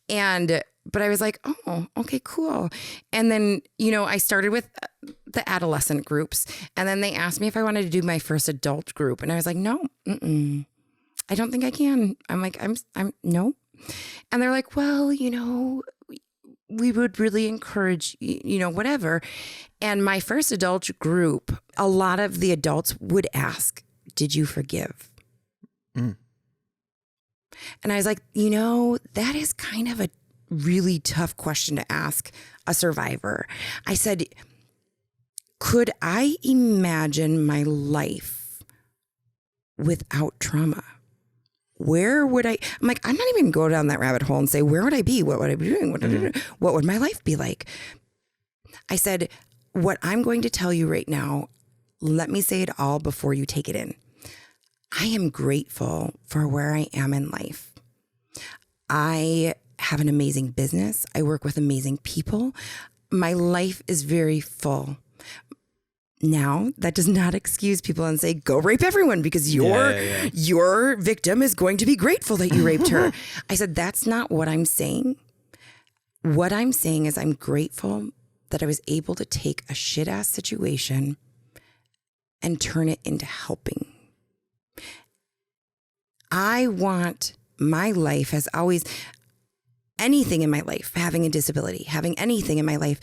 But I was like, oh, okay, cool. And then, I started with the adolescent groups, and then they asked me if I wanted to do my first adult group. And I was like, no, I don't think I can. I'm like, I'm no. And they're like, well, we would really encourage, whatever. And my first adult group, a lot of the adults would ask, did you forgive? And I was like, that is kind of a really tough question to ask a survivor. I said, could I imagine my life without trauma? Where would I'm like, I'm not even going to go down that rabbit hole and say, where would I be? What would I be doing? What would my life be like? I said, what I'm going to tell you right now, let me say it all before you take it in. I am grateful for where I am in life. I have an amazing business. I work with amazing people. My life is very full. Now, that does not excuse people and say, go rape everyone, because your victim is going to be grateful that you raped her. I said, that's not what I'm saying. What I'm saying is I'm grateful that I was able to take a shit-ass situation and turn it into helping. I want my life as always, anything in my life, having a disability, having anything in my life,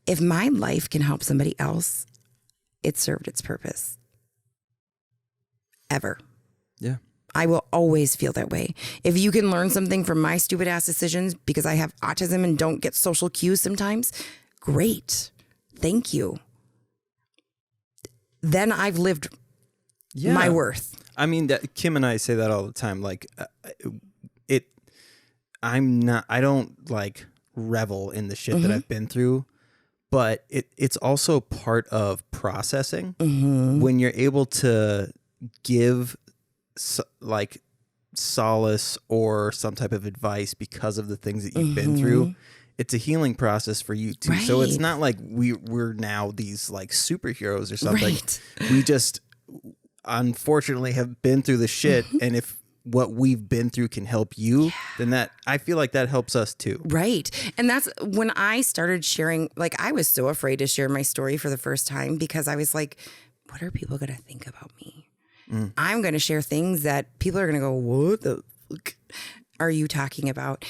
if my life can help somebody else, it served its purpose. Ever.
Yeah.
I will always feel that way. If you can learn something from my stupid ass decisions because I have autism and don't get social cues sometimes, great. Thank you. Then I've lived my worth.
I mean, Kim and I say that all the time. Like, I don't like revel in the shit that I've been through. But it's also part of processing when you're able to give like solace or some type of advice because of the things that you've been through. It's a healing process for you too. Right. So it's not like we're now these like superheroes or something. Right. We just unfortunately have been through the shit. And if what we've been through can help you, then I feel like that helps us too.
Right. And that's when I started sharing, like, I was so afraid to share my story for the first time because I was like, what are people going to think about me? I'm going to share things that people are going to go, what the fuck are you talking about?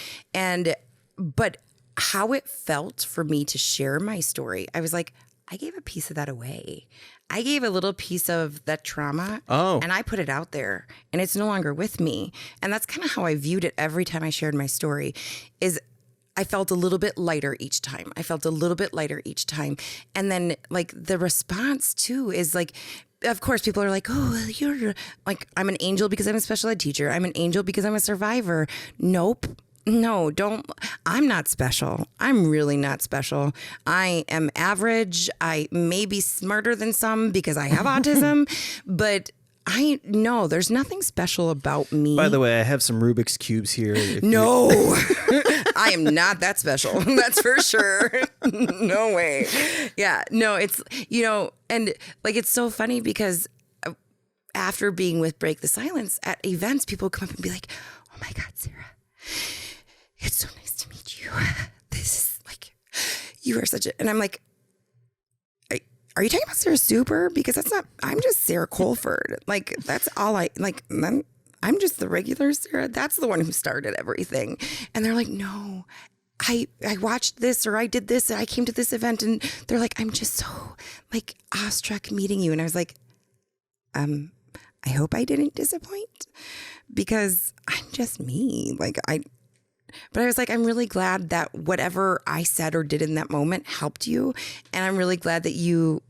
But how it felt for me to share my story, I was like, I gave a piece of that away. I gave a little piece of that trauma and I put it out there and it's no longer with me. And that's kind of how I viewed it every time I shared my story is I felt a little bit lighter each time. And then like the response too is like, of course, people are like, oh, you're like, I'm an angel because I'm a special ed teacher. I'm an angel because I'm a survivor. Nope. No, don't. I'm not special. I'm really not special. I am average. I may be smarter than some because I have autism, but no, there's nothing special about me.
By the way, I have some Rubik's Cubes here.
No, I am not that special. That's for sure. No way. Yeah, no, it's, and like, it's so funny because after being with Break the Silence at events, people come up and be like, oh my God, Sarah, it's so nice to meet you. This is like, you are such a, and I'm like, are you talking about Sarah Super? Because I'm just Sarah Colford. Like, that's all I'm just the regular Sarah. That's the one who started everything. And they're like, no, I watched this or I did this and I came to this event and they're like, I'm just so like awestruck meeting you. And I was like, I hope I didn't disappoint because I'm just me. But I was like, I'm really glad that whatever I said or did in that moment helped you. And I'm really glad that you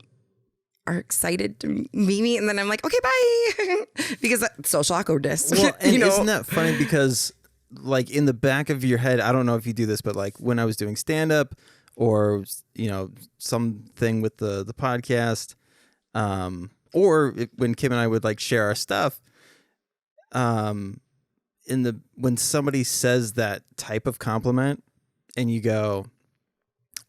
are excited to meet me. And then I'm like, okay, bye. Because social awkwardness.
Well, and isn't that funny? Because like in the back of your head, I don't know if you do this, but like when I was doing stand up or, something with the podcast, when Kim and I would like share our stuff, when somebody says that type of compliment and you go,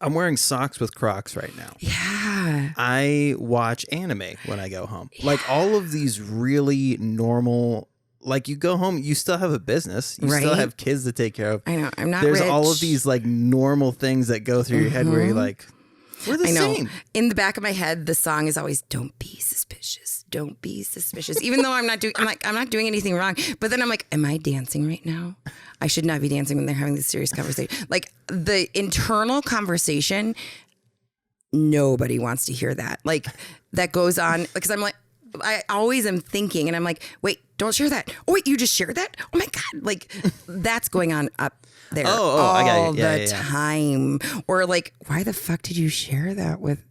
I'm wearing socks with Crocs right now.
Yeah.
I watch anime when I go home. Yeah. Like all of these really normal, like you go home, you still have a business. You still have kids to take care of.
I know. I'm not
There's
rich.
all of these like normal things that go through your head where you're like, we're the same.
In the back of my head, the song is always, don't be suspicious. Don't be suspicious. Even though I'm not doing anything wrong. But then I'm like, am I dancing right now? I should not be dancing when they're having this serious conversation. Like the internal conversation, nobody wants to hear that. Like that goes on because I'm like, I always am thinking and I'm like, wait, don't share that. Oh, wait, you just shared that? Oh my God. Like that's going on up there all
I got it.
the time. Or like, why the fuck did you share that with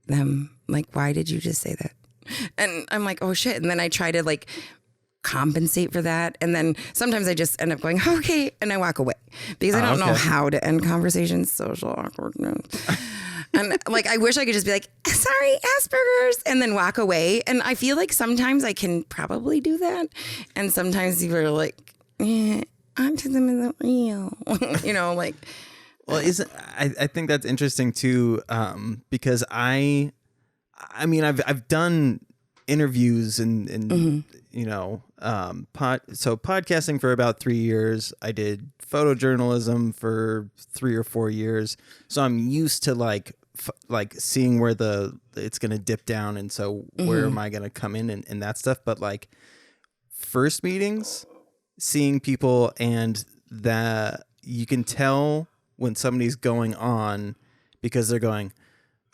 them? Like, why did you just say that? And I'm like, oh shit. And then I try to like compensate for that. And then sometimes I just end up going, okay. And I walk away because I don't know how to end conversations, social awkwardness. And like, I wish I could just be like, sorry, Asperger's, and then walk away. And I feel like sometimes I can probably do that. And sometimes people are like, autism isn't real, like.
Well, I think that's interesting too, because I've done interviews and podcasting for about 3 years. I did photojournalism for 3 or 4 years, so I'm used to like seeing where it's gonna dip down, and so where am I gonna come in and that stuff. But like first meetings, seeing people and that you can tell when somebody's going on because they're going,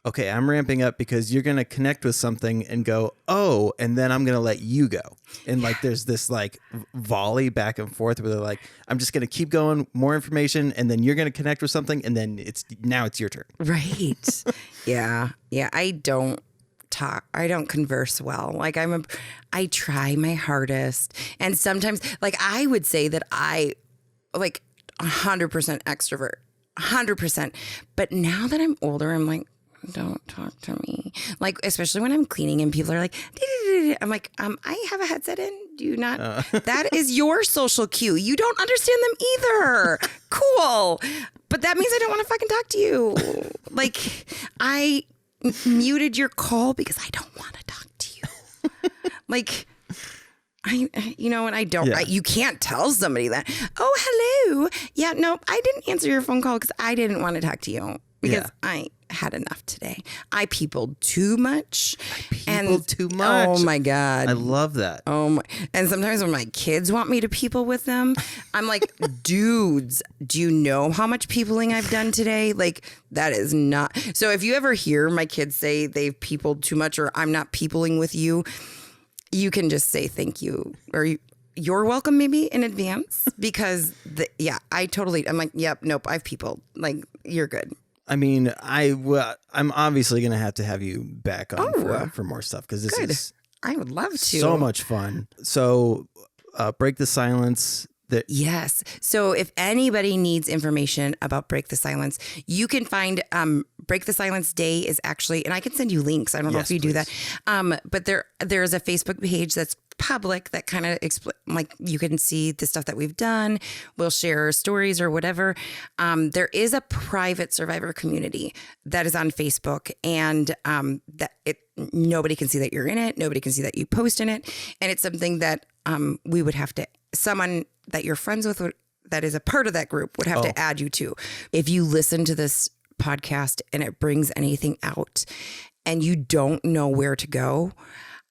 okay, I'm ramping up because you're going to connect with something and go, oh, and then I'm going to let you go. And like, there's this like volley back and forth where they're like, I'm just going to keep going, more information. And then you're going to connect with something. And then it's your turn.
Right. Yeah. Yeah. I don't converse well. Like I try my hardest. And sometimes like I would say that I like 100% extrovert, 100%. But now that I'm older, I'm like, don't talk to me. Like, especially when I'm cleaning and people are like, I'm like, I have a headset in. Do you not? That is your social cue. You don't understand them either. Cool. But that means I don't want to fucking talk to you. Like, I muted your call because I don't want to talk to you. Like, you know, and I don't,
Yeah.
you can't tell somebody that, oh, hello. Yeah, no, I didn't answer your phone call because I didn't want to talk to you because I had enough today. I peopled too much.
Too much.
Oh my God.
I love that.
Oh my. And sometimes when my kids want me to people with them, I'm like, dudes, do you know how much peopling I've done today? Like, that is not. So if you ever hear my kids say they've peopled too much or I'm not peopling with you, you can just say thank you or you're welcome maybe in advance because I'm like, yep, nope, I've peopled. Like, you're good.
I mean, I'm obviously going to have you back on for more stuff because this is
I would love to.
So much fun. So Break the Silence.
Yes. So if anybody needs information about Break the Silence, you can find Break the Silence Day is actually, and I can send you links. I don't know if you do that. But there's a Facebook page that's public that kind of like you can see the stuff that we've done. We'll share stories or whatever. There is a private survivor community that is on Facebook, and nobody can see that you're in it. Nobody can see that you post in it, and it's something that we would have to someone that you're friends with that is a part of that group would have to add you to. If you listen to this podcast and it brings anything out and you don't know where to go,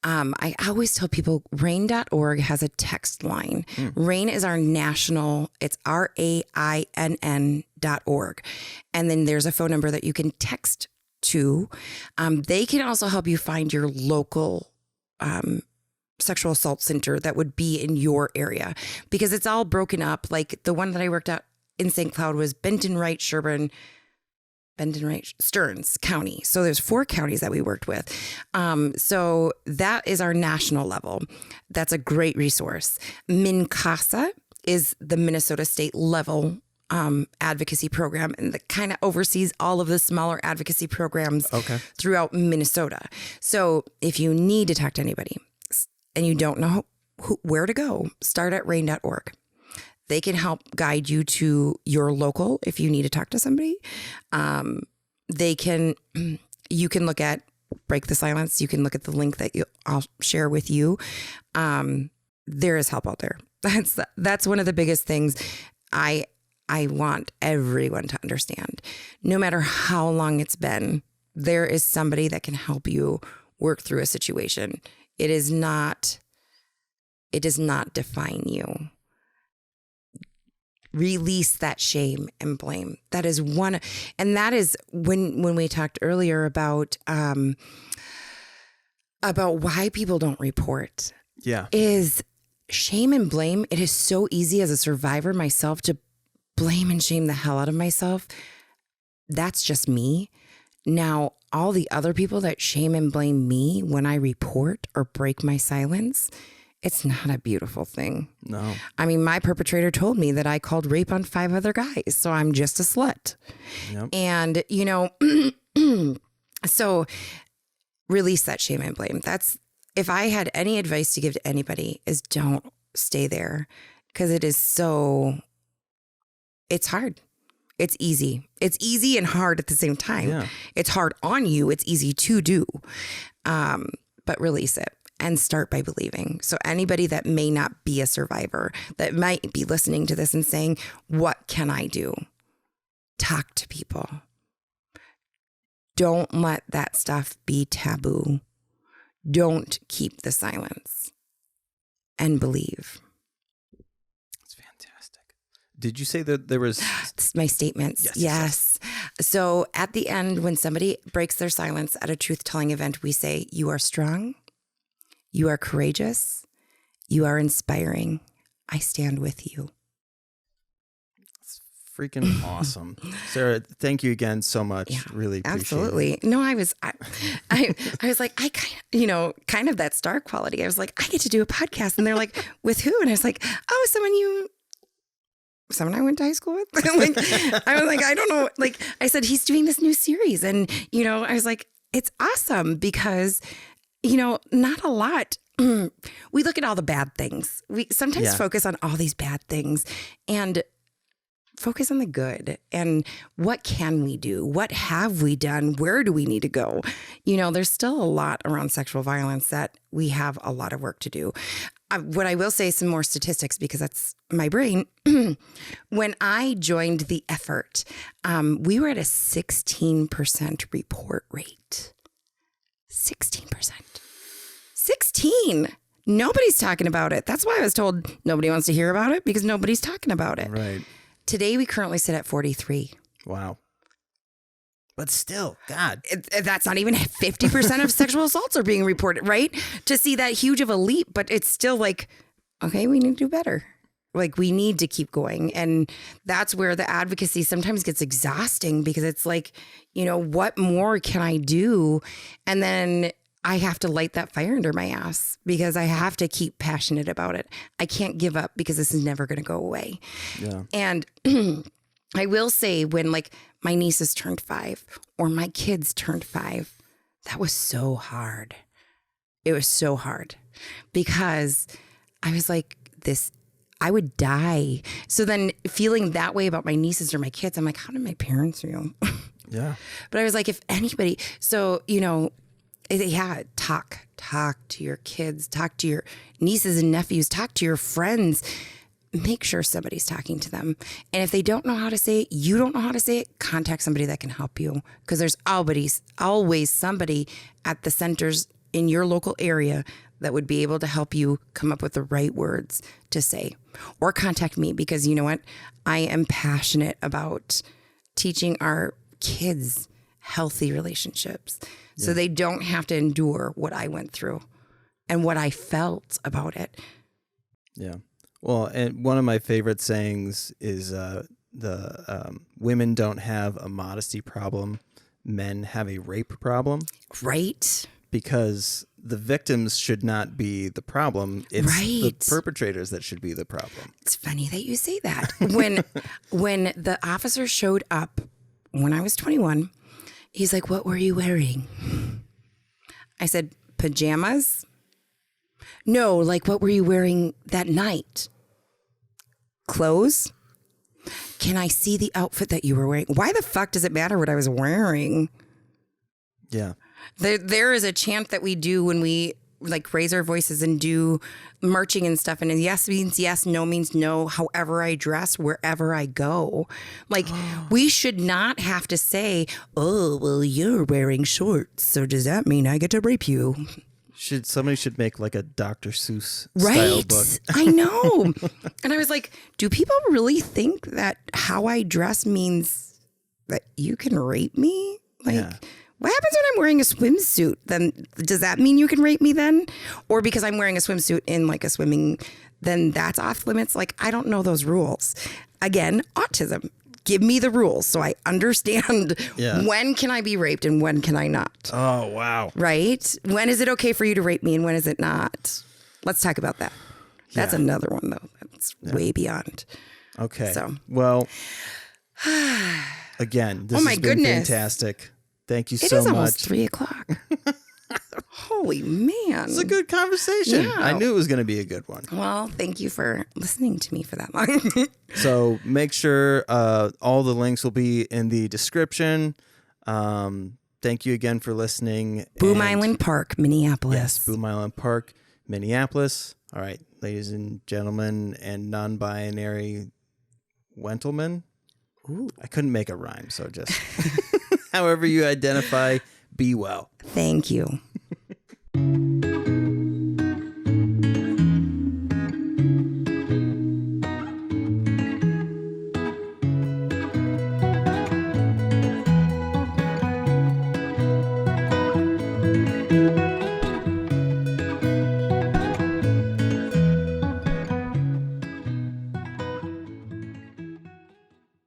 I always tell people rain.org has a text line. RAIN is our national, it's RAINN.org. And then there's a phone number that you can text to. They can also help you find your local sexual assault center that would be in your area because it's all broken up. Like the one that I worked at in St. Cloud was Benton Wright, Stearns County. So there's 4 counties that we worked with. So that is our national level. That's a great resource. MINCASA is the Minnesota state level advocacy program, and that kind of oversees all of the smaller advocacy programs throughout Minnesota. So if you need to talk to anybody and you don't know where to go, start at rain.org. They can help guide you to your local if you need to talk to somebody. You can look at Break the Silence. You can look at the link that I'll share with you. There is help out there. That's one of the biggest things I want everyone to understand. No matter how long it's been, there is somebody that can help you work through a situation. It does not define you. Release that shame and blame. That is one, and that is when we talked earlier about why people don't report.
Yeah.
Is shame and blame. It is so easy as a survivor myself to blame and shame the hell out of myself. That's just me. Now, all the other people that shame and blame me when I report or break my silence, it's not a beautiful thing.
No.
I mean, my perpetrator told me that I called rape on 5 other guys, so I'm just a slut.
Yep.
And, so release that shame and blame. That's, if I had any advice to give to anybody, is don't stay there, because it's hard. It's easy. It's easy and hard at the same time.
Yeah.
It's hard on you. It's easy to do. But release it and start by believing. So anybody that may not be a survivor, that might be listening to this and saying, what can I do? Talk to people. Don't let that stuff be taboo. Don't keep the silence, and believe.
Did you say that there was...
My statements. Yes. So at the end, when somebody breaks their silence at a truth-telling event, we say, you are strong. You are courageous. You are inspiring. I stand with you.
It's freaking awesome. Sarah, thank you again so much. Yeah, really appreciate
absolutely.
it.
No, I was like, kind of that star quality. I was like, I get to do a podcast. And they're like, with who? And I was like, oh, someone I went to high school with. I was like, I don't know. Like I said, he's doing this new series. And, I was like, it's awesome because, not a lot. We look at all the bad things. We sometimes focus on all these bad things and focus on the good. And what can we do? What have we done? Where do we need to go? There's still a lot around sexual violence that we have a lot of work to do. what I will say, some more statistics, because that's my brain. When I joined the effort, we were at a 16% report rate. 16%. 16. Nobody's talking about it. That's why I was told nobody wants to hear about it, because nobody's talking about it.
Right.
Today, we currently sit at 43.
Wow. But still, God.
That's not even 50% of sexual assaults are being reported, right? To see that huge of a leap, but it's still like, okay, we need to do better. Like, we need to keep going. And that's where the advocacy sometimes gets exhausting, because it's like, what more can I do? And then I have to light that fire under my ass, because I have to keep passionate about it. I can't give up, because this is never going to go away.
Yeah.
And I will say, when like my nieces turned 5 or my kids turned 5, that was so hard. It was so hard, because I was like, I would die. So then feeling that way about my nieces or my kids, I'm like, how did my parents feel?
Yeah.
But I was like, if anybody, so, talk to your kids, talk to your nieces and nephews, talk to your friends. Make sure somebody's talking to them. And if they don't know how to say it, you don't know how to say it, contact somebody that can help you. Because there's always somebody at the centers in your local area that would be able to help you come up with the right words to say. Or contact me, because you know what? I am passionate about teaching our kids healthy relationships, so they don't have to endure what I went through and what I felt about it.
Yeah. Well, and one of my favorite sayings is women don't have a modesty problem. Men have a rape problem.
Right.
Because the victims should not be the problem. It's the perpetrators that should be the problem.
It's funny that you say that. When the officer showed up when I was 21, he's like, "What were you wearing?" I said, "Pajamas." No, like, what were you wearing that night? Clothes? Can I see the outfit that you were wearing? Why the fuck does it matter what I was wearing?
Yeah.
There is a chant that we do when we like raise our voices and do marching and stuff. And yes means yes, no means no. However I dress, wherever I go. Like, we should not have to say, "Oh, well, you're wearing shorts, so does that mean I get to rape you?"
Somebody should make like a Dr. Seuss style book.
I know. And I was like, do people really think that how I dress means that you can rape me? Like, what happens when I'm wearing a swimsuit? Then does that mean you can rape me then? Or because I'm wearing a swimsuit in like a swimming, then that's off limits? Like, I don't know those rules. Again, autism. Give me the rules so I understand when can I be raped and when can I not.
Oh, wow.
Right? When is it okay for you to rape me and when is it not? Let's talk about that. That's another one, though. That's way beyond.
Okay.
So.
Well, again, this has been fantastic. Thank you so much.
It is almost 3:00. Holy man.
It's a good conversation.
Yeah.
I knew it was going to be a good one.
Well, thank you for listening to me for that long.
So make sure all the links will be in the description. Thank you again for listening.
Boom Island Park, Minneapolis.
Yes, Boom Island Park, Minneapolis. All right, ladies and gentlemen and non-binary gentlemen. Ooh. I couldn't make a rhyme, so just however you identify, be well.
Thank you.